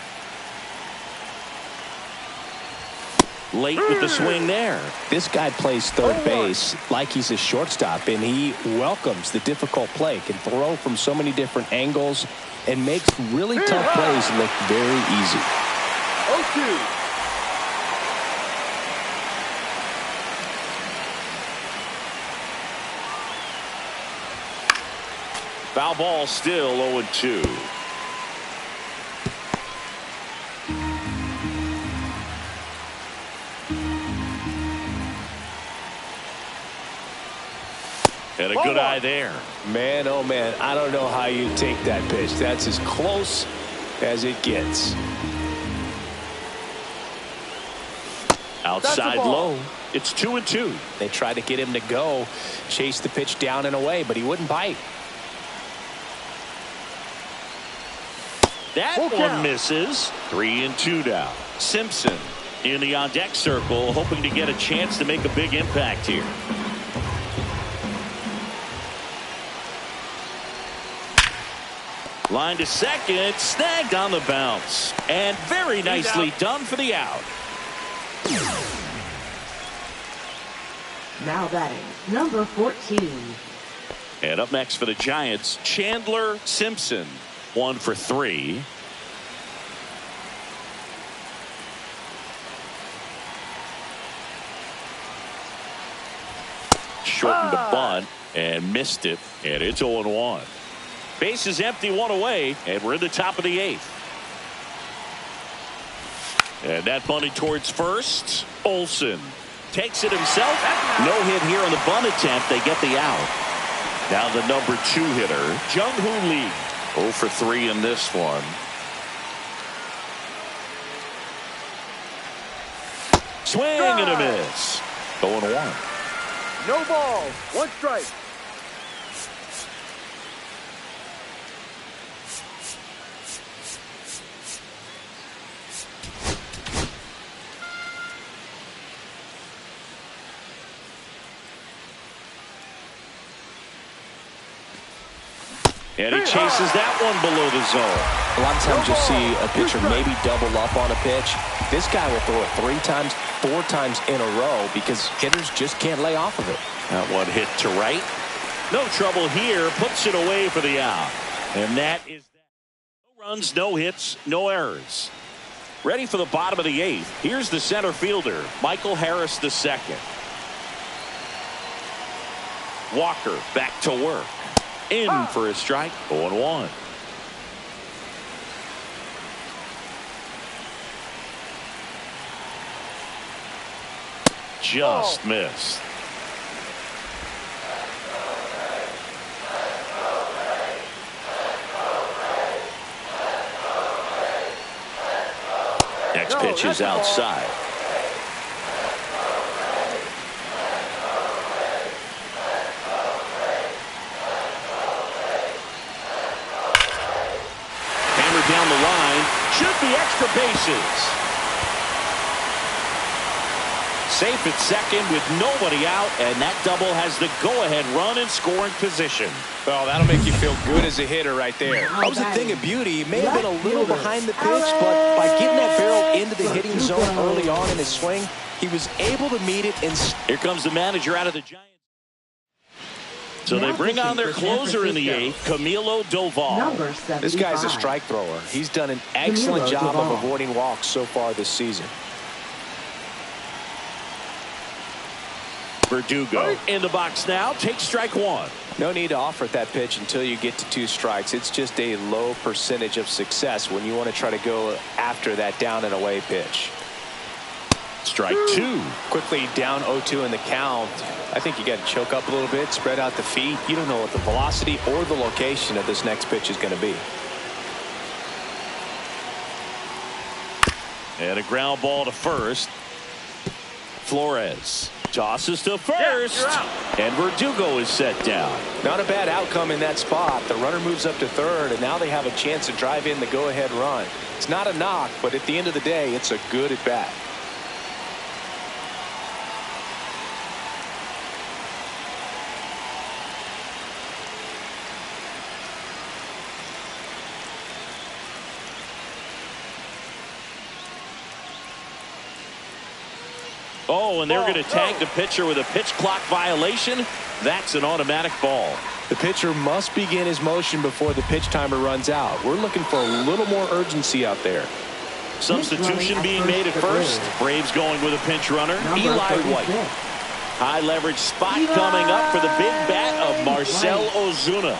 Late with the swing there. This guy plays third base like he's a shortstop, and he welcomes the difficult play. Can throw from so many different angles and makes really tough plays look very easy. 0-2. Foul ball, still 0-2. And a good eye there. Man, oh man, I don't know how you take that pitch. That's as close as it gets. Outside low. It's 2-2. They tried to get him to go, chase the pitch down and away, but he wouldn't bite. That one misses. 3-2 now. Simpson in the on-deck circle, hoping to get a chance to make a big impact here. Line to second, snagged on the bounce. And very nicely done for the out. Now batting, number 14. And up next for the Giants, Chandler Simpson. 1 for 3. Shortened the bunt and missed it, and it's 0-1. Base is empty, 1 away, and we're in the top of the 8th. And that bunted towards first. Olsen takes it himself. No hit here on the bunt attempt. They get the out. Now the number 2 hitter, Jung-Hoo Lee. 0 for 3 in this one. Swing and a miss. 0-1. No ball. 1 strike. And he chases that one below the zone. A lot of times you'll see a pitcher maybe double up on a pitch. This guy will throw it 3 times, 4 times in a row because hitters just can't lay off of it. That one hit to right. No trouble here. Puts it away for the out. And that is that. No runs, no hits, no errors. Ready for the bottom of the 8th. Here's the center fielder, Michael Harris II. Walker back to work. In for a strike. 0-1. Just missed. Next pitch is outside. Down the line, should be extra bases. Safe at second with nobody out, and that double has the go-ahead run in scoring position. Well, that'll make you feel good as a hitter right there. That was a thing of beauty. He may have been a little behind the pitch, but by getting that barrel into the hitting zone early on in his swing, he was able to meet it. And here comes the manager out of the Giants. So they bring on their closer in the 8th, Camilo Doval. This guy's a strike thrower. He's done an excellent job of avoiding walks so far this season. Verdugo in the box now. Takes strike one. No need to offer at that pitch until you get to 2 strikes. It's just a low percentage of success when you want to try to go after that down and away pitch. Strike 2. Quickly down 0-2 in the count. I think you got to choke up a little bit, spread out the feet. You don't know what the velocity or the location of this next pitch is going to be. And a ground ball to first. Flores tosses to first. And Verdugo is set down. Not a bad outcome in that spot. The runner moves up to third, and now they have a chance to drive in the go-ahead run. It's not a knock, but at the end of the day, it's a good at-bat. Oh, and they're going to tag the pitcher with a pitch clock violation. That's an automatic ball. The pitcher must begin his motion before the pitch timer runs out. We're looking for a little more urgency out there. Substitution being made at first. Braves going with a pinch runner. Eli White. High leverage spot coming up for the big bat of Marcell Ozuna.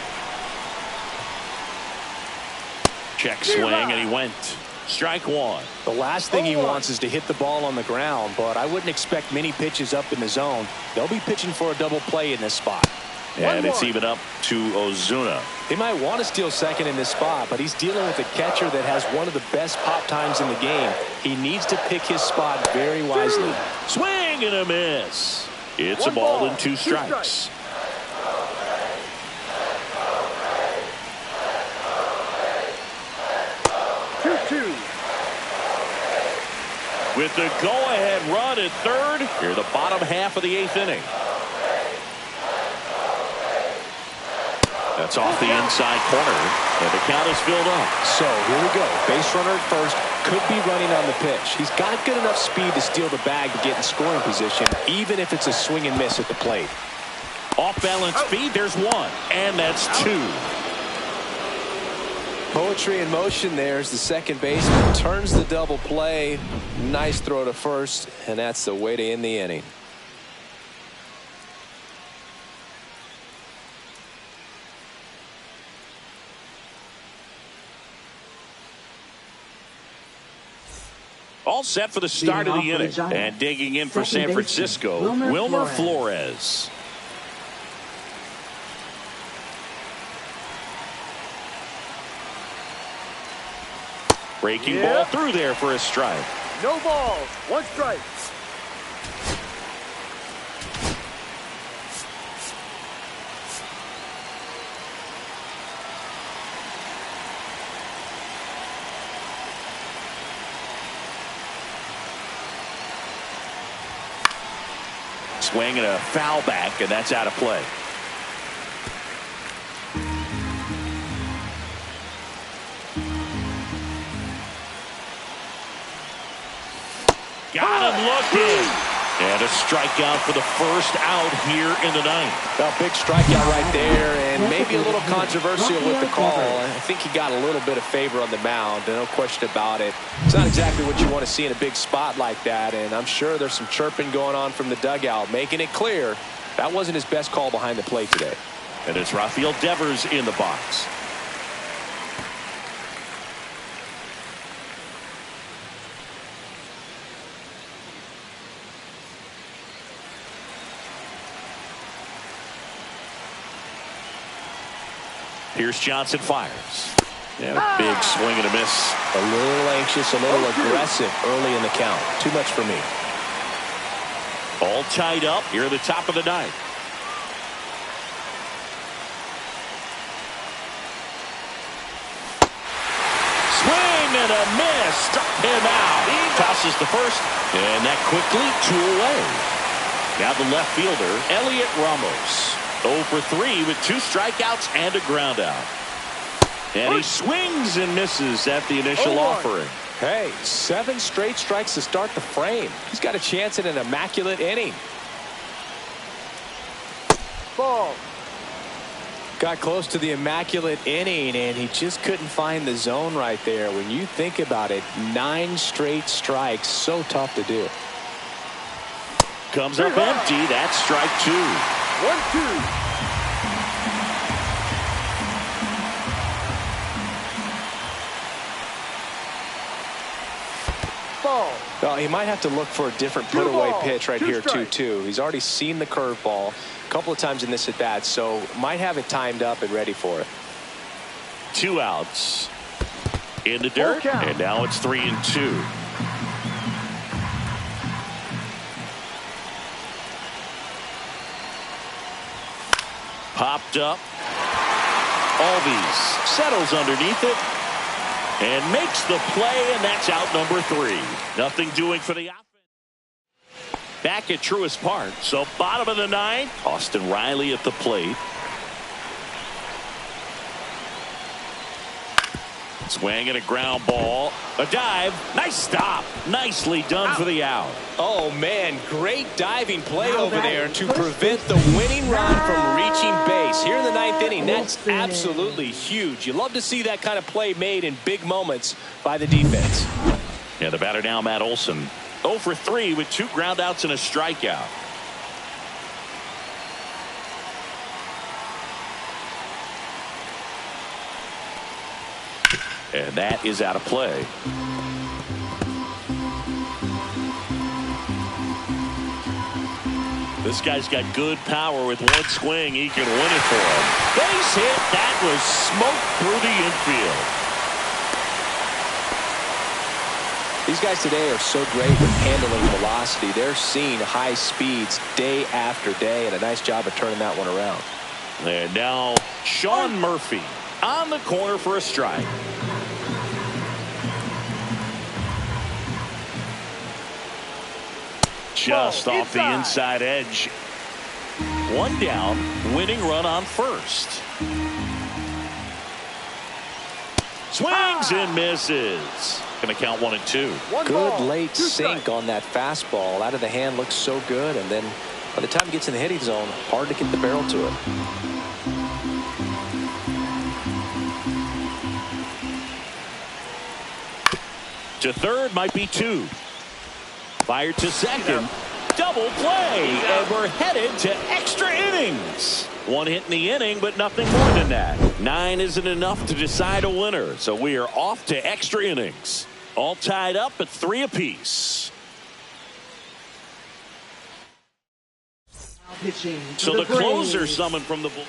Check swing, and he went. Strike one. The last thing he wants is to hit the ball on the ground, but I wouldn't expect many pitches up in the zone. They'll be pitching for a double play in this spot. And it's even up to Ozuna. They might want to steal second in this spot, but he's dealing with a catcher that has one of the best pop times in the game. He needs to pick his spot very wisely. Swing and a miss. It's a ball and 2 strikes. With the go-ahead run at third, here the bottom half of the 8th inning. That's off the inside corner, and the count is filled up. So here we go. Base runner at first, could be running on the pitch. He's got good enough speed to steal the bag to get in scoring position, even if it's a swing and miss at the plate. Off-balance speed, there's 1, and that's 2. Poetry in motion there as the second baseman turns the double play. Nice throw to first, and that's the way to end the inning. All set for the start of the inning. And digging in for San Francisco, Wilmer Flores. Breaking ball through there for a strike. No balls, 1 strike. Swing and a foul back, and that's out of play. Got him looking. And a strikeout for the first out here in the 9th. A big strikeout right there, and maybe a little controversial with the call. I think he got a little bit of favor on the mound, no question about it. It's not exactly what you want to see in a big spot like that, and I'm sure there's some chirping going on from the dugout, making it clear that wasn't his best call behind the plate today. And it's Rafael Devers in the box. Pierce Johnson fires. And a big swing and a miss. A little anxious, a little aggressive early in the count. Too much for me. All tied up here at the top of the 9th. Swing and a miss. Struck him out. He tosses the first. And that quickly 2 away. Now the left fielder, Elliot Ramos. 0 for 3 with 2 strikeouts and a ground out. And he swings and misses at the initial offering. Hey, 7 straight strikes to start the frame. He's got a chance at an immaculate inning. Ball. Got close to the immaculate inning, and he just couldn't find the zone right there. When you think about it, 9 straight strikes, so tough to do. Comes up empty. That's strike 2. 1-2. Ball. Well, he might have to look for a different put-away pitch right here, 2-2. He's already seen the curveball a couple of times in this at-bat, so might have it timed up and ready for it. 2 outs. In the dirt, and now it's 3-2. Popped up. Albies settles underneath it and makes the play, and that's out number 3. Nothing doing for the offense. Back at Truist Park, so bottom of the 9th. Austin Riley at the plate. Swing and a ground ball. A dive. Nice stop. Nicely done for the out. Oh, man. Great diving play over there to prevent the winning run from reaching base. Here in the 9th inning, that's absolutely huge. You love to see that kind of play made in big moments by the defense. Yeah, the batter now, Matt Olson. 0 for 3 with 2 groundouts and a strikeout. And that is out of play. This guy's got good power. With one swing, he can win it for him. Base hit. That was smoke through the infield. These guys today are so great with handling velocity. They're seeing high speeds day after day, and a nice job of turning that one around. And now Sean Murphy on the corner for a strike. Just off the inside edge. 1 down, winning run on first. Swings and misses. Going to count 1-2. Good late sink on that fastball. Out of the hand, looks so good, and then by the time it gets in the hitting zone, hard to get the barrel to it. To third, might be 2. Fired to second. Double play, and we're headed to extra innings. 1 hit in the inning, but nothing more than that. 9 isn't enough to decide a winner, so we are off to extra innings. All tied up at 3 apiece. So the closer summoned from the bullpen.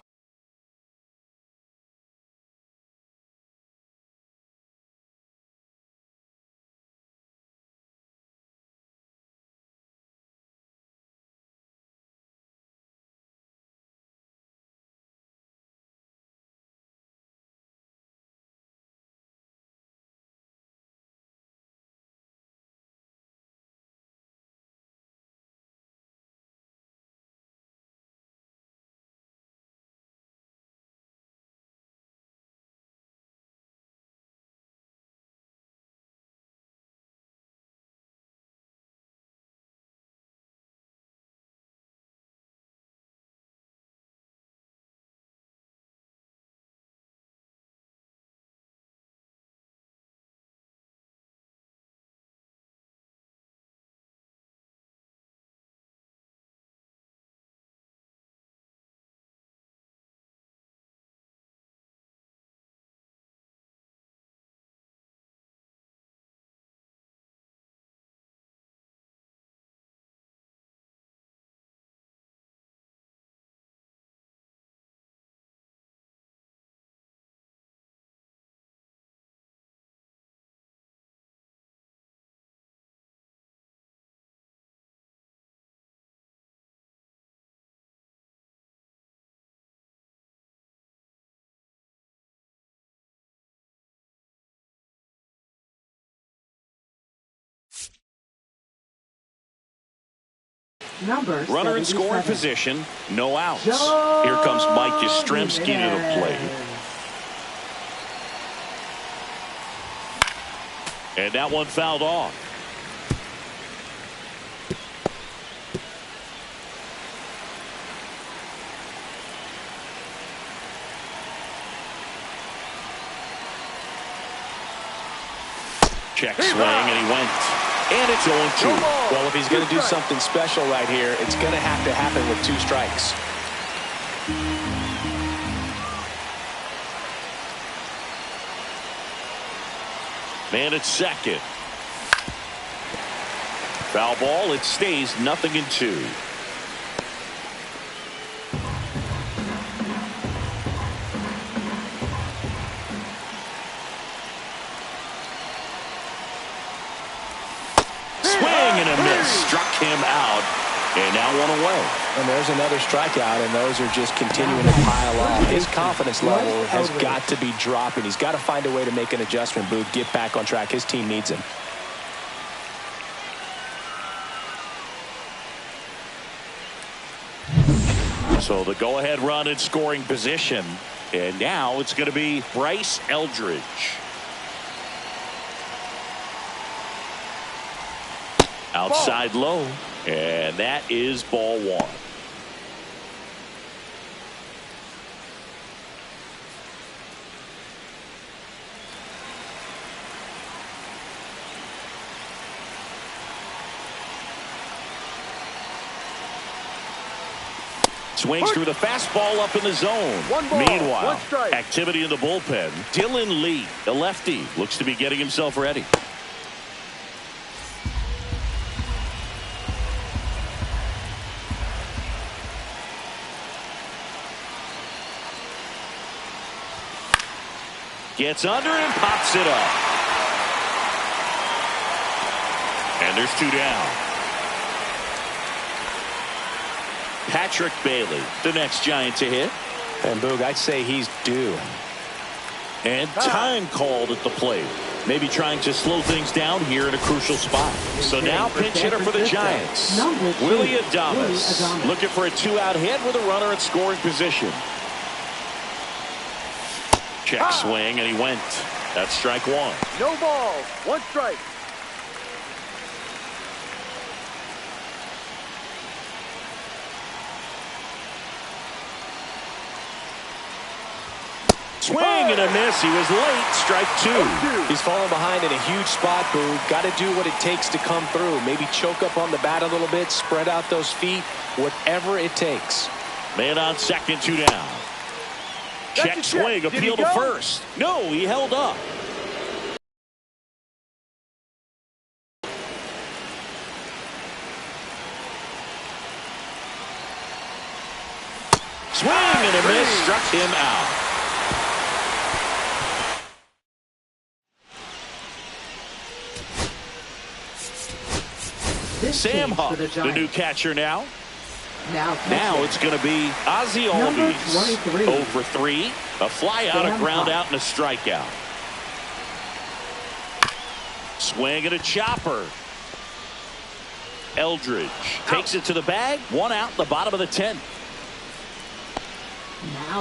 Runner in scoring position, no outs. Here comes Mike Yastrzemski to the plate. And that one fouled off. Check swing, and he went. And it's 0-2. Well, if he's going to do something special right here, it's going to have to happen with 2 strikes. Man at second. Foul ball. It stays 0-2. Struck him out, and now 1 away. And there's another strikeout, and those are just continuing to pile up. His confidence level has got to be dropping. He's got to find a way to make an adjustment, Boog, get back on track. His team needs him. So the go-ahead run in scoring position, and now it's going to be Bryce Eldridge. Outside low, and that is ball 1. Swings through the fastball up in the zone. Meanwhile, activity in the bullpen. Dylan Lee, the lefty, looks to be getting himself ready. Gets under it and pops it up. And there's 2 down. Patrick Bailey, the next Giant to hit. And Boog, I'd say he's due. And time called at the plate. Maybe trying to slow things down here in a crucial spot. So now pinch hitter for the Giants. Willie Adames looking for a 2-out hit with a runner at scoring position. Check swing, and he went. That's strike 1. No balls, 1 strike. Swing and a miss. He was late. Strike 2. He's falling behind in a huge spot, Boog. Got to do what it takes to come through. Maybe choke up on the bat a little bit, spread out those feet, whatever it takes. Man on second, 2 down. Check swing, appeal to first. No, he held up. Swing and a miss, struck him out. Sam Huff, the new catcher now. Now it's going to be Ozzie Albies. 0 for 3. A fly out, a ground out, and a strikeout. Swing and a chopper. Eldridge takes it to the bag. 1 out, the bottom of the 10th.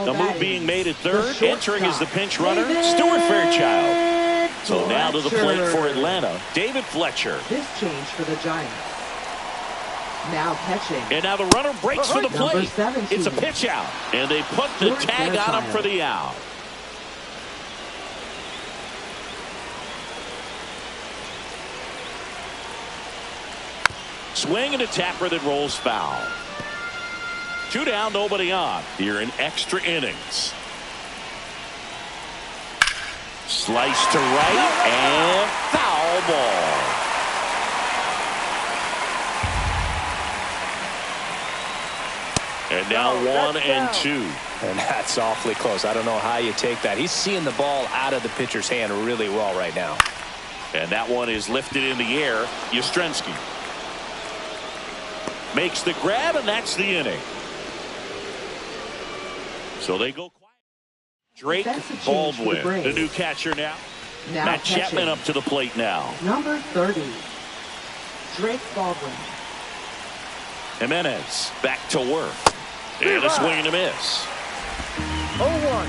The move being made at third. Entering is the pinch runner, Stuart Fairchild. So now to the plate for Atlanta, David Fletcher. This change for the Giants. Now catching. And now the runner breaks for the plate. It's a pitch out. And they put the tag on him for the out. Swing and a tapper that rolls foul. 2 down, nobody on. Here in extra innings. Slice to right and foul ball. And now 1 and 2. And that's awfully close. I don't know how you take that. He's seeing the ball out of the pitcher's hand really well right now. And that one is lifted in the air. Yastrzemski makes the grab, and that's the inning. So they go quiet. Drake Baldwin, the new catcher now. Matt Chapman up to the plate now. Number 30, Drake Baldwin. Jimenez back to work. And a swing and a miss. 0-1.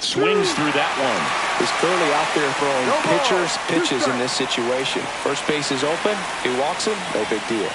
Swings through that one. He's clearly out there throwing pitches in this situation. First base is open. He walks him. No big deal.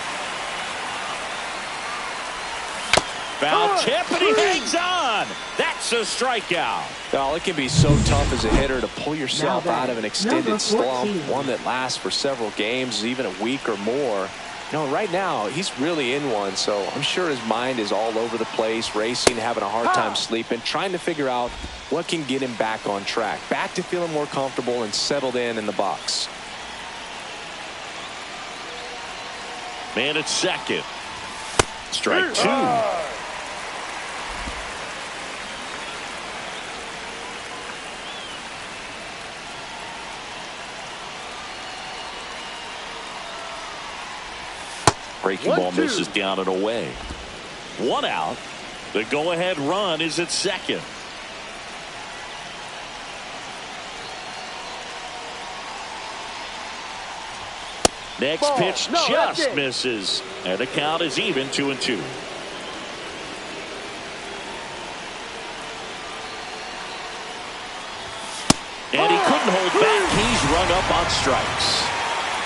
Foul tip, and he hangs on. That's a strikeout. Well, it can be so tough as a hitter to pull yourself out of an extended slump, one that lasts for several games, even a week or more. Right now, he's really in one, so I'm sure his mind is all over the place, racing, having a hard time sleeping, trying to figure out what can get him back on track, back to feeling more comfortable and settled in the box. Man at second. Strike two. Breaking ball misses down and away. One out. The go-ahead run is at second. Next pitch just misses. And the count is even 2-2. And he couldn't hold back. He's rung up on strikes.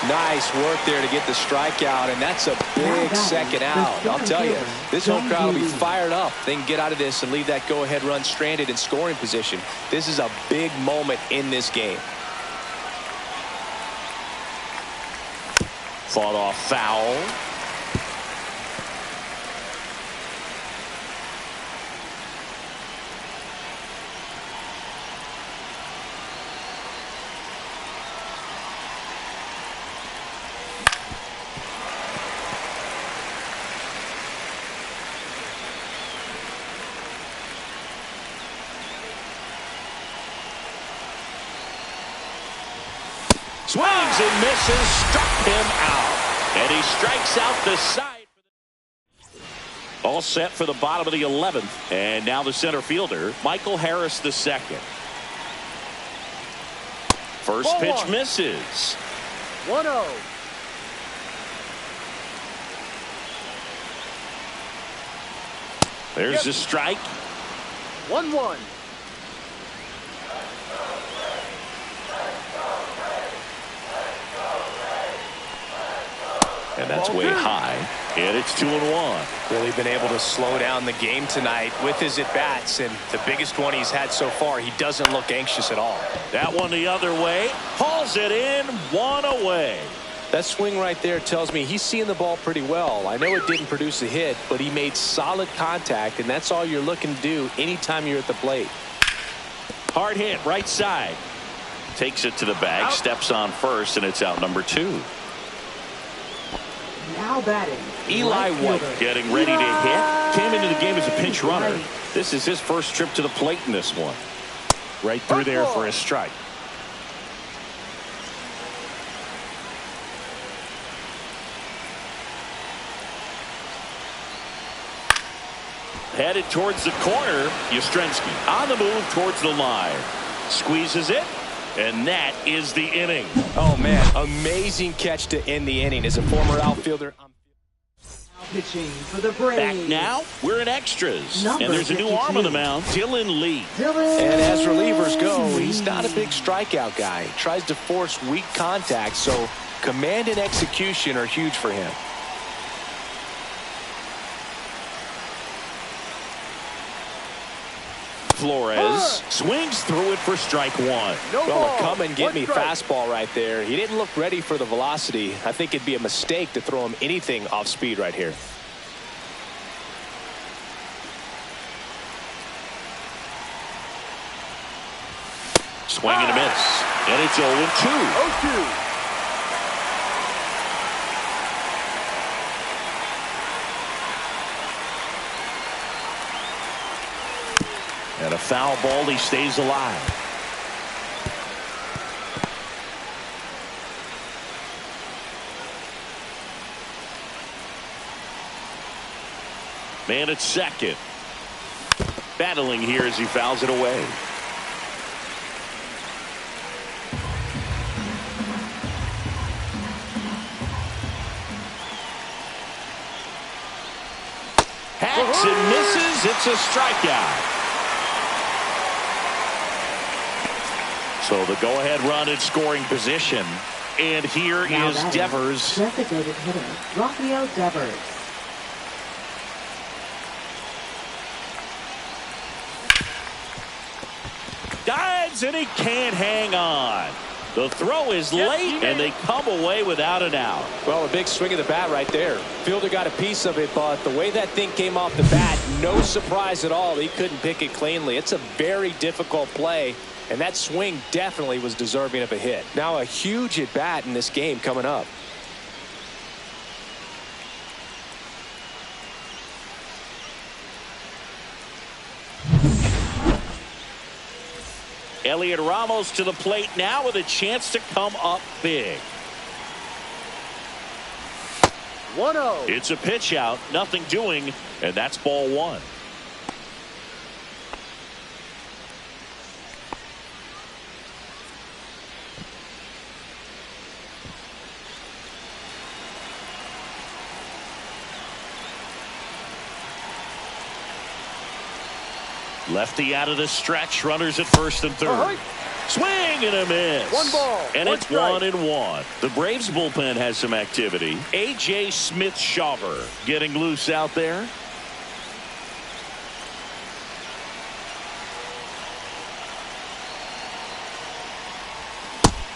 Nice work there to get the strikeout, and that's a big second out. I'll tell you, this home crowd will be fired up. They can get out of this and leave that go-ahead run stranded in scoring position. This is a big moment in this game. Fought off foul. Swings and misses, struck him out. And he strikes out the side. All set for the bottom of the 11th. And now the center fielder, Michael Harris the second. First pitch misses. 1-0. There's the strike. 1-1. And that's way high. And it's 2-1. Really been able to slow down the game tonight with his at-bats, and the biggest one he's had so far, he doesn't look anxious at all. That one the other way. Hauls it in, one away. That swing right there tells me he's seeing the ball pretty well. I know it didn't produce a hit, but he made solid contact, and that's all you're looking to do anytime you're at the plate. Hard hit, right side. Takes it to the bag, steps on first, and it's out number 2. Now batting, Eli White getting ready to hit. Came into the game as a pinch runner. This is his first trip to the plate in this one. Right through there for a strike. Headed towards the corner. Yastrzemski on the move towards the line. Squeezes it. And that is the inning. Oh, man, amazing catch to end the inning. As a former outfielder, pitching for the Braves. Back now, we're in extras. And there's a new arm on the mound, Dylan Lee. And as relievers go, he's not a big strikeout guy. He tries to force weak contact, so command and execution are huge for him. Flores swings through it for strike one. Well, a come-and-get-me fastball right there. He didn't look ready for the velocity. I think it'd be a mistake to throw him anything off speed right here. Swing and a miss. And it's 0-2. 0-2. And a foul ball, he stays alive. Man at second. Battling here as he fouls it away. Hacks and misses. It's a strikeout. So the go-ahead run in scoring position. And here now is Devers. Designated hitter, Rafael Devers. Dives, and he can't hang on. The throw is late, and they come away without an out. Well, a big swing of the bat right there. Fielder got a piece of it, but the way that thing came off the bat, no surprise at all. He couldn't pick it cleanly. It's a very difficult play, and that swing definitely was deserving of a hit. Now a huge at bat in this game coming up. Elliot Ramos to the plate now with a chance to come up big. 1-0. It's a pitch out, nothing doing, and that's ball one. Lefty out of the stretch, runners at first and third. Swing and a miss. 1 ball. And 1 it's strike. 1-1. The Braves bullpen has some activity. A.J. Smith-Shawver getting loose out there.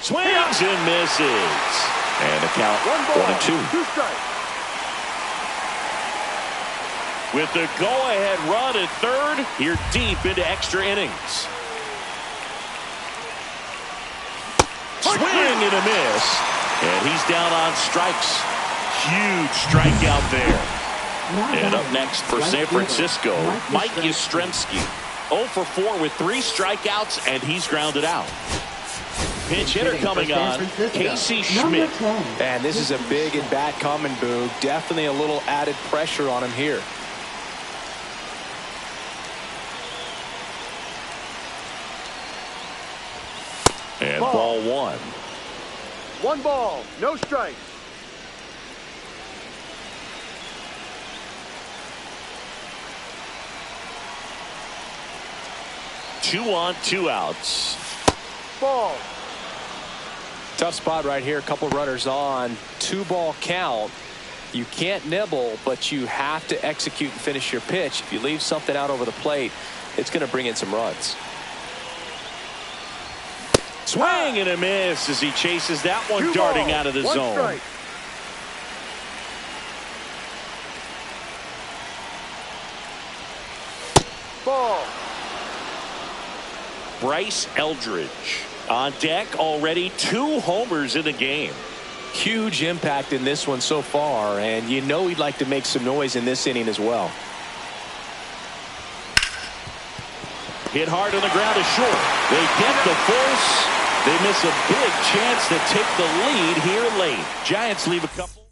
Swings and misses. And the count 1-2. 2 strikes. With the go-ahead run at third, you're deep into extra innings. Swing and a miss. And he's down on strikes. Huge strikeout there. And up next for San Francisco, Mike Yastrzemski. 0 for 4 with 3 strikeouts, and he's grounded out. Pinch hitter coming on, Casey Schmidt. And this is a big at bat coming, Boog. Definitely a little added pressure on him here. And ball one. 1 ball, no strike. Two on, 2 outs. Ball. Tough spot right here. A couple runners on. 2-ball count. You can't nibble, but you have to execute and finish your pitch. If you leave something out over the plate, it's going to bring in some runs. Swing and a miss as he chases that one 2 darting balls, out of the 1 zone. strike. Ball. Bryce Eldridge on deck, already 2 homers in the game. Huge impact in this one so far, and you know he'd like to make some noise in this inning as well. Hit hard on the ground is short. They get the force. They miss a big chance to take the lead here late. Giants leave a couple.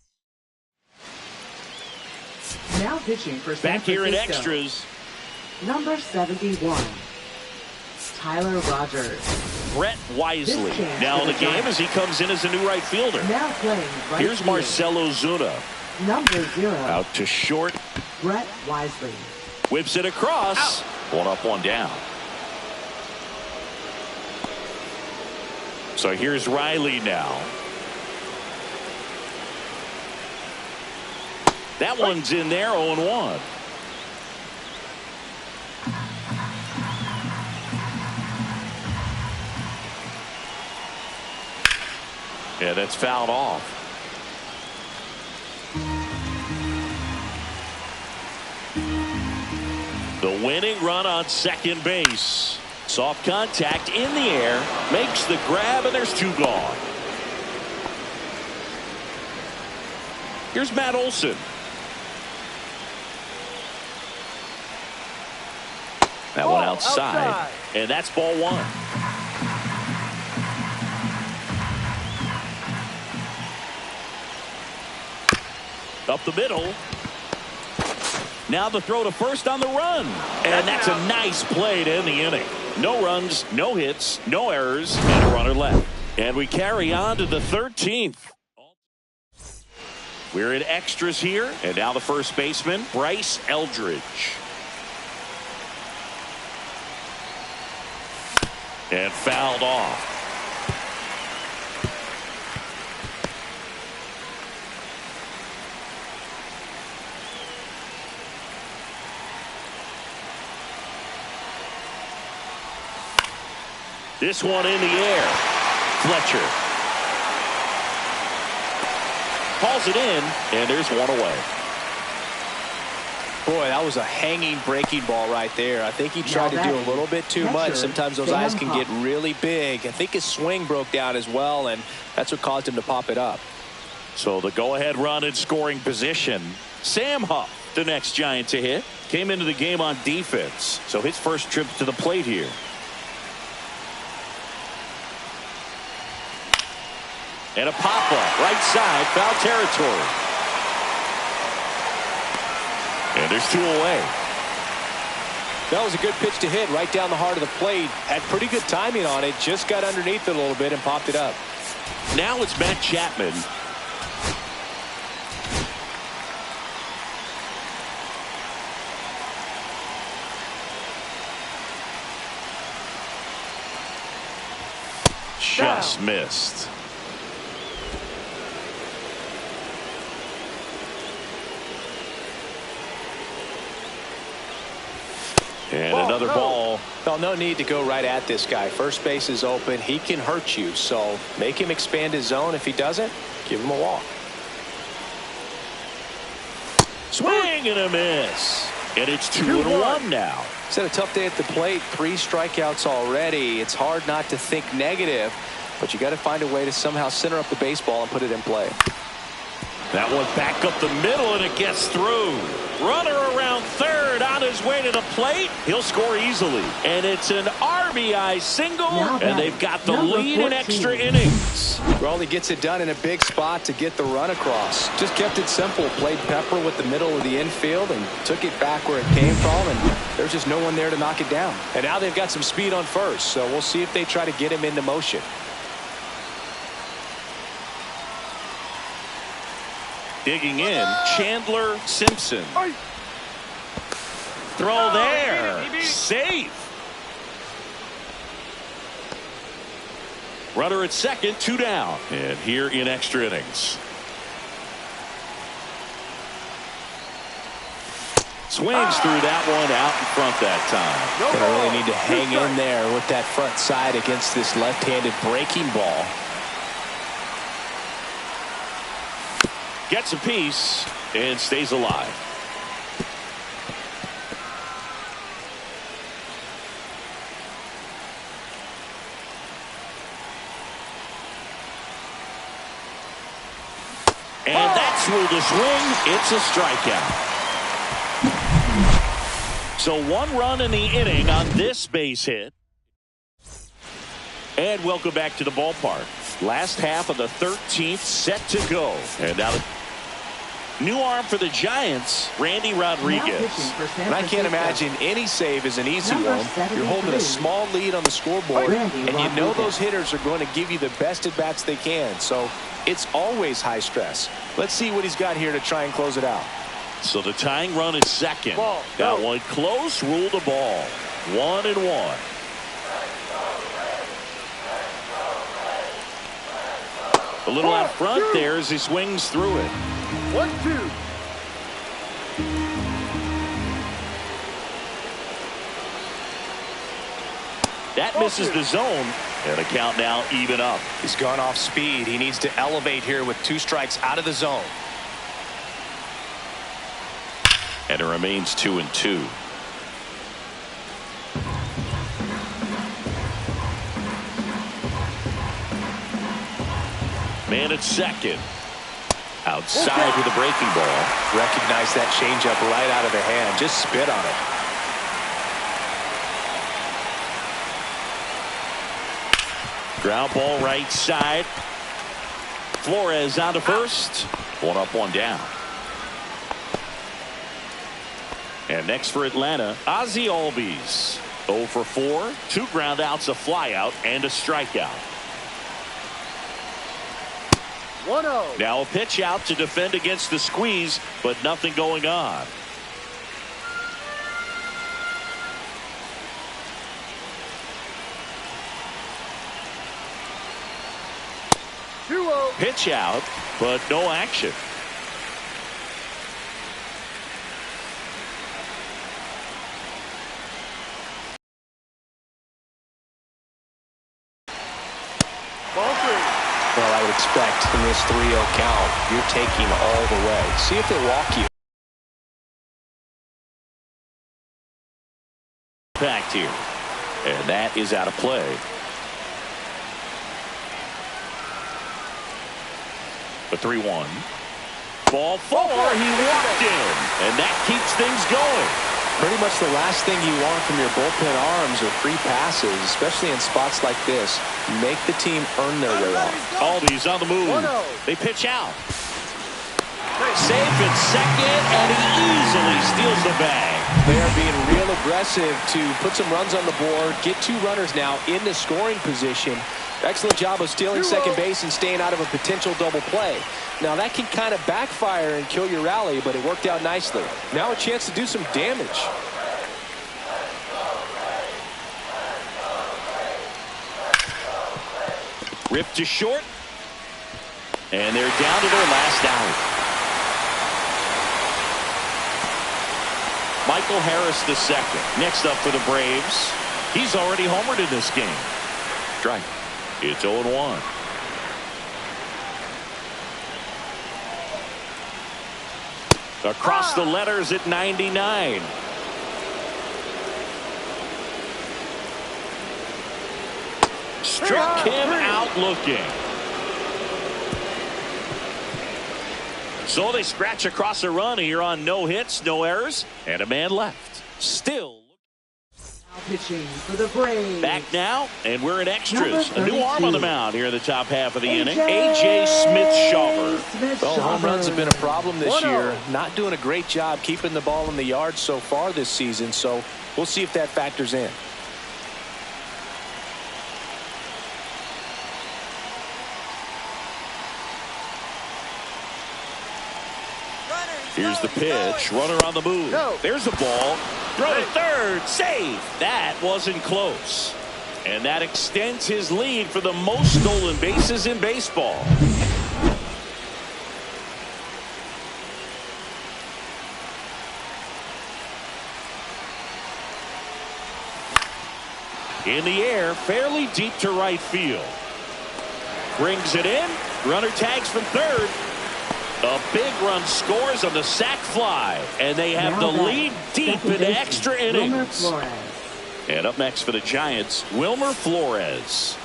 Now pitching for San Back here in Francisco. extras. Number 71, Tyler Rogers. Brett Wisely now in the game as he comes in as a new right fielder. Now playing right Here's field. Marcelo Zuna. Number 0, Out to short. Brett Wisely. Whips it across. 1 up, 1 down. So here's Riley now. That one's in there, 0-1. Yeah, that's fouled off. The winning run on second base. Soft contact in the air, makes the grab, and there's 2 gone. Here's Matt Olson. That one outside, and that's ball 1. Up the middle. Now the throw to first on the run. And that's a nice play to end the inning. No runs, no hits, no errors, and a runner left. And we carry on to the 13th. We're in extras here. And now the first baseman, Bryce Eldridge. And fouled off. This one in the air. Fletcher calls it in, and there's one away. Boy, that was a hanging breaking ball right there. I think he tried to do a little bit too much. Sometimes those eyes can get really big. I think his swing broke down as well, and that's what caused him to pop it up. So the go-ahead run in scoring position. Sam Huff, the next Giant to hit, came into the game on defense. So his first trip to the plate here. And a pop-up, right side, foul territory. And there's two away. That was a good pitch to hit right down the heart of the plate. Had pretty good timing on it. Just got underneath it a little bit and popped it up. Now it's Matt Chapman. Just missed. And another ball. Well, no need to go right at this guy. First base is open. He can hurt you. So make him expand his zone. If he doesn't, give him a walk. Swing and a miss. And it's 2-1 now. It's had a tough day at the plate. 3 strikeouts already. It's hard not to think negative, but you got to find a way to somehow center up the baseball and put it in play. That one back up the middle, and it gets through. Runner around third on his way to the plate. He'll score easily. And it's an RBI single, and they've got the lead in extra innings. Well, he gets it done in a big spot to get the run across. Just kept it simple. Played pepper with the middle of the infield and took it back where it came from, and there's just no one there to knock it down. And now they've got some speed on first, so we'll see if they try to get him into motion. Digging in, Chandler Simpson. Throw there. Safe. Runner at second, 2 down. And here in extra innings. Swings through that one out in front that time. Gonna really need to hang in there with that front side against this left-handed breaking ball. Gets a piece and stays alive. And that's ruled a swing. It's a strikeout. So 1 run in the inning on this base hit. And welcome back to the ballpark. Last half of the 13th set to go. And now the new arm for the Giants, Randy Rodriguez. And I can't imagine any save is an easy one. You're holding a small lead on the scoreboard, and you know those hitters are going to give you the best at-bats they can. So it's always high stress. Let's see what he's got here to try and close it out. So the tying run is second. That one close, ruled a ball. 1-1. A little out front there as he swings through it. 1-2. That misses the zone. And the count now even up. He's gone off speed. He needs to elevate here with 2 strikes out of the zone. And it remains 2-2. Man at second. Outside with a breaking ball. Recognize that changeup right out of the hand. Just spit on it. Ground ball right side. Flores on to first. 1 up, 1 down. And next for Atlanta, Ozzie Albies. 0 for 4. 2 ground outs, a flyout, and a strikeout. 1-0. Now a pitch out to defend against the squeeze, but nothing going on. 2-0. Pitch out, but no action. expect in this 3-0 count. You're taking all the way. See if they walk you. Impact here. And that is out of play. The 3-1. Ball 4. He walked in. And that keeps things going. Pretty much the last thing you want from your bullpen arms are free passes, especially in spots like this. Make the team earn their way off. Albies on the move. They pitch out. Safe at second, and he easily steals the bag. They are being real aggressive to put some runs on the board, get 2 runners now in the scoring position. Excellent job of stealing second base and staying out of a potential double play. Now that can kind of backfire and kill your rally, but it worked out nicely. Now a chance to do some damage. Ripped to short. And they're down to their last out. Michael Harris the second. Next up for the Braves. He's already homered in this game. Strike. It's 0-1. Across the letters at 99. Struck him out looking. So they scratch across a run here on no hits, no errors, and a man left. Still. Pitching for the Braves. Back now, and we're in extras. A new arm on the mound here in the top half of the inning. A.J. Smith-Shawver. Well, home runs have been a problem this year. Not doing a great job keeping the ball in the yard so far this season, so we'll see if that factors in. Here's the pitch. Runner on the move. There's the ball. Throw to third. Save. That wasn't close. And that extends his lead for the most stolen bases in baseball. In the air, fairly deep to right field. Brings it in. Runner tags from third. A big run scores on the sac fly, and they have the lead deep into extra innings. And up next for the Giants, Wilmer Flores.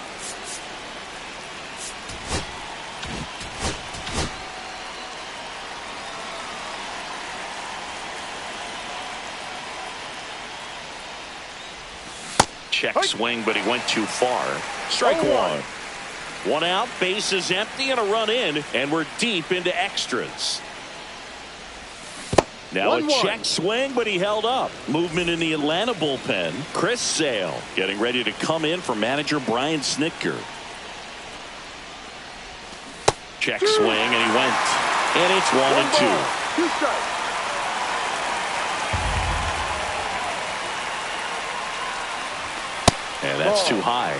Check swing, but he went too far. Strike 1. 1 out, base is empty, and a run in, and we're deep into extras. Now a check swing, but he held up. Movement in the Atlanta bullpen. Chris Sale getting ready to come in for manager Brian Snitker. Check swing, and he went. And it's 1-2. 2 strikes. And that's too high.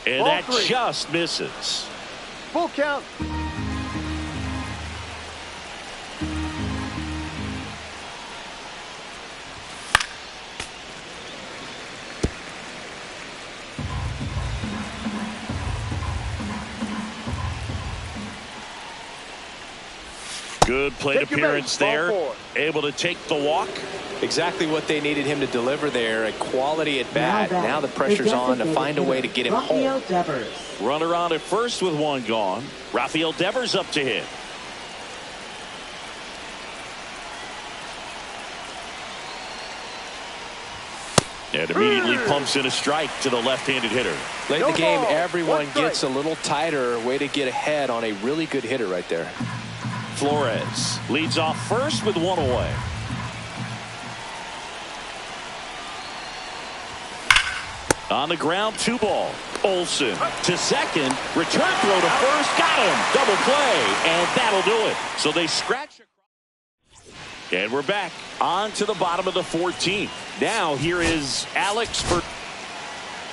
And that just misses. Full count. Good plate appearance there. Able to take the walk. Exactly what they needed him to deliver there. A quality at bat. Now the pressure's on to find a way to get him home. Runner on at first with 1 gone. Rafael Devers up to hit. And immediately pumps in a strike to the left-handed hitter. Late in the game, everyone gets a little tighter. Way to get ahead on a really good hitter right there. Flores leads off first with 1 away. On the ground, 2 ball. Olsen to second. Return throw to first. Got him. Double play. And that'll do it. So they scratch. And we're back on to the bottom of the 14th. Now here is Alex for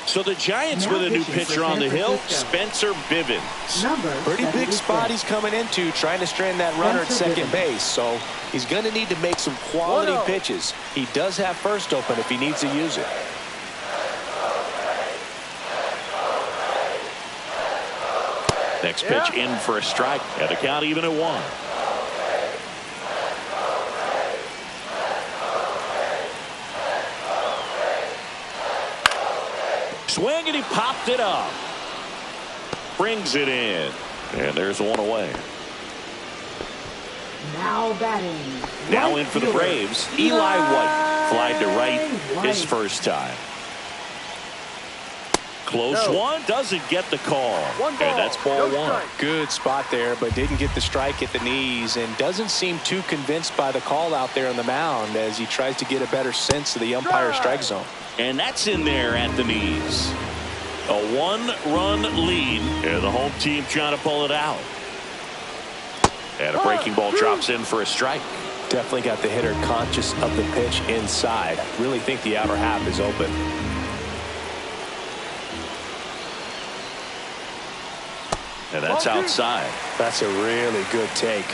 So the Giants with a new pitcher on the hill, Spencer Bivens. Pretty big spot he's coming into, trying to strand that runner at second base. So he's going to need to make some quality pitches. He does have first open if he needs to use it. Next pitch in for a strike, and the count even at 1. Swing, and he popped it up. Brings it in. And there's one away. Now batting. Now in for the Braves, Eli White. Flied to right his first time. Close one, doesn't get the call. And that's ball 1. Good spot there, but didn't get the strike at the knees, and doesn't seem too convinced by the call out there on the mound as he tries to get a better sense of the umpire strike zone. And that's in there at the knees. A 1-run lead, and the home team trying to pull it out. And a breaking ball drops in for a strike. Definitely got the hitter conscious of the pitch inside. Really think the outer half is open. And that's outside. That's a really good take.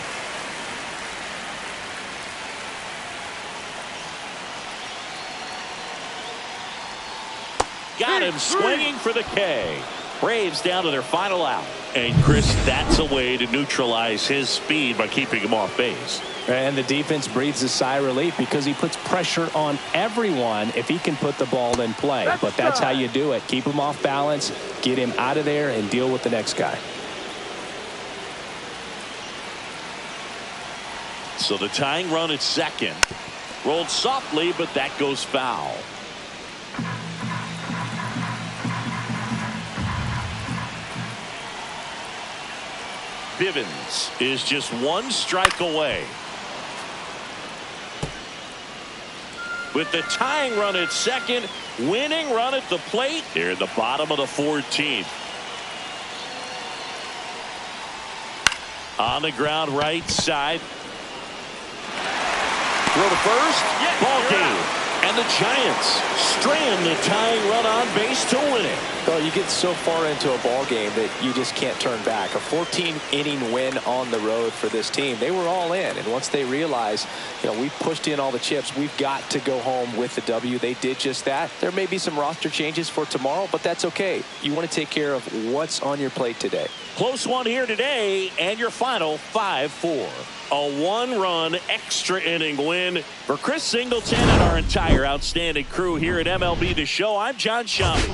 Got him swinging for the K. Braves down to their final out. And Chris, that's a way to neutralize his speed by keeping him off base. And the defense breathes a sigh of relief because he puts pressure on everyone if he can put the ball in play. But that's how you do it. Keep him off balance, get him out of there, and deal with the next guy. So the tying run at second. Rolled softly, but that goes foul. Bivens is just 1 strike away. With the tying run at second, winning run at the plate, they're at the bottom of the 14th. On the ground right side. Throw to first. Ball game. And the Giants strand the tying run on base to win it. Well, you get so far into a ball game that you just can't turn back. A 14-inning win on the road for this team. They were all in, and once they realized, we pushed in all the chips, we've got to go home with the W. They did just that. There may be some roster changes for tomorrow, but that's okay. You want to take care of what's on your plate today. Close one here today, and your final 5-4. A 1-run extra inning win for Chris Singleton and our entire outstanding crew here at MLB The Show. I'm John Shammy.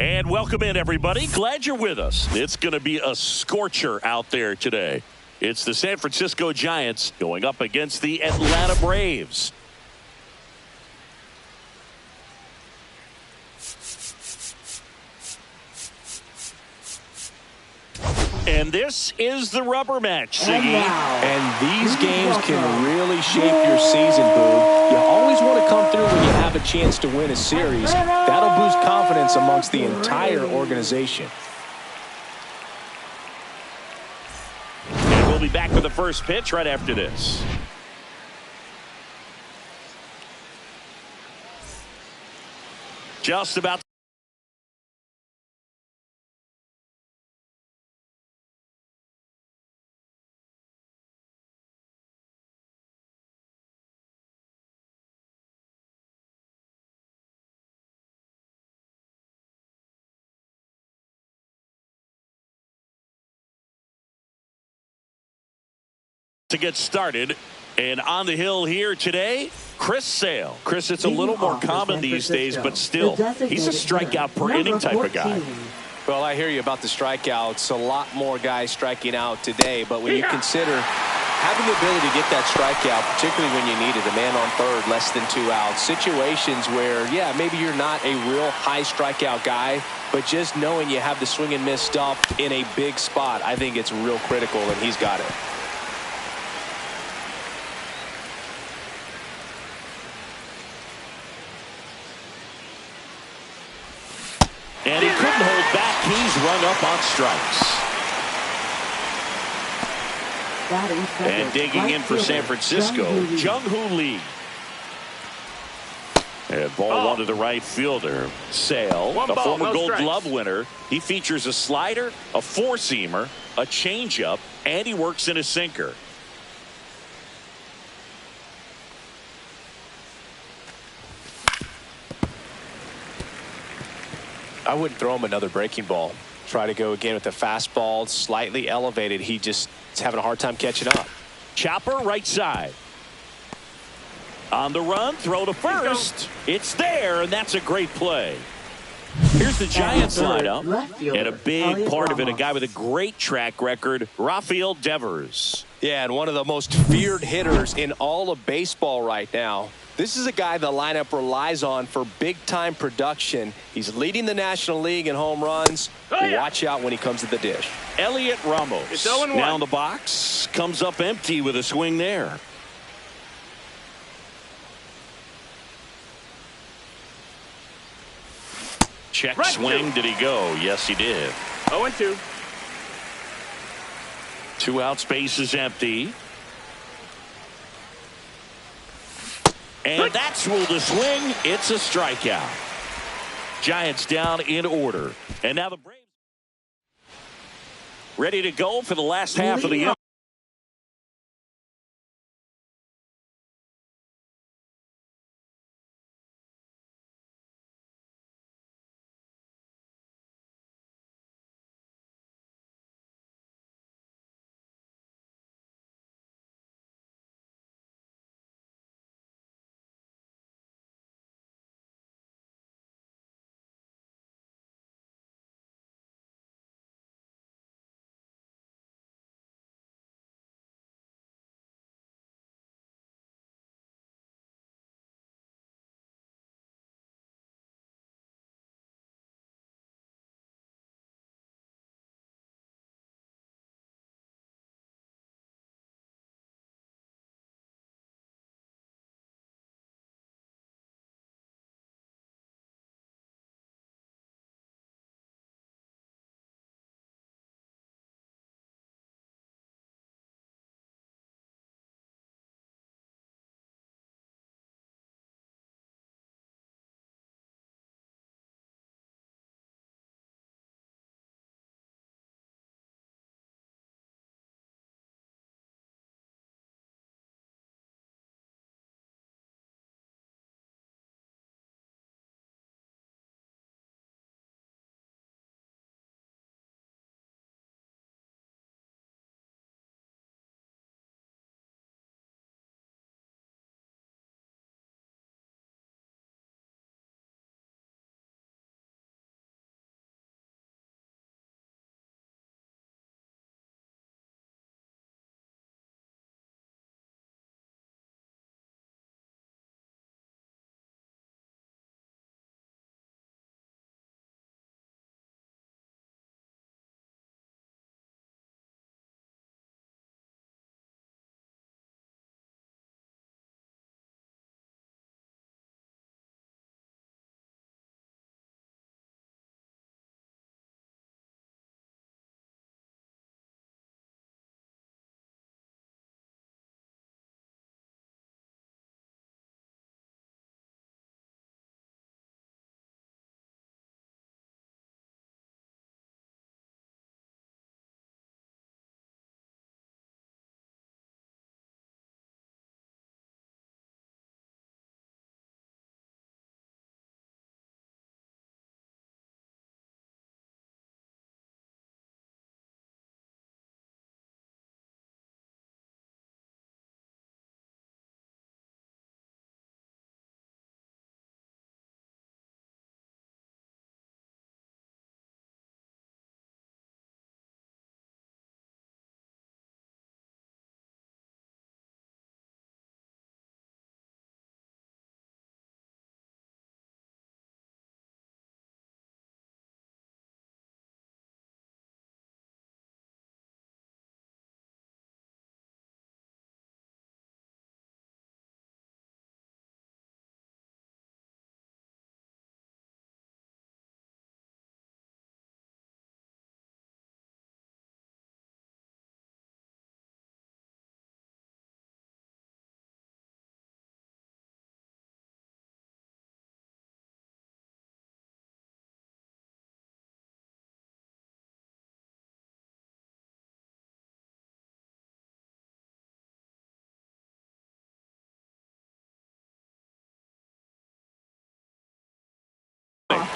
And welcome in, everybody. Glad you're with us. It's going to be a scorcher out there today. It's the San Francisco Giants going up against the Atlanta Braves. And this is the rubber match, Siggy. And these games can really shape your season, Boog. You always want to come through when you have a chance to win a series. That'll boost confidence amongst the entire organization. And we'll be back with the first pitch right after this. Just about to get started. And on the hill here today, Chris Sale. Chris, it's a little more common these days, but still, he's a strikeout per inning type of guy. Well, I hear you about the strikeouts. A lot more guys striking out today, but when you consider having the ability to get that strikeout, particularly when you need it, a man on third, less than 2 outs, situations where, yeah, maybe you're not a real high strikeout guy, but just knowing you have the swing and miss stuff in a big spot, I think it's real critical, and he's got it. And he couldn't hold back. He's rung up on strikes. And digging in for San Francisco, Jung-Hoo Lee. And ball one to the right fielder. Sale, a former Gold Glove winner. He features a slider, a four-seamer, a changeup, and he works in a sinker. I wouldn't throw him another breaking ball. Try to go again with the fastball, slightly elevated. He just is having a hard time catching up. Chopper right side. On the run, throw to first. It's there, and that's a great play. Here's the Giants lineup, and a big part of it, a guy with a great track record, Rafael Devers. Yeah, and one of the most feared hitters in all of baseball right now. This is a guy the lineup relies on for big-time production. He's leading the National League in home runs. Watch out when he comes to the dish. Elliot Ramos now in the box. Comes up empty with a swing there. Check swing. Did he go? Yes, he did. 0-2. 2 out, space is empty. And that's ruled a swing. It's a strikeout. Giants down in order. And now the Braves ready to go for the last half of the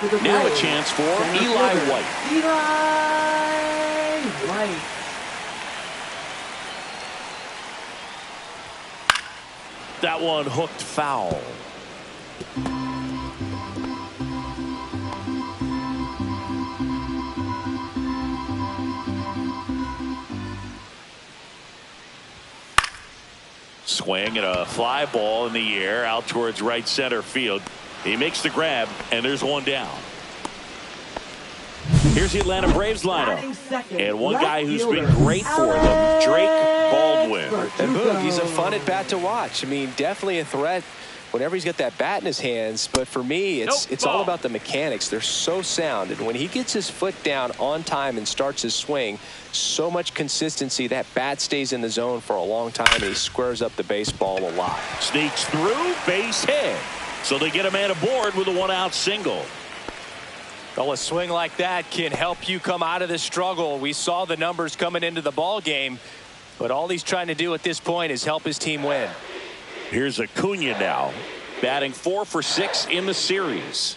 for the Now a Braves, chance for center Eli fielder, White. Eli White. That one hooked foul. Swing and a fly ball in the air out towards right center field. He makes the grab, and there's one down. Here's the Atlanta Braves lineup. And one guy who's been great for them, Drake Baldwin. And Boog, he's a fun at bat to watch. I mean, definitely a threat whenever he's got that bat in his hands. But for me, it's all about the mechanics. They're so sound. And when he gets his foot down on time and starts his swing, so much consistency, that bat stays in the zone for a long time, and he squares up the baseball a lot. Sneaks through, base hit. So they get a man aboard with a one-out single. Well, a swing like that can help you come out of the struggle. We saw the numbers coming into the ball game, but all he's trying to do at this point is help his team win. Here's Acuna now, batting 4 for 6 in the series.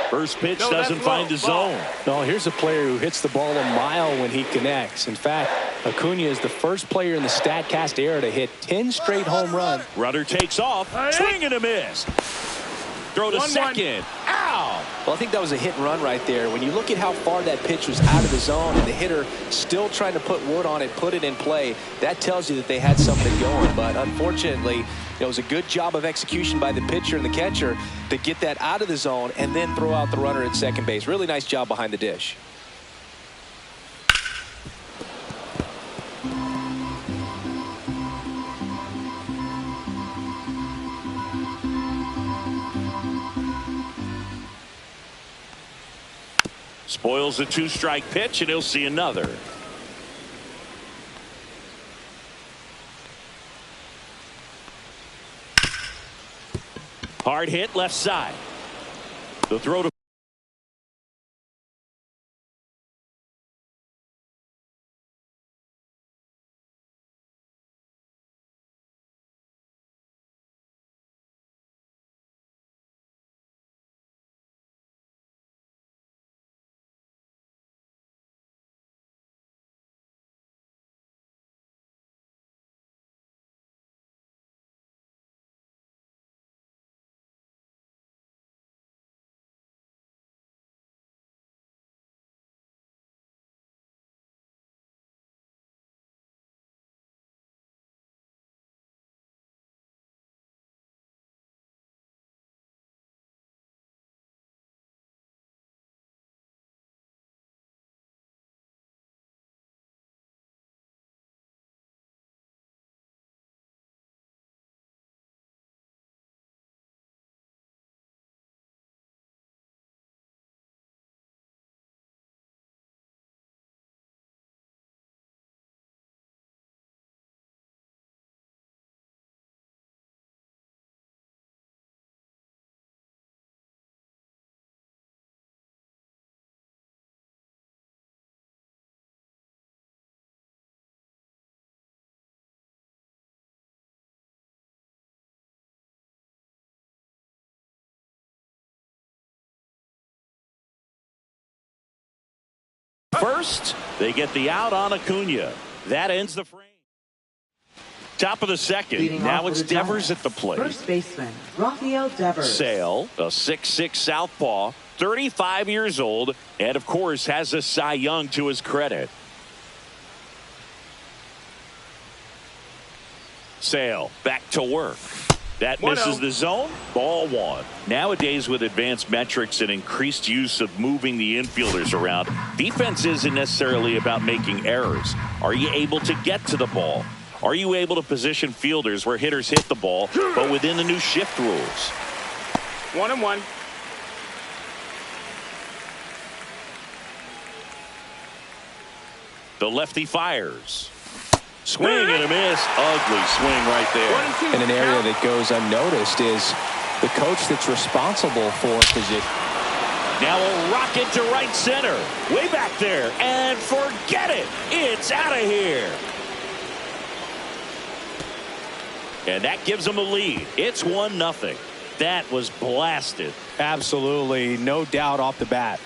First pitch doesn't find the zone. No, here's a player who hits the ball a mile when he connects. In fact, Acuna is the first player in the StatCast era to hit 10 straight home runs. Runner takes off, swing and a miss. Throw to second. Ow! Well, I think that was a hit and run right there. When you look at how far that pitch was out of the zone and the hitter still trying to put wood on it, put it in play, that tells you that they had something going. But unfortunately, it was a good job of execution by the pitcher and the catcher to get that out of the zone and then throw out the runner at second base. Really nice job behind the dish. Spoils a 2-strike pitch, and he'll see another. Hard hit left side. The throw to first. They get the out on Acuna. That ends the frame. Top of the second. Now it's Devers at the plate. First baseman, Rafael Devers. Sale, a 6'6" southpaw, 35 years old, and of course has a Cy Young to his credit. Sale back to work. That misses the zone. Ball 1. Nowadays, with advanced metrics and increased use of moving the infielders around, defense isn't necessarily about making errors. Are you able to get to the ball? Are you able to position fielders where hitters hit the ball, but within the new shift rules? 1-1. The lefty fires. Swing and a miss. Ugly swing right there. And an area that goes unnoticed is the coach that's responsible for position. Now a rocket to right center. Way back there. And forget it. It's out of here. And that gives them a lead. It's 1-0. That was blasted. Absolutely. No doubt off the bat.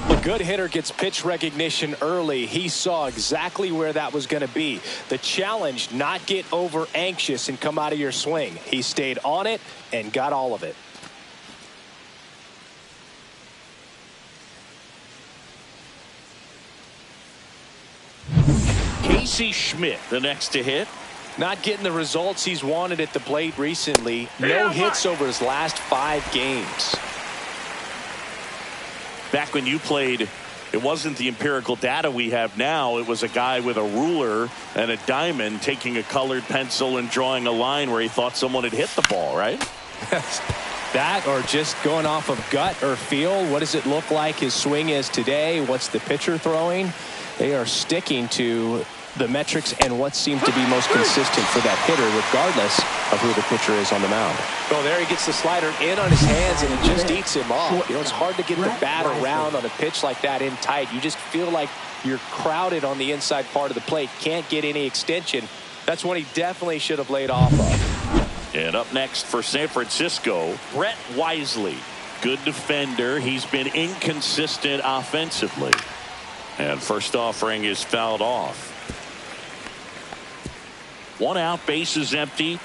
A good hitter gets pitch recognition early. He saw exactly where that was going to be. The challenge, not get over anxious and come out of your swing. He stayed on it and got all of it. Casey Schmidt, the next to hit. Not getting the results he's wanted at the plate recently. No hits over his last 5 games. Back when you played, it wasn't the empirical data we have now. It was a guy with a ruler and a diamond taking a colored pencil and drawing a line where he thought someone had hit the ball, right? That or just going off of gut or feel. What does it look like his swing is today? What's the pitcher throwing? They are sticking to the metrics and what seems to be most consistent for that hitter, regardless of who the pitcher is on the mound. Oh, there he gets the slider in on his hands, and it just eats him off. You know, it's hard to get the bat around on a pitch like that in tight. You just feel like you're crowded on the inside part of the plate. Can't get any extension. That's one he definitely should have laid off of. And up next for San Francisco, Brett Wisely. Good defender. He's been inconsistent offensively. And first offering is fouled off. 1 out, base is empty.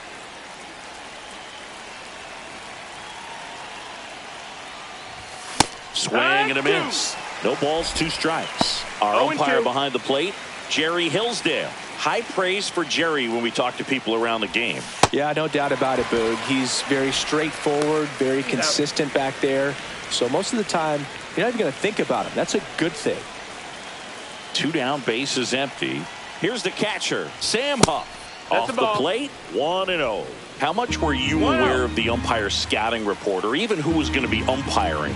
Swing and a miss. No balls, 2 strikes. Our umpire behind the plate, Jerry Hillsdale. High praise for Jerry when we talk to people around the game. Yeah, no doubt about it, Boog. He's very straightforward, very consistent back there. So most of the time, you're not even going to think about him. That's a good thing. 2 down, base is empty. Here's the catcher, Sam Huff. Off the plate, 1-0. How much were you aware of the umpire scouting report, or even who was going to be umpiring?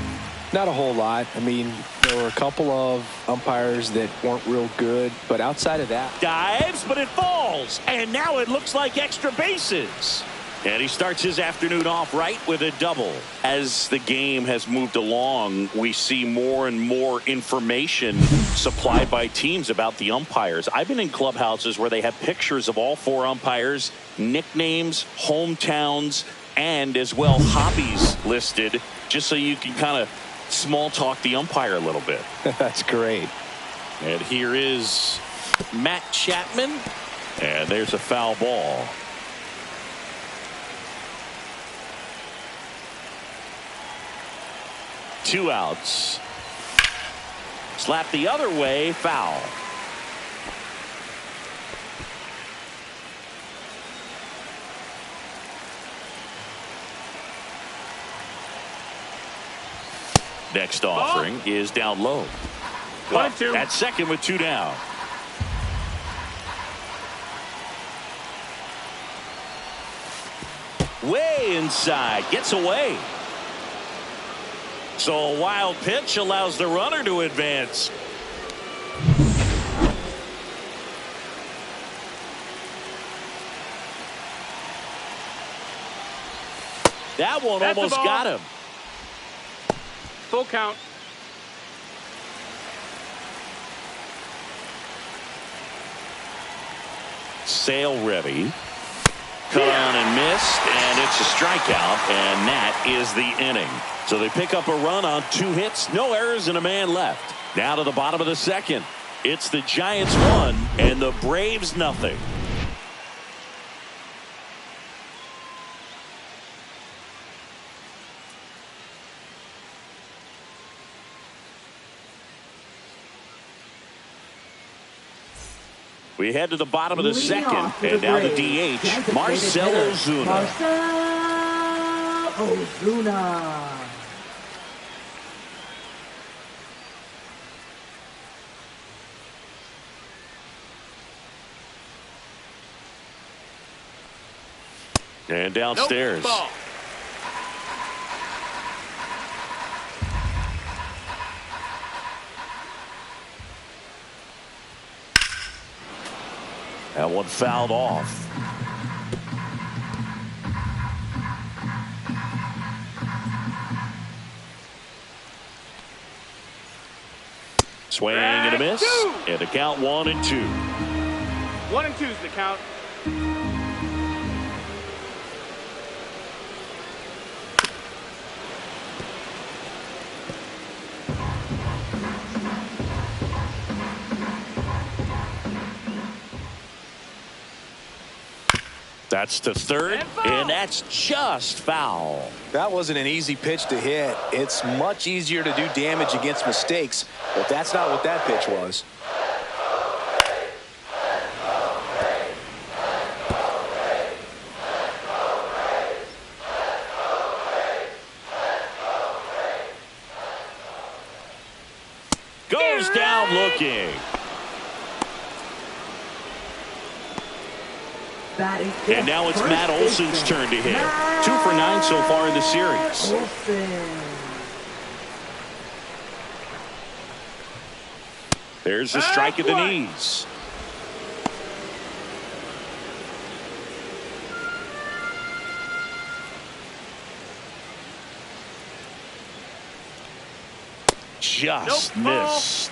Not a whole lot. I mean, there were a couple of umpires that weren't real good, but outside of that. Dives, but it falls, and now it looks like extra bases. And he starts his afternoon off right with a double. As the game has moved along, we see more and more information supplied by teams about the umpires. I've been in clubhouses where they have pictures of all 4 umpires, nicknames, hometowns, and as well hobbies listed, just so you can kind of small talk the umpire a little bit. That's great. And here is Matt Chapman, and there's a foul ball. Two outs. Slap the other way, foul. Next offering is down low. 1-2. At second with 2 down. Way inside, gets away. So a wild pitch allows the runner to advance. That one almost got him. Full count. Sale ready. Cut on and missed, and it's a strikeout, and that is the inning. So they pick up a run on 2 hits, no errors, and a man left. Now to the bottom of the second. It's the Giants 1 and the Braves nothing. We head to the bottom of the second, and now the DH, Marcell Ozuna. Marcell Ozuna. And downstairs. Nope. That one fouled off. Swing and a miss. Two. And a count 1-2. 1-2's the count. That's to third, and that's just foul. That wasn't an easy pitch to hit. It's much easier to do damage against mistakes, but that's not what that pitch was. Goes down looking. And now it's Matt Olson's turn to hit. 2 for 9 so far in the series. There's the strike at the knees. Just missed.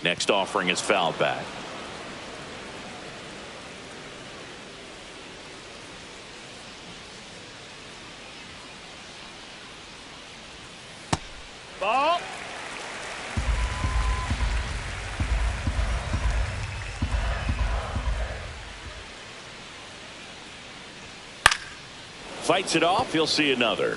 Next offering is fouled back. Ball. Fights it off. He'll see another.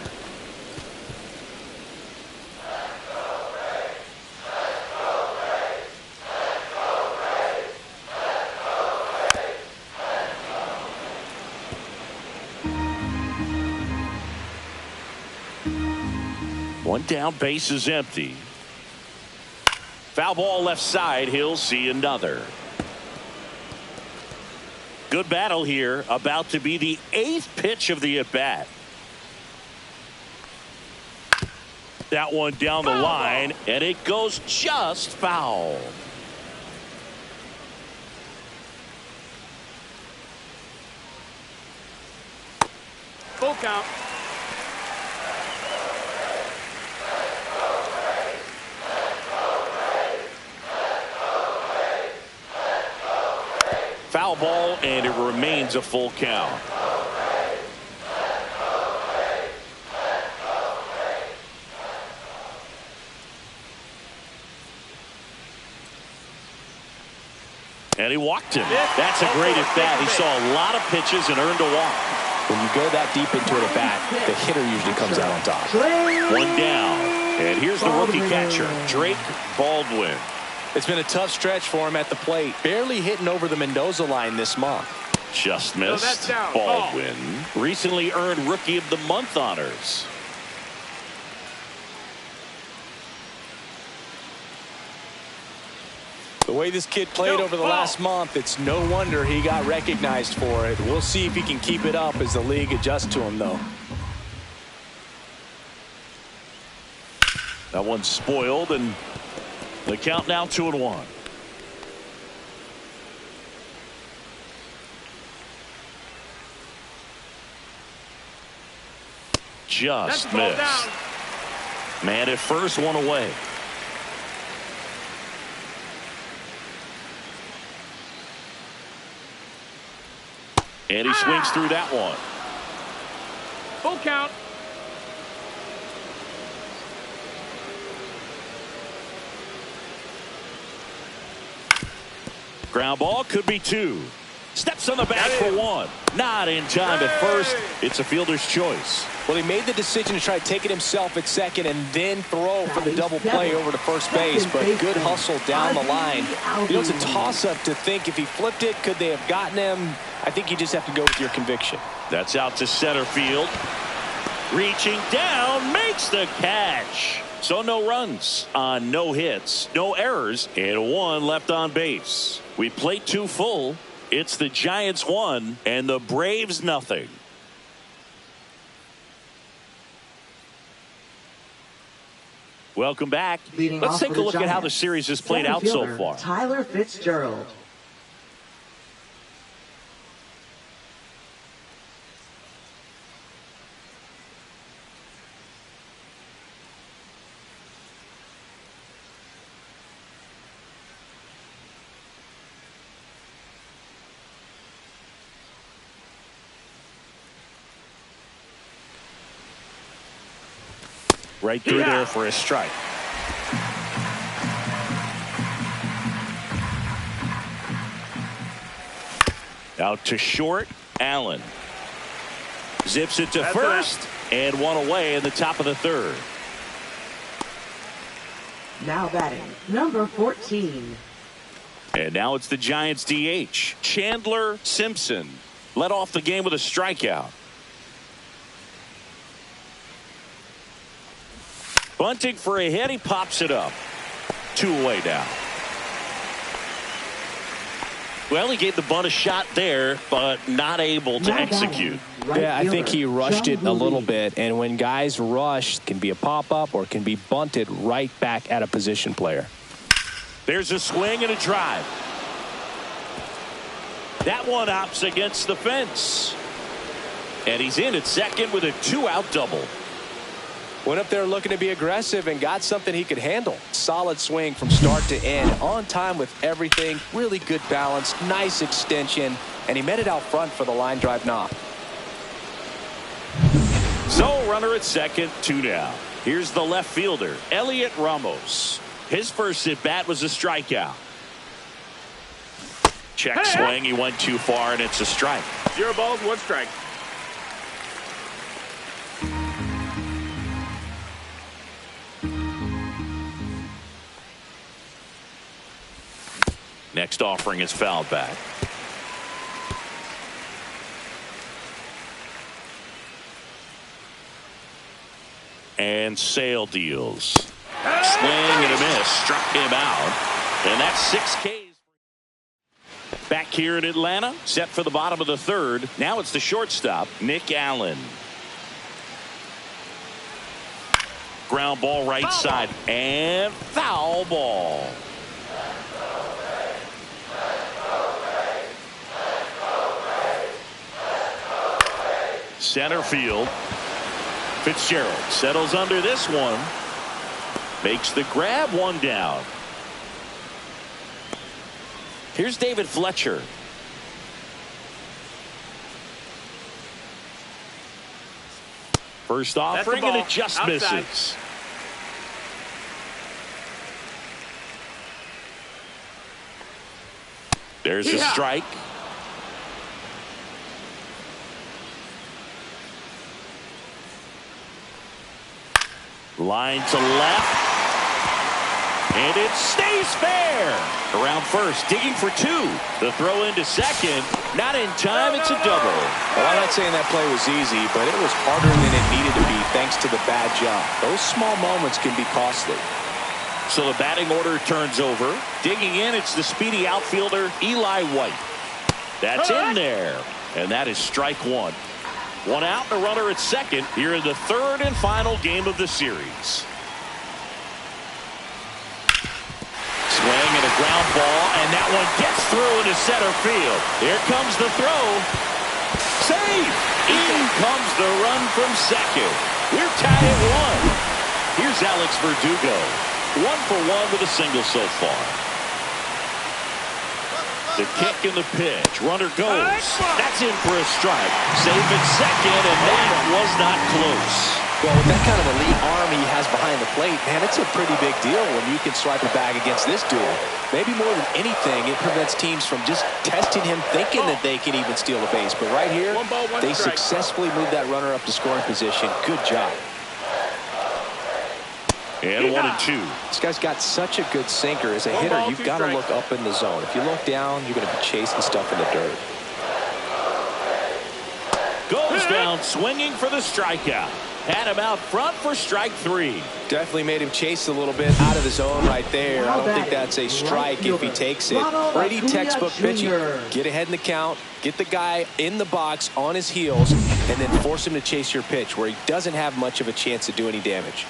One down, base is empty. Foul ball left side. He'll see another. Good battle here. About to be the 8th pitch of the at-bat. That one down the line, and it goes just foul. Full count. Foul ball, and it remains a full count. And he walked him. That's a great at bat. He saw a lot of pitches and earned a walk. When you go that deep into an at bat, the hitter usually comes out on top. One down. And here's the rookie catcher, Drake Baldwin. It's been a tough stretch for him at the plate. Barely hitting over the Mendoza line this month. Just missed. Baldwin recently earned Rookie of the Month honors. The way this kid played over the last month, it's no wonder he got recognized for it. We'll see if he can keep it up as the league adjusts to him, though. That one's spoiled, and the count now 2-1. Just missed. Man at first, one away. And he swings through that one. Full count. Ground ball, could be 2. Steps on the back for 1. Not in time at first. It's a fielder's choice. Well, he made the decision to try to take it himself at second and then throw for the double play over to first base, but good hustle down the line. You know, it's a toss-up to think if he flipped it, could they have gotten him? I think you just have to go with your conviction. That's out to center field. Reaching down, makes the catch. So no runs on no hits, no errors, and 1 left on base. We played 2 full. It's the Giants 1 and the Braves nothing. Welcome back. Let's take a look at how the series has played out so far. Tyler Fitzgerald. Right through there for a strike. Out to short, Allen. Zips it to first, and one away in the top of the third. Now batting, number 14. And now it's the Giants DH, Chandler Simpson. Led off the game with a strikeout. Bunting for a hit, he pops it up. 2 away now. Well, he gave the bunt a shot there, but not able to execute. Yeah, I think he rushed it a little bit, and when guys rush, it can be a pop-up or it can be bunted right back at a position player. There's a swing and a drive. That one opts against the fence. And he's in at second with a 2-out double. Went up there looking to be aggressive and got something he could handle. Solid swing from start to end. On time with everything. Really good balance. Nice extension. And he met it out front for the line drive knock. So runner at second, 2 down. Here's the left fielder, Elliot Ramos. His first at bat was a strikeout. Check swing. He went too far, and it's a strike. 0 balls, 1 strike. Next offering is fouled back. And Sale deals. Swing and a miss. Struck him out. And that's 6 Ks. Back here in Atlanta. Set for the bottom of the third. Now it's the shortstop, Nick Allen. Ground ball right side. And foul ball. Center field. Fitzgerald settles under this one. Makes the grab, 1 down. Here's David Fletcher. First offering, and it just outside. misses. There's a strike. Line to left. And it stays fair. Around first, digging for 2. The throw into second. Not in time, it's a double. Well, I'm not saying that play was easy, but it was harder than it needed to be thanks to the bad job. Those small moments can be costly. So the batting order turns over. Digging in, it's the speedy outfielder, Eli White. That's in there. And that is strike 1. 1 out, and a runner at second here in the third and final game of the series. Swing and a ground ball, and that one gets through into center field. Here comes the throw. Save! In comes the run from second. We're tied at 1. Here's Alex Verdugo. 1 for 1 with a single so far. The kick and the pitch. Runner goes. That's in for a strike. Safe at second, and that was not close. Well, with that kind of elite arm he has behind the plate, man, it's a pretty big deal when you can swipe it back against this duel. Maybe more than anything, it prevents teams from just testing him, thinking that they can even steal a base. But right here, they successfully moved that runner up to scoring position. Good job. And 1 and 2. This guy's got such a good sinker. As a hitter, you've got to look up in the zone. If you look down, you're going to be chasing stuff in the dirt. Goes down swinging for the strikeout. Had him out front for strike 3. Definitely made him chase a little bit out of the zone right there. I don't think that's a strike if he takes it. Pretty textbook pitching. Get ahead in the count, get the guy in the box on his heels, and then force him to chase your pitch where he doesn't have much of a chance to do any damage.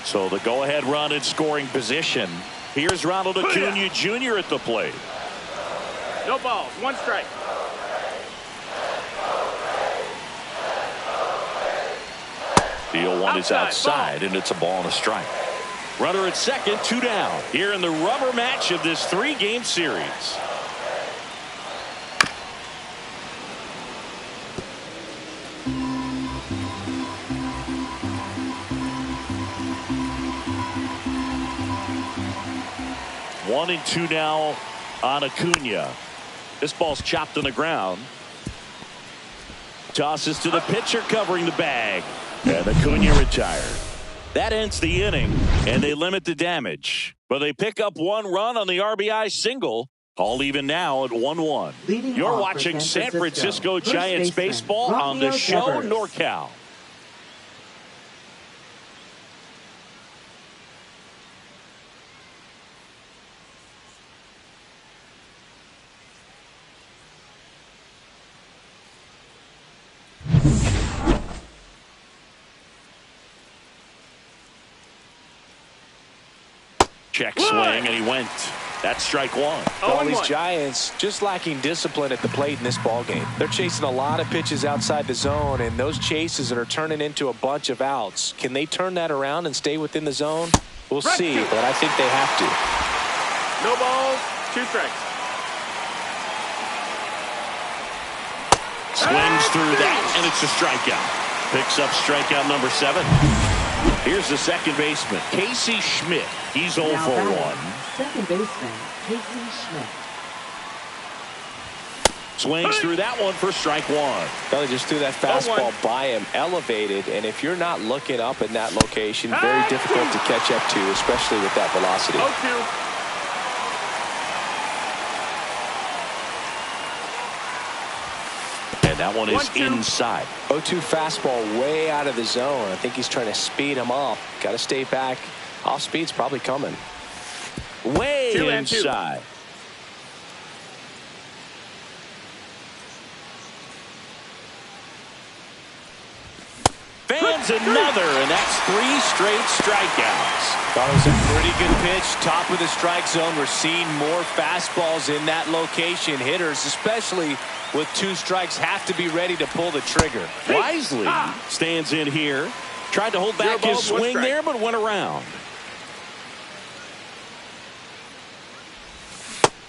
So the go-ahead run in scoring position. Here's Ronald Acuna Jr. at the plate. No balls, 1 strike. The 0-1 is outside, and it's a ball and a strike. Runner at second, 2 down. Here in the rubber match of this 3-game series. 1-2 now on Acuna. This ball's chopped on the ground. Tosses to the pitcher covering the bag. And Acuna retired. That ends the inning, and they limit the damage. But they pick up 1 run on the RBI single. All even now at 1-1. You're watching San Francisco Giants baseball on the show NorCal. Check swing, and he went. That's strike 1. All these Giants just lacking discipline at the plate in this ball game. They're chasing a lot of pitches outside the zone, and those chases are turning into a bunch of outs. Can they turn that around and stay within the zone? We'll see, but I think they have to. No balls, 2 strikes. Swings through that, and it's a strikeout. Picks up strikeout number 7. Here's the second baseman, Casey Schmidt. He's 0 for 1. Second baseman, Casey Schmidt. Swings through that one for strike 1. Well, he just threw that fastball by him, elevated, and if you're not looking up in that location, very difficult to catch up to, especially with that velocity. 0-2. That one is inside. 0-2 fastball way out of the zone. I think he's trying to speed him up. Got to stay back. Off speed's probably coming. Way inside. Fans another, and that's 3 straight strikeouts. That was a pretty good pitch. Top of the strike zone. We're seeing more fastballs in that location. Hitters, especially with 2 strikes, have to be ready to pull the trigger. Wisely stands in here. Tried to hold back his swing there, but went around.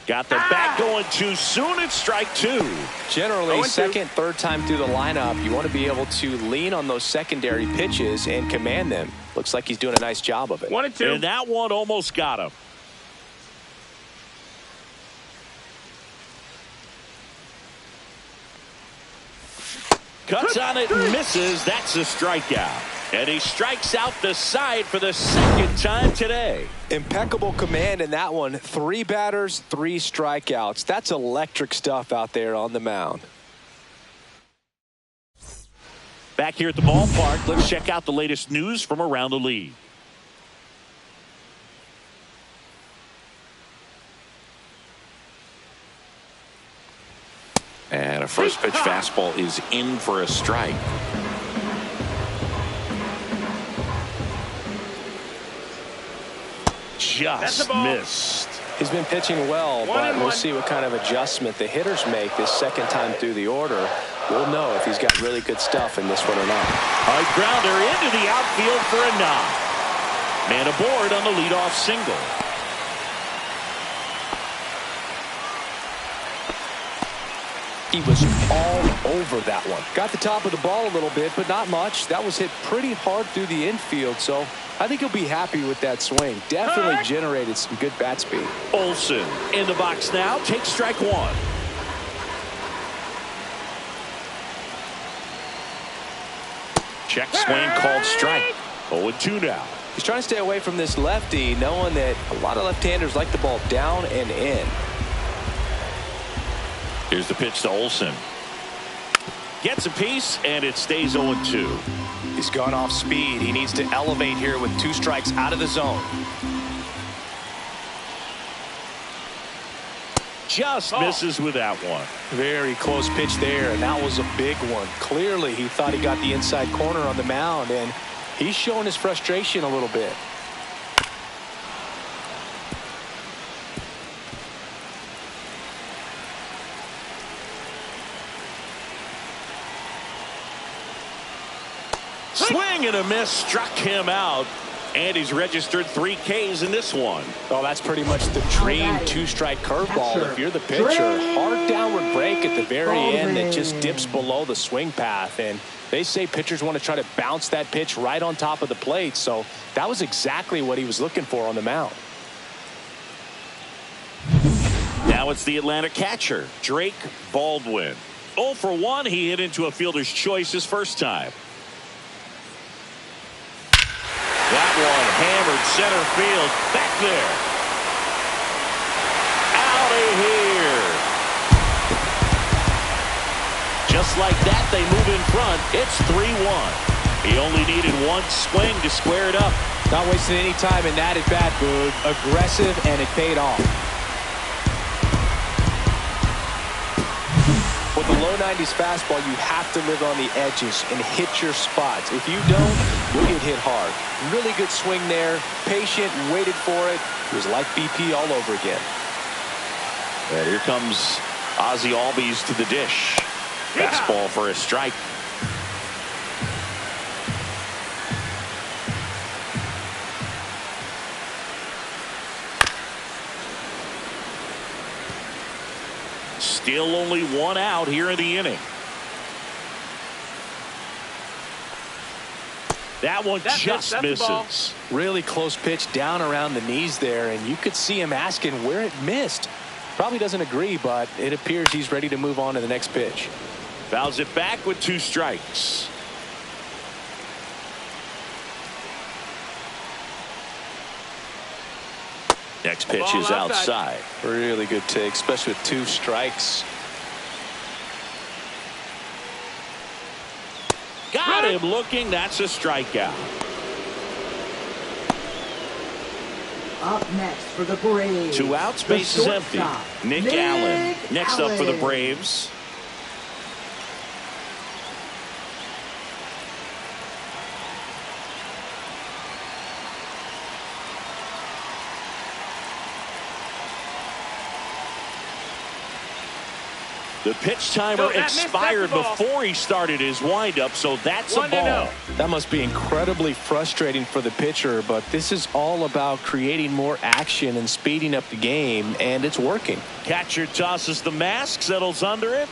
Got the bat going too soon. It's strike 2. Generally, second, third time through the lineup, you want to be able to lean on those secondary pitches and command them. Looks like he's doing a nice job of it. 1-2. And that one almost got him. Cuts on it and misses. That's a strikeout. And he strikes out the side for the second time today. Impeccable command in that one. 3 batters, 3 strikeouts. That's electric stuff out there on the mound. Back here at the ballpark, let's check out the latest news from around the league. And a first pitch fastball is in for a strike. Just missed. He's been pitching well, but we'll see what kind of adjustment the hitters make this second time through the order. We'll know if he's got really good stuff in this one or not. A grounder into the outfield for a knock. Man aboard on the leadoff single. He was all over that one. Got the top of the ball a little bit, but not much. That was hit pretty hard through the infield, so I think he'll be happy with that swing. Definitely generated some good bat speed. Olsen in the box now. Takes strike 1. Check swing called strike. 0-2 now. He's trying to stay away from this lefty, knowing that a lot of left-handers like the ball down and in. Here's the pitch to Olsen. Gets a piece, and it stays 0-2. He's gone off speed. He needs to elevate here with 2 strikes out of the zone. Just misses with that one. Very close pitch there, and that was a big one. Clearly, he thought he got the inside corner on the mound, and he's showing his frustration a little bit. Swing and a miss struck him out. And he's registered 3 Ks in this one. Well, that's pretty much the dream two-strike curveball if you're the pitcher. Hard downward break at the very end that just dips below the swing path. And they say pitchers want to try to bounce that pitch right on top of the plate. So that was exactly what he was looking for on the mound. Now it's the Atlanta catcher, Drake Baldwin. 0 for 1. He hit into a fielder's choice his first time. That one hammered center field. Back there. Out of here. Just like that, they move in front. It's 3-1. He only needed 1 swing to square it up. Not wasting any time in that at bat, Boog. Aggressive, and it paid off. With the low 90s fastball, you have to live on the edges and hit your spots. If you don't, you'll get hit hard. Really good swing there. Patient, waited for it. It was like BP all over again. And here comes Ozzie Albies to the dish. Fastball for a strike. Still only 1 out here in the inning. That one just misses. Really close pitch down around the knees there, and you could see him asking where it missed. Probably doesn't agree, but it appears he's ready to move on to the next pitch. Fouls it back with 2 strikes. Next pitch is outside. Really good take, especially with 2 strikes. Got him looking. That's a strikeout. Up next for the Braves. 2 outs, base is empty. Nick Allen next up for the Braves. The pitch timer expired before he started his windup, so that's a ball. That must be incredibly frustrating for the pitcher, but this is all about creating more action and speeding up the game, and it's working. Catcher tosses the mask, settles under it,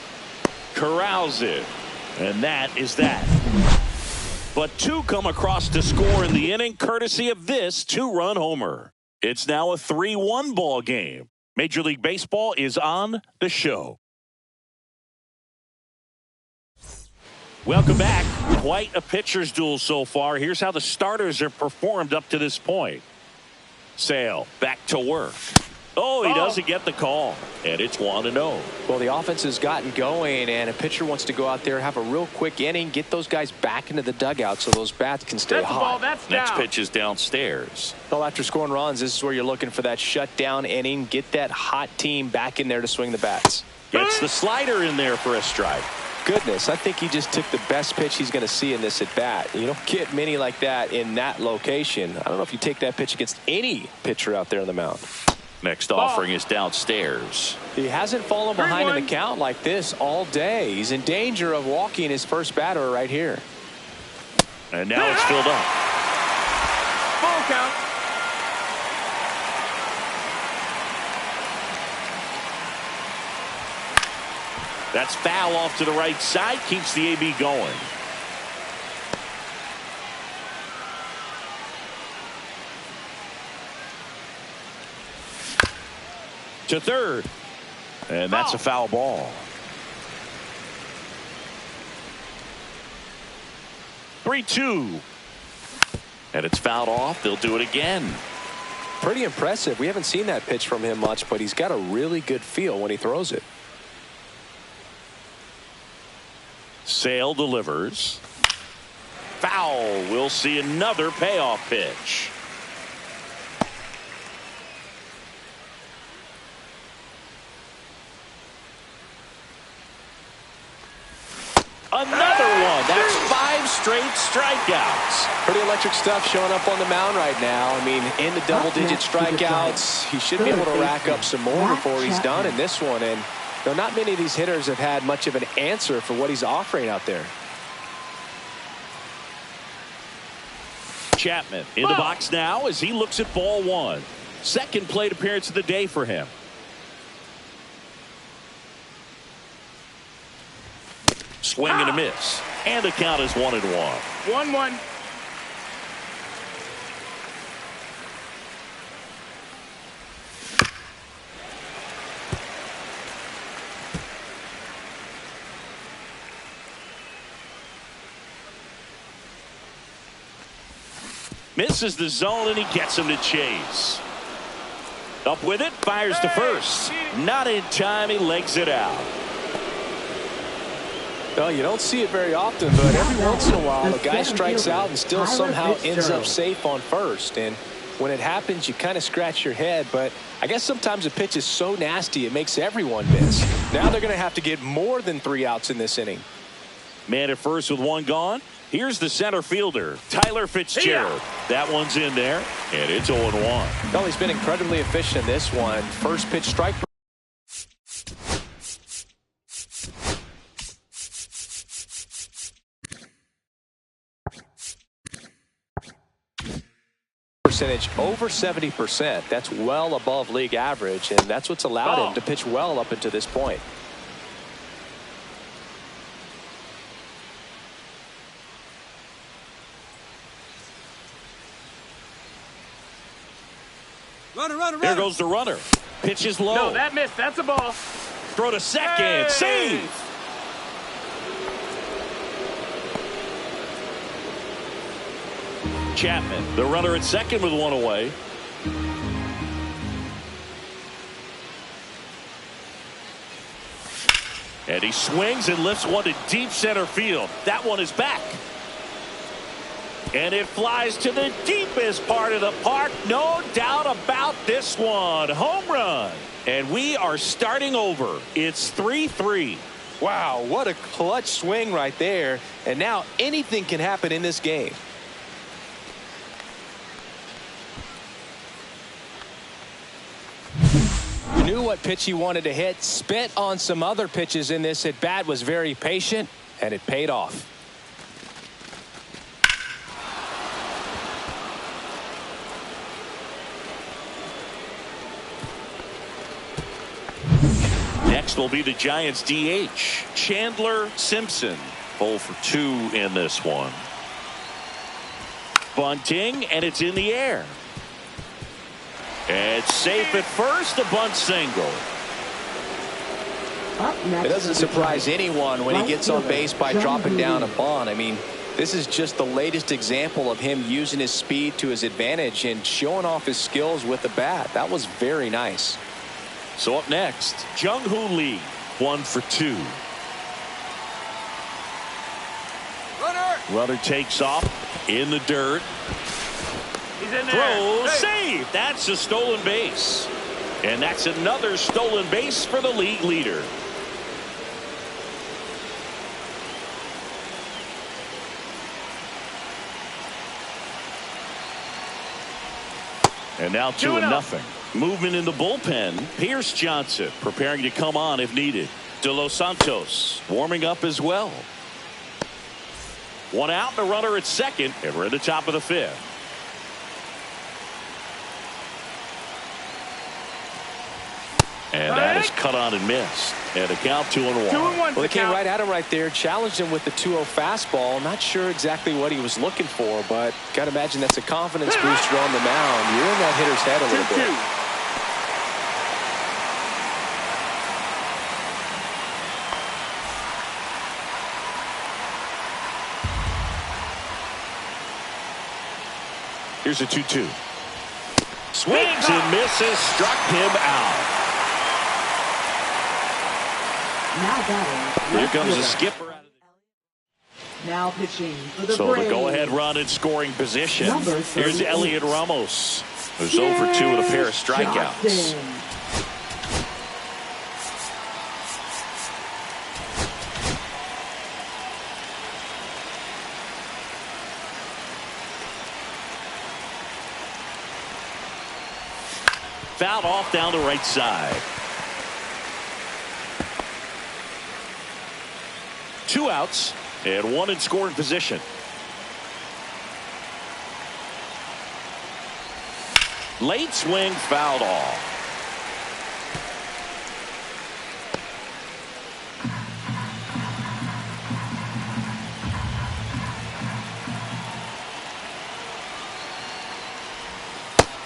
corrals it, and that is that. But 2 come across to score in the inning, courtesy of this 2-run homer. It's now a 3-1 ball game. Major League Baseball is on the show. Welcome back. Quite a pitcher's duel so far. Here's how the starters have performed up to this point. Sale back to work. Oh, he doesn't get the call. And it's 1-0. Well, the offense has gotten going, and a pitcher wants to go out there, have a real quick inning, get those guys back into the dugout so those bats can stay hot. Next pitch is downstairs. Well, after scoring runs, this is where you're looking for that shutdown inning. Get that hot team back in there to swing the bats. Gets the slider in there for a strike. Goodness, I think he just took the best pitch he's going to see in this at bat. You don't get many like that in that location. I don't know if you take that pitch against any pitcher out there on the mound. Next offering is downstairs. He hasn't fallen behind in the count like this all day. He's in danger of walking his first batter right here. And now it's filled up. Full count. That's foul off to the right side. Keeps the AB going. To third. And that's a foul ball. 3-2. And it's fouled off. They'll do it again. Pretty impressive. We haven't seen that pitch from him much, but he's got a really good feel when he throws it. Sale delivers. Foul. We'll see another payoff pitch. Another one. That's 5 straight strikeouts. Pretty electric stuff showing up on the mound right now. I mean, in the double-digit strikeouts, he should be able to rack up some more before he's done in this one. And not many of these hitters have had much of an answer for what he's offering out there. Chapman in the box now as he looks at ball one. Second plate appearance of the day for him. Swing and a miss. And the count is 1-1. 1-1. Misses the zone and he gets him to chase. Up with it, fires to first. Not in time, he legs it out. Well, you don't see it very often, but every once in a while a guy strikes out and still somehow ends up safe on first. And when it happens, you kind of scratch your head. But I guess sometimes a pitch is so nasty it makes everyone miss. Now they're going to have to get more than 3 outs in this inning. Man at first with one gone. Here's the center fielder, Tyler Fitzgerald. That one's in there, and it's 0-1. Well, he's been incredibly efficient in this one. First pitch strike. Percentage over 70%. That's well above league average, and that's what's allowed him to pitch well up until this point. Runner. There goes the runner. Pitch is low. No, that missed. That's a ball. Throw to second. Hey! Save. Chapman, the runner at second with one away. And he swings and lifts one to deep center field. That one is back. And it flies to the deepest part of the park. No doubt about this one. Home run. And we are starting over. It's 3-3. Wow, what a clutch swing right there. And now anything can happen in this game. Knew what pitch he wanted to hit. Spit on some other pitches in this at bat. Was very patient, and it paid off. Next will be the Giants DH, Chandler Simpson. 0 for 2 in this one. Bunting, and it's in the air. It's safe at first, a bunt single. It doesn't surprise anyone when he gets on base by dropping down a bunt. I mean, this is just the latest example of him using his speed to his advantage and showing off his skills with the bat. That was very nice. So up next, Jung-Hoo Lee, 1 for 2. Runner takes off in the dirt. He's in there. Throws, save. That's a stolen base. And that's another stolen base for the league leader. And now 2-0. Movement in the bullpen. Pierce Johnson preparing to come on if needed. De Los Santos warming up as well. 1 out, the runner at second, and we're at the top of the 5th. And that is cut on and missed. And a count 2-1. Well, they came right at him right there, challenged him with the 2-0 fastball. Not sure exactly what he was looking for, but got to imagine that's a confidence booster on the mound. You're in that hitter's head a little bit. Here's a 2-2. Swings and misses, struck him out. Now batting. Here comes the skipper. Now pitching for the So Braves. the go-ahead run in scoring position. Number Here's 38. Elliot Ramos, who's 0 for 2 with a pair of strikeouts. Johnson. Fouled off down the right side. 2 outs and 1 in scoring position. Late swing fouled off.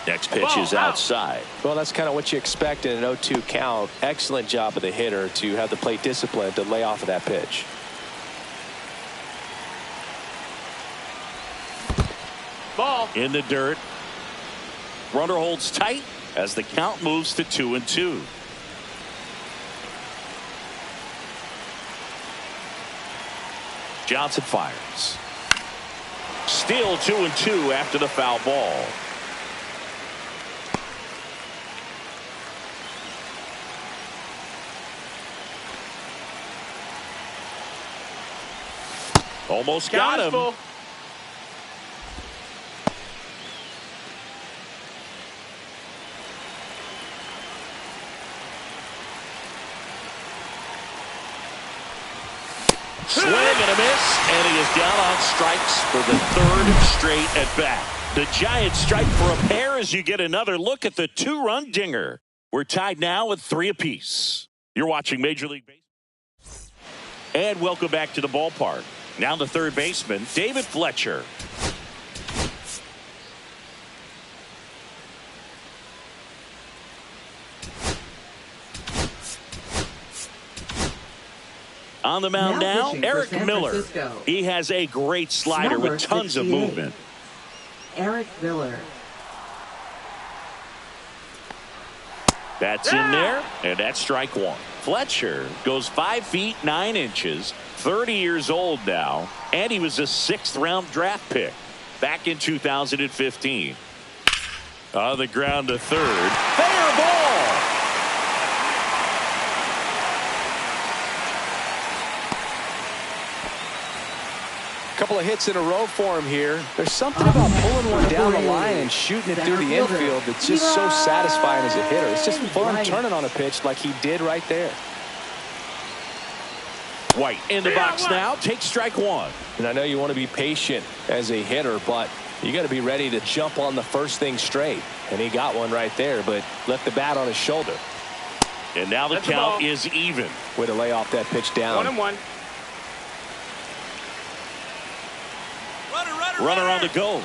Next pitch is outside. Well, that's kind of what you expect in an 0-2 count. Excellent job of the hitter to have the plate discipline to lay off of that pitch. Ball. In the dirt. Runner holds tight as the count moves to 2-2. Johnson fires. Still 2-2 after the foul ball. Almost got him. Full. Swing and a miss, and he is down on strikes for the third straight at bat. The Giants strike for a pair as you get another look at the two-run dinger. We're tied now with 3 apiece. You're watching Major League Baseball. And welcome back to the ballpark. Now the third baseman, David Fletcher. On the mound now, Eric Miller. He has a great slider with tons of movement. Eric Miller. That's in there, and that's strike one. Fletcher goes 5 feet 9 inches, 30 years old now, and he was a 6th-round draft pick back in 2015. On the ground to third. Fair ball. Couple of hits in a row for him here. There's something about pulling one down the line and shooting it through the infield that's just so satisfying as a hitter. It's just fun turning on a pitch like he did right there. White in the box now. Takes strike one. And I know you want to be patient as a hitter, but you got to be ready to jump on the first thing straight. And he got one right there, but left the bat on his shoulder. And now the count is even. Way to lay off that pitch down. 1-1. Runner on the go.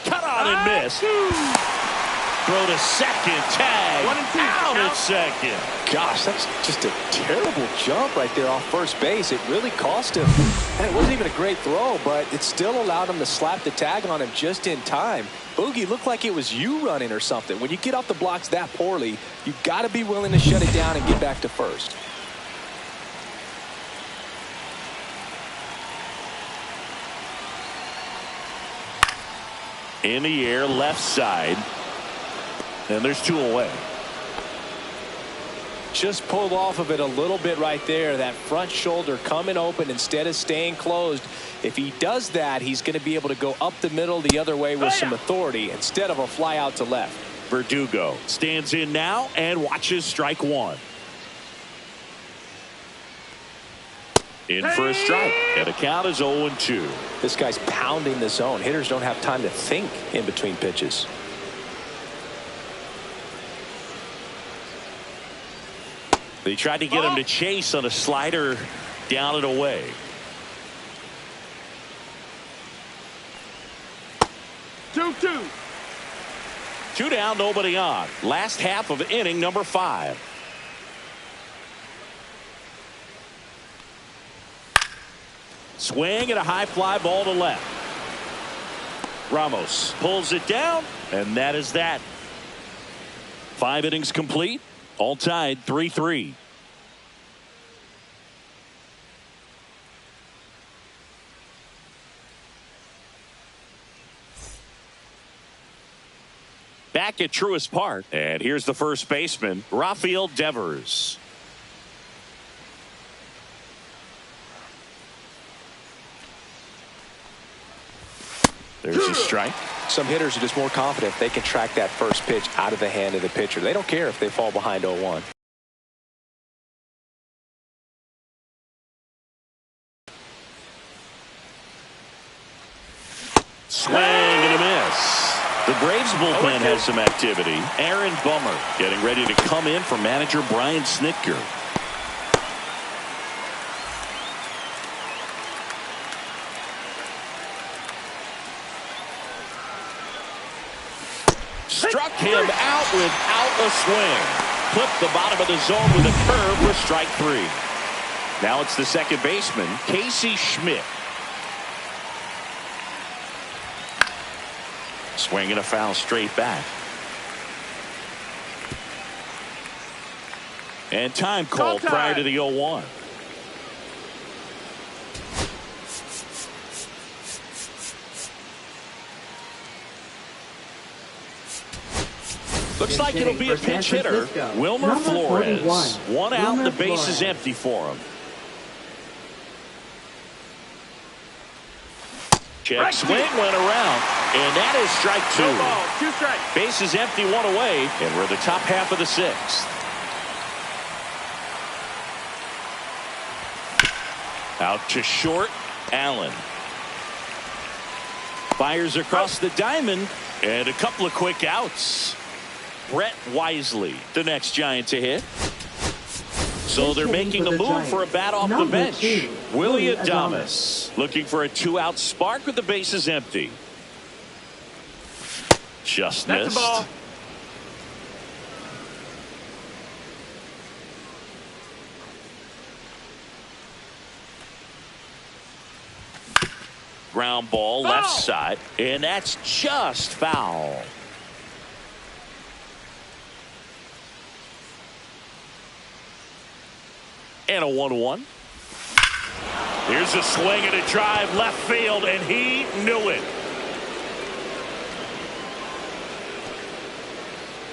Cut on and miss. Throw to second. Tag. 1-2. Out at second. Gosh, that's just a terrible jump right there off first base. It really cost him. And it wasn't even a great throw, but it still allowed him to slap the tag on him just in time. Boogie, looked like it was you running or something. When you get off the blocks that poorly, you've got to be willing to shut it down and get back to first. In the air, left side. And there's 2 away. Just pulled off of it a little bit right there. That front shoulder coming open instead of staying closed. If he does that, he's going to be able to go up the middle the other way with some authority instead of a fly out to left. Verdugo stands in now and watches strike one. In for a strike, and the count is 0-2. This guy's pounding the zone. Hitters don't have time to think in between pitches. They tried to get him to chase on a slider down and away. Two. 2 down, nobody on. Last half of inning number 5. Swing and a high fly ball to left. Ramos pulls it down, and that is that. 5 innings complete, all tied 3-3. Back at Truist Park, and here's the first baseman, Rafael Devers. There's a strike. Some hitters are just more confident they can track that first pitch out of the hand of the pitcher. They don't care if they fall behind 0-1. Swing and a miss. The Braves bullpen has some activity. Aaron Bummer getting ready to come in for manager Brian Snitker. Struck him out without a swing. Clipped the bottom of the zone with a curve for strike 3. Now it's the second baseman, Casey Schmidt. Swing and a foul straight back. And time called prior to the 0-1. Looks like it'll be a pinch hitter. Wilmer Flores. One out, the base is empty for him. Check swing went around, and that is strike 2. No ball, 2 strikes. Base is empty, 1 away, and we're the top half of the 6th. Out to short, Allen. Fires across the diamond, and a couple of quick outs. Brett Wisely, the next Giant to hit. So they're making a move for a bat off the bench. Willie Adames looking for a 2-out spark with the bases empty. Just missed. That's the ball. Ground ball left side, and that's just foul. And a 1-1. Here's a swing and a drive left field, and he knew it.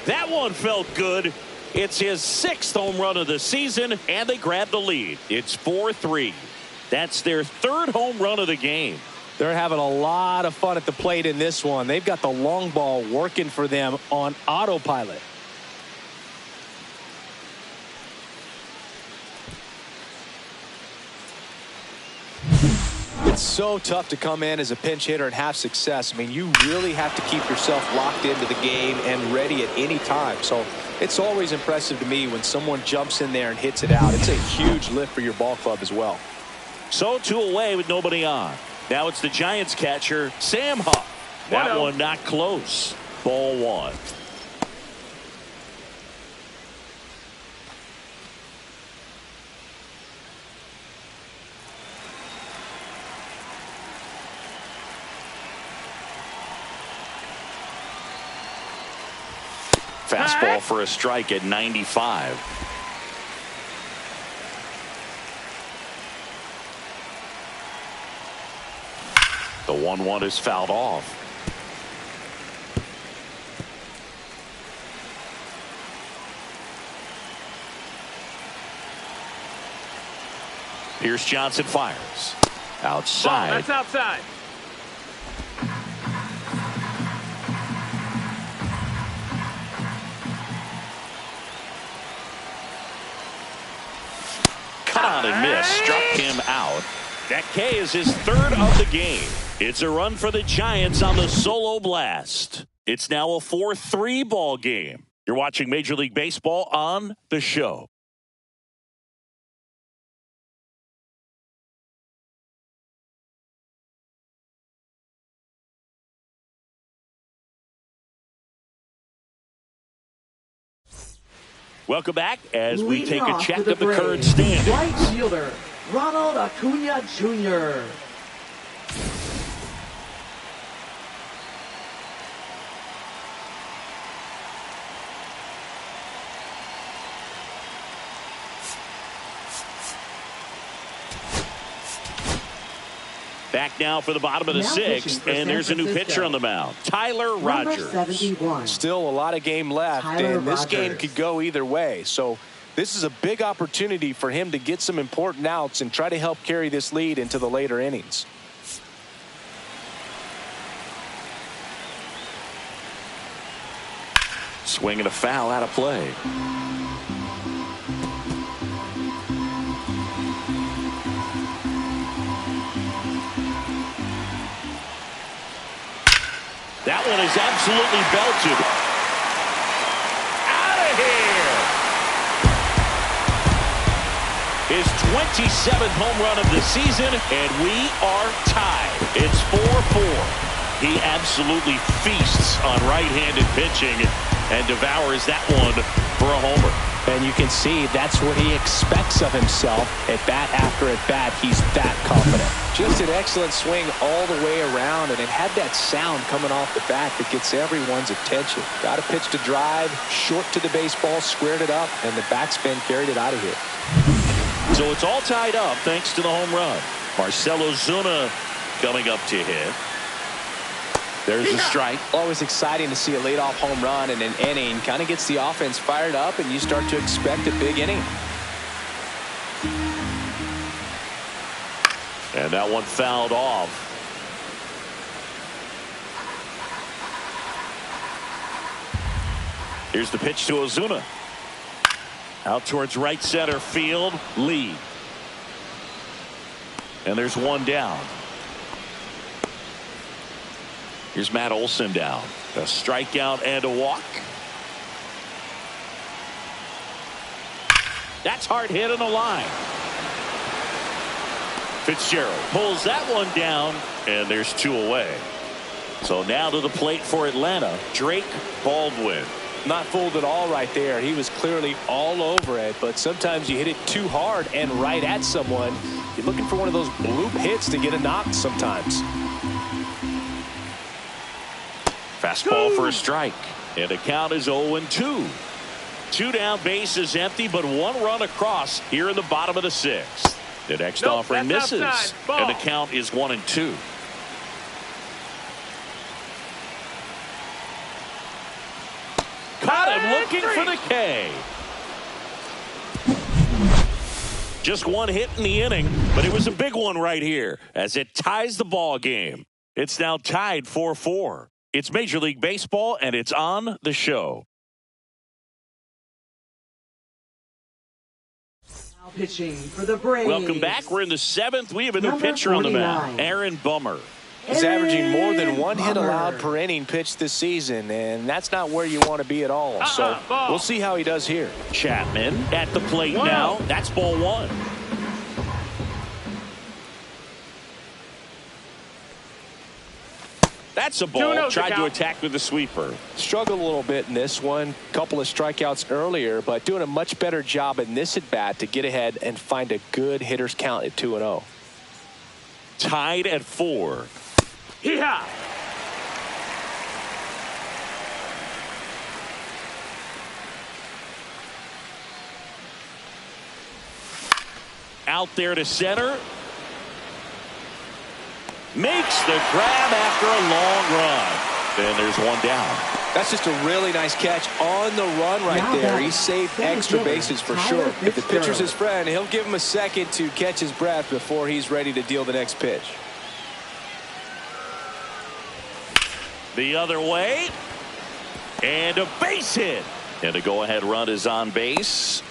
That one felt good. It's his 6th home run of the season, and they grab the lead. It's 4-3. That's their 3rd home run of the game. They're having a lot of fun at the plate in this one. They've got the long ball working for them on autopilot. It's so tough to come in as a pinch hitter and have success. I mean, you really have to keep yourself locked into the game and ready at any time. So it's always impressive to me when someone jumps in there and hits it out. It's a huge lift for your ball club as well. So 2 away with nobody on. Now it's the Giants catcher, Sam Huff. That one not close. Ball 1. Fastball for a strike at 95. The 1-1 is fouled off. Pierce Johnson fires. Outside. Ball, that's outside. Cut on and miss. Struck him out. That K is his 3rd of the game. It's a run for the Giants on the solo blast. It's now a 4-3 ball game. You're watching Major League Baseball on The Show. Welcome back as we take a check of the current standings. Right fielder, Ronald Acuna Jr. Back now for the bottom of the 6th, and there's a new pitcher on the mound, Tyler Rogers. 71. Still a lot of game left, and this game could go either way. So this is a big opportunity for him to get some important outs and try to help carry this lead into the later innings. Swing and a foul out of play. That one is absolutely belted. Out of here. His 27th home run of the season, and we are tied. It's 4-4. He absolutely feasts on right-handed pitching and devours that one for a homer. And you can see that's what he expects of himself at bat after at bat. He's that confident. Just an excellent swing all the way around, and it had that sound coming off the bat that gets everyone's attention. Got a pitch to drive, short to the baseball, squared it up, and the backspin carried it out of here. So it's all tied up thanks to the home run. Marcell Ozuna coming up to hit. There's a strike. Always exciting to see a leadoff home run in an inning. Kind of gets the offense fired up, and you start to expect a big inning. And that one fouled off. Here's the pitch to Ozuna. Out towards right center field. Lee. And there's one down. Here's Matt Olson down. A strikeout and a walk. That's hard hit on the line. Fitzgerald pulls that one down, and there's two away. So now to the plate for Atlanta, Drake Baldwin. Not fooled at all right there. He was clearly all over it, but sometimes you hit it too hard and right at someone. You're looking for one of those bloop hits to get a knock sometimes. Fastball for a strike. And the count is 0-2. Two down, base is empty, but one run across here in the bottom of the sixth. The next offering misses. And the count is 1-2. Caught him looking for the K. Just one hit in the inning, but it was a big one right here as it ties the ball game. It's now tied 4-4. It's Major League Baseball, and it's on the show. Now pitching for the Braves. Welcome back. We're in the seventh. We have a new pitcher on the mound, Aaron Bummer. He's averaging more than one hit allowed per inning pitched this season, and that's not where you want to be at all. So we'll see how he does here. Chapman at the plate now. That's ball one. That's a ball. Tried to attack with the sweeper. Struggled a little bit in this one. Couple of strikeouts earlier, but doing a much better job in this at bat to get ahead and find a good hitter's count at 2-0. Tied at 4. Hee-haw! Out there to center. Makes the grab after a long run. And there's one down. That's just a really nice catch on the run right there. He saved extra bases for sure. If the pitcher's his friend, he'll give him a second to catch his breath before he's ready to deal the next pitch. The other way. And a base hit. And a go-ahead run is on base.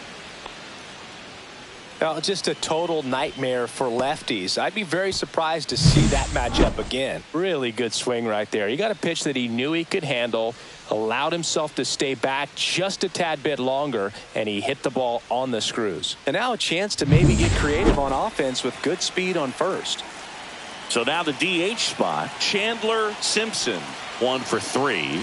Well, just a total nightmare for lefties. I'd be very surprised to see that matchup again. Really good swing right there. He got a pitch that he knew he could handle, allowed himself to stay back just a tad bit longer, and he hit the ball on the screws. And now a chance to maybe get creative on offense with good speed on first. So now the DH spot, Chandler Simpson, 1 for 3.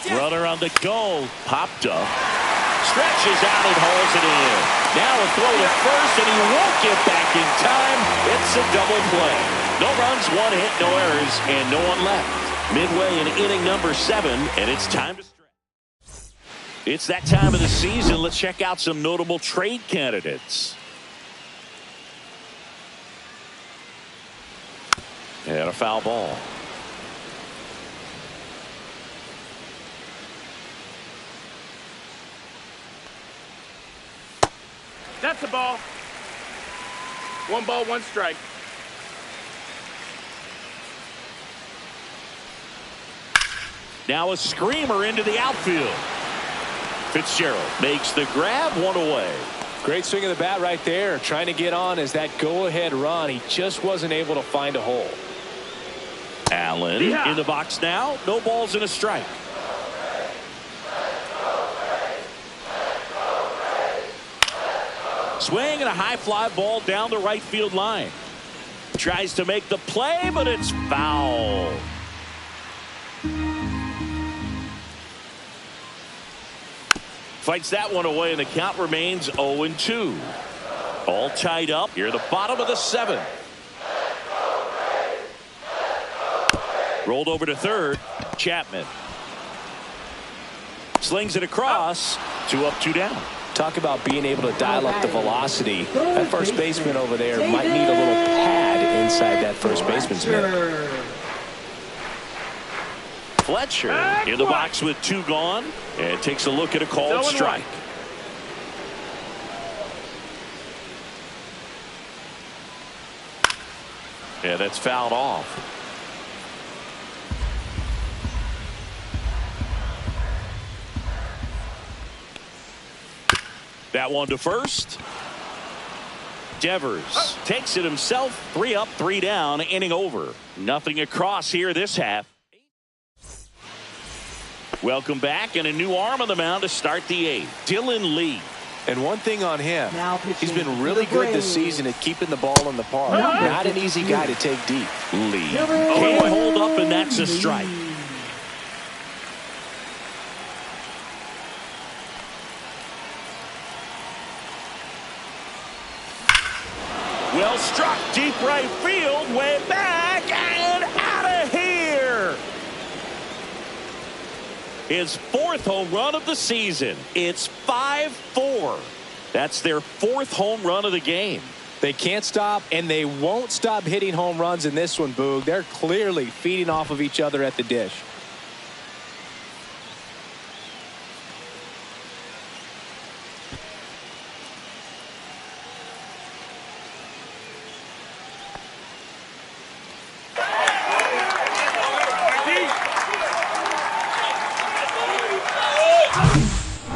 Runner on the go. Popped up. Stretches out and hauls it in. Now a throw to first, and he won't get back in time. It's a double play. No runs, 1 hit, no errors, and no one left. Midway in inning number 7, and it's time to stretch. It's that time of the season. Let's check out some notable trade candidates. And a foul ball. That's the ball. 1 ball, 1 strike. Now a screamer into the outfield. Fitzgerald makes the grab, 1 away. Great swing of the bat right there. Trying to get on as that go-ahead run. He just wasn't able to find a hole. Allen in the box now. No balls and a strike. Swing and a high fly ball down the right field line. Tries to make the play, but it's foul. Fights that one away, and the count remains 0-2. All tied up here at the bottom of the 7th. Rolled over to third. Chapman slings it across. 2 up, 2 down. Talk about being able to dial up the velocity. That first baseman over there might need a little pad inside that first baseman's mitt. Fletcher in the box with 2 gone and takes a look at a called strike. Yeah, that's fouled off. That one to first. Devers takes it himself. 3 up, 3 down, inning over. Nothing across here this half. Welcome back, and a new arm on the mound to start the 8th. Dylan Lee. And one thing on him, he's been really good this season at keeping the ball in the park. Not an easy guy to take deep. Lee can't hold up, and that's a strike. Well struck, deep right field, way back, and out of here. His 4th home run of the season. It's 5-4. That's their 4th home run of the game. They can't stop, and they won't stop hitting home runs in this one, Boog. They're clearly feeding off of each other at the dish.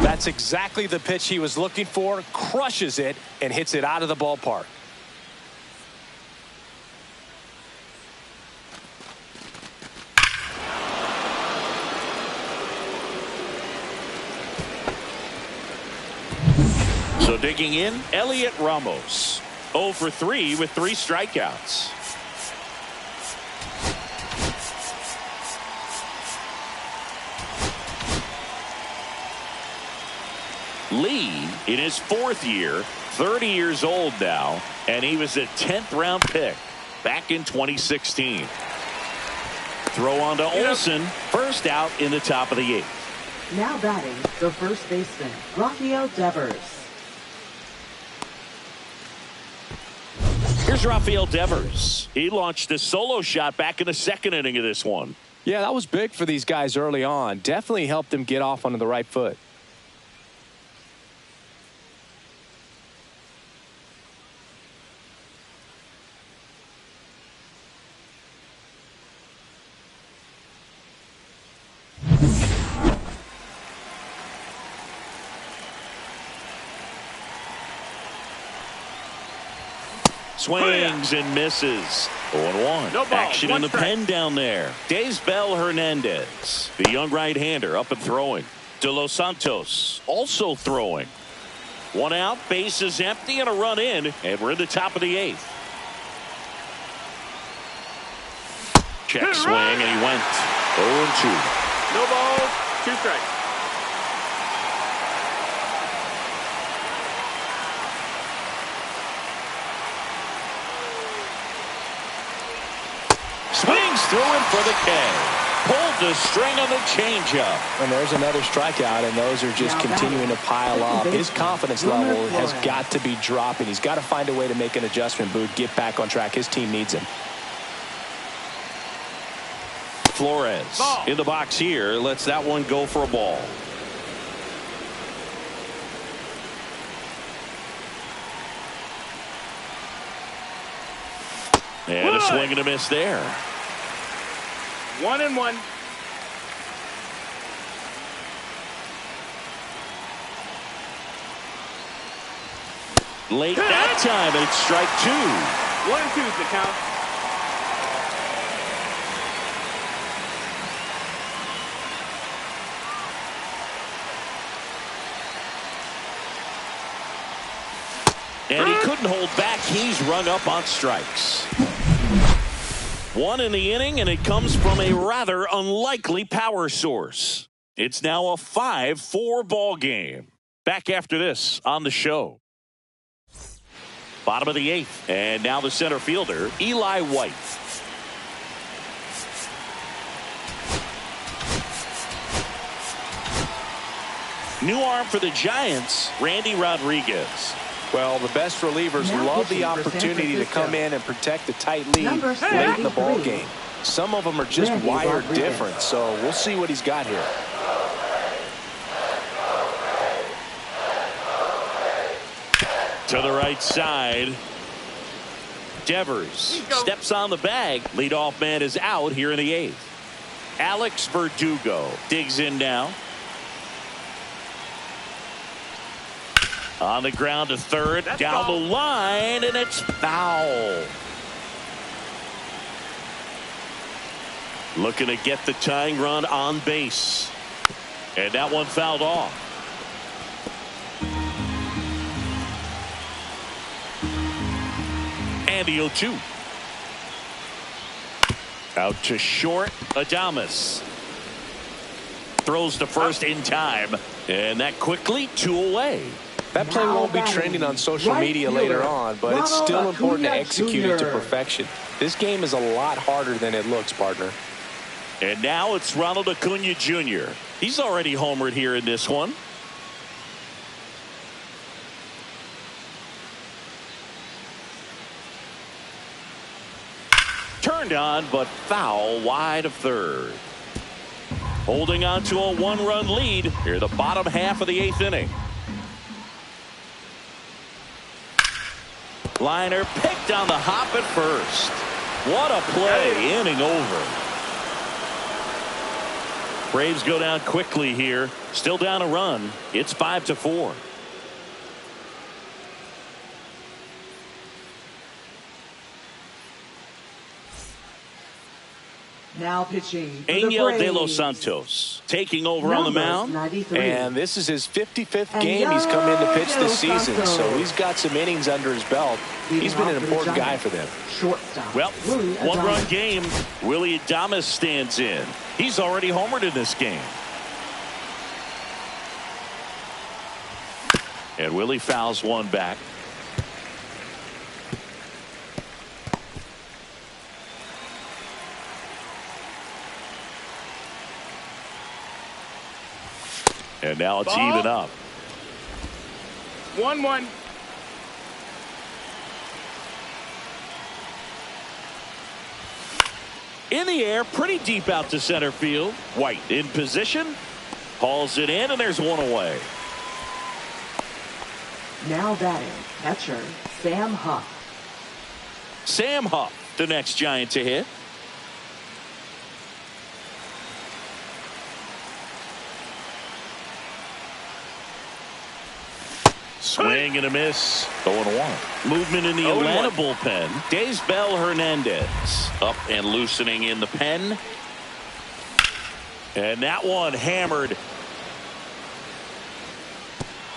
That's exactly the pitch he was looking for. Crushes it and hits it out of the ballpark. So digging in, Elliot Ramos. 0 for 3 with 3 strikeouts. Lee in his 4th year, 30 years old now, and he was a 10th round pick back in 2016. Throw on to Olsen, first out in the top of the 8th. Now batting, the first baseman, Rafael Devers. Here's Rafael Devers. He launched a solo shot back in the 2nd inning of this one. Yeah, that was big for these guys early on. Definitely helped them get off onto the right foot. Swings and misses. 0-1. No ball. Action in the Strike. pen down there. Daysbel Hernandez, the young right-hander, up and throwing. De Los Santos also throwing. 1 out, bases empty, and a run in, and we're in the top of the 8th. Check swing, and he went 0-2. No balls, 2 strikes. Swings through him for the K. Pulled the string on the changeup. And there's another strikeout, and those are just continuing to pile up. His confidence level has got to be dropping. He's got to find a way to make an adjustment, Boog, get back on track. His team needs him. Flores in the box here. Lets that one go for a ball. And a swing and a miss there. 1-1. Late that time, and it's strike 2. 1 and 2's the count. And he couldn't hold back. He's rung up on strikes. 1 in the inning, and it comes from a rather unlikely power source. It's now a 5-4 ball game. Back after this on the show. Bottom of the 8th, and now the center fielder, Eli White. New arm for the Giants, Randy Rodriguez. Well, the best relievers love the opportunity to come in and protect a tight lead late in the ball game. Some of them are just wired different, so we'll see what he's got here. To the right side. Devers steps on the bag. Leadoff man is out here in the 8th. Alex Verdugo digs in now. On the ground to third. Down the line, and it's foul. Looking to get the tying run on base. And that one fouled off. And the 0-2. Out to short. Adames throws to first in time, and that quickly 2 away. That play won't be trending on social media later on, but it's still important to execute it to perfection. This game is a lot harder than it looks, partner. And now it's Ronald Acuna Jr. He's already homered here in this one. Turned on, but foul wide of third. Holding on to a 1-run lead here, the bottom half of the 8th inning. Liner picked on the hop at first. What a play, inning over. Braves go down quickly here. Still down a run. It's 5-4. Now pitching Angel De Los Santos taking over on the mound. 93. And this is his 55th game he's come in to pitch this season, so he's got some innings under his belt. He's been an important guy for them. Shortstop. Well, 1-run game. Willie Adames stands in. He's already homered in this game. And Willie fouls one back. And now it's even up. 1-1. In the air, pretty deep out to center field. White in position. Hauls it in, and there's one away. Now batting, catcher Sam Huff. Sam Huff, the next Giant to hit. Swing and a miss. 0-1. Movement in the Atlanta bullpen. Daysbel Hernandez up and loosening in the pen. And that one hammered.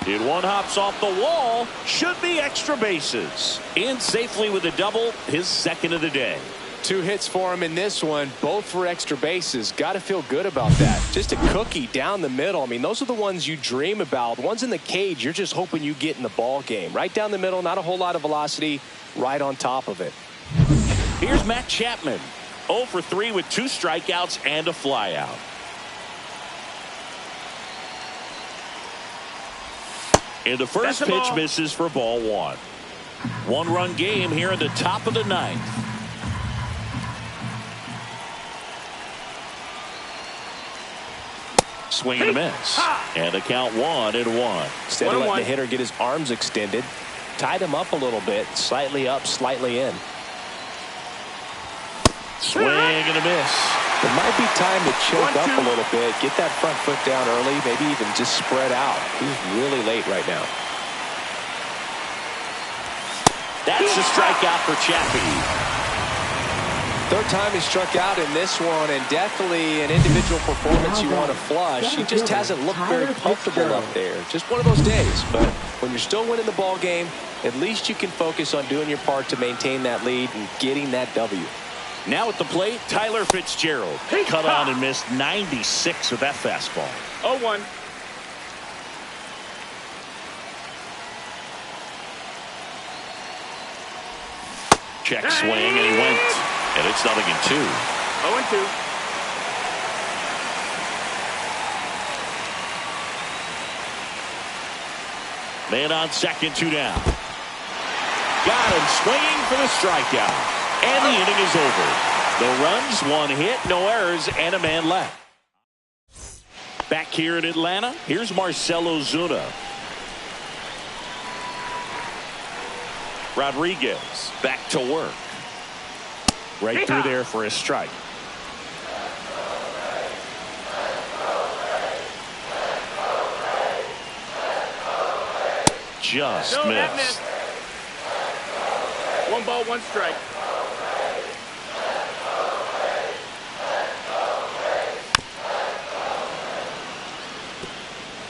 And one hops off the wall. Should be extra bases. In safely with a double, his second of the day. 2 hits for him in this one, both for extra bases. Got to feel good about that. Just a cookie down the middle. I mean, those are the ones you dream about. Ones in the cage, you're just hoping you get in the ball game. Right down the middle, not a whole lot of velocity, right on top of it. Here's Matt Chapman. 0 for 3 with 2 strikeouts and a flyout. And the first pitch misses for ball 1. 1-run game here in the top of the 9th. Swing and a miss. And the count 1-1. Instead of letting the hitter get his arms extended, tied him up a little bit, slightly up, slightly in. Swing and a miss. It might be time to choke up a little bit, get that front foot down early, maybe even just spread out. He's really late right now. That's a strikeout for Chappie. Third time he struck out in this one, and definitely an individual performance you want to flush. He just hasn't looked very comfortable up there. Just one of those days. But when you're still winning the ball game, at least you can focus on doing your part to maintain that lead and getting that W. Now at the plate, Tyler Fitzgerald. Cut on and missed 96 with that fastball. 0-1. Check swing, and he went. And it's 0-2. 0-2. Man on second, 2 down. Got him swinging for the strikeout. And the inning is over. The runs, 1 hit, no errors, and a man left. Back here in Atlanta, here's Marcell Ozuna. Rodriguez back to work. Right through there for a strike. Just missed. 1 ball, 1 strike.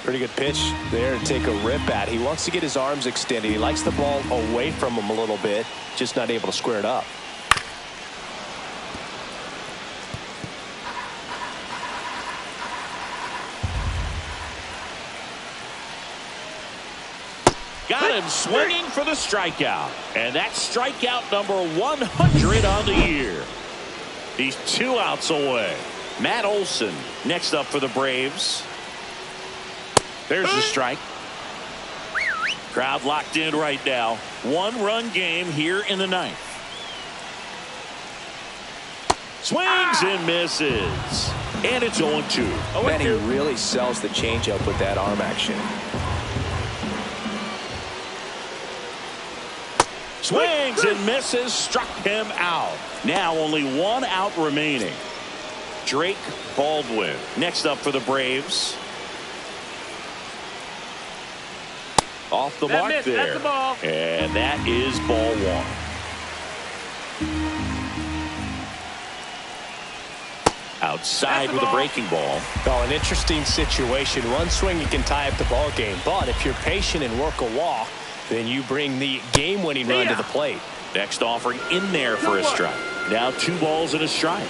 Pretty good pitch there to take a rip at. He wants to get his arms extended. He likes the ball away from him a little bit, just not able to square it up. Got him swinging for the strikeout. And that's strikeout number 100 on the year. He's 2 outs away. Matt Olson next up for the Braves. There's the strike. Crowd locked in right now. 1-run game here in the 9th. Swings and misses. And it's 0-2. Man, he really sells the changeup with that arm action. Swings and misses, struck him out. Now only 1 out remaining. Drake Baldwin next up for the Braves. Off the mark missed. there. That's the ball. And that is ball 1. Outside with a breaking ball. Oh, an interesting situation. One swing you can tie up the ball game, but if you're patient and work a walk, then you bring the game-winning run to the plate. Next offering in there for a strike. Now 2 balls and a strike.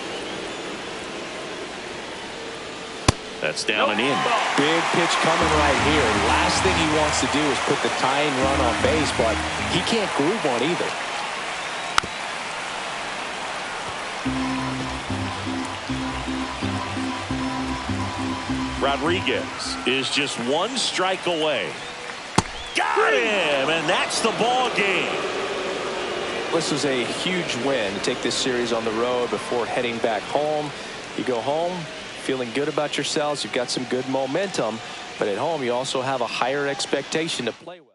That's down and in. Big pitch coming right here. Last thing he wants to do is put the tying run on base, but he can't groove one either. Rodriguez is just 1 strike away. Got him, and that's the ball game. This was a huge win to take this series on the road before heading back home. You go home feeling good about yourselves. You've got some good momentum, but at home you also have a higher expectation to play well.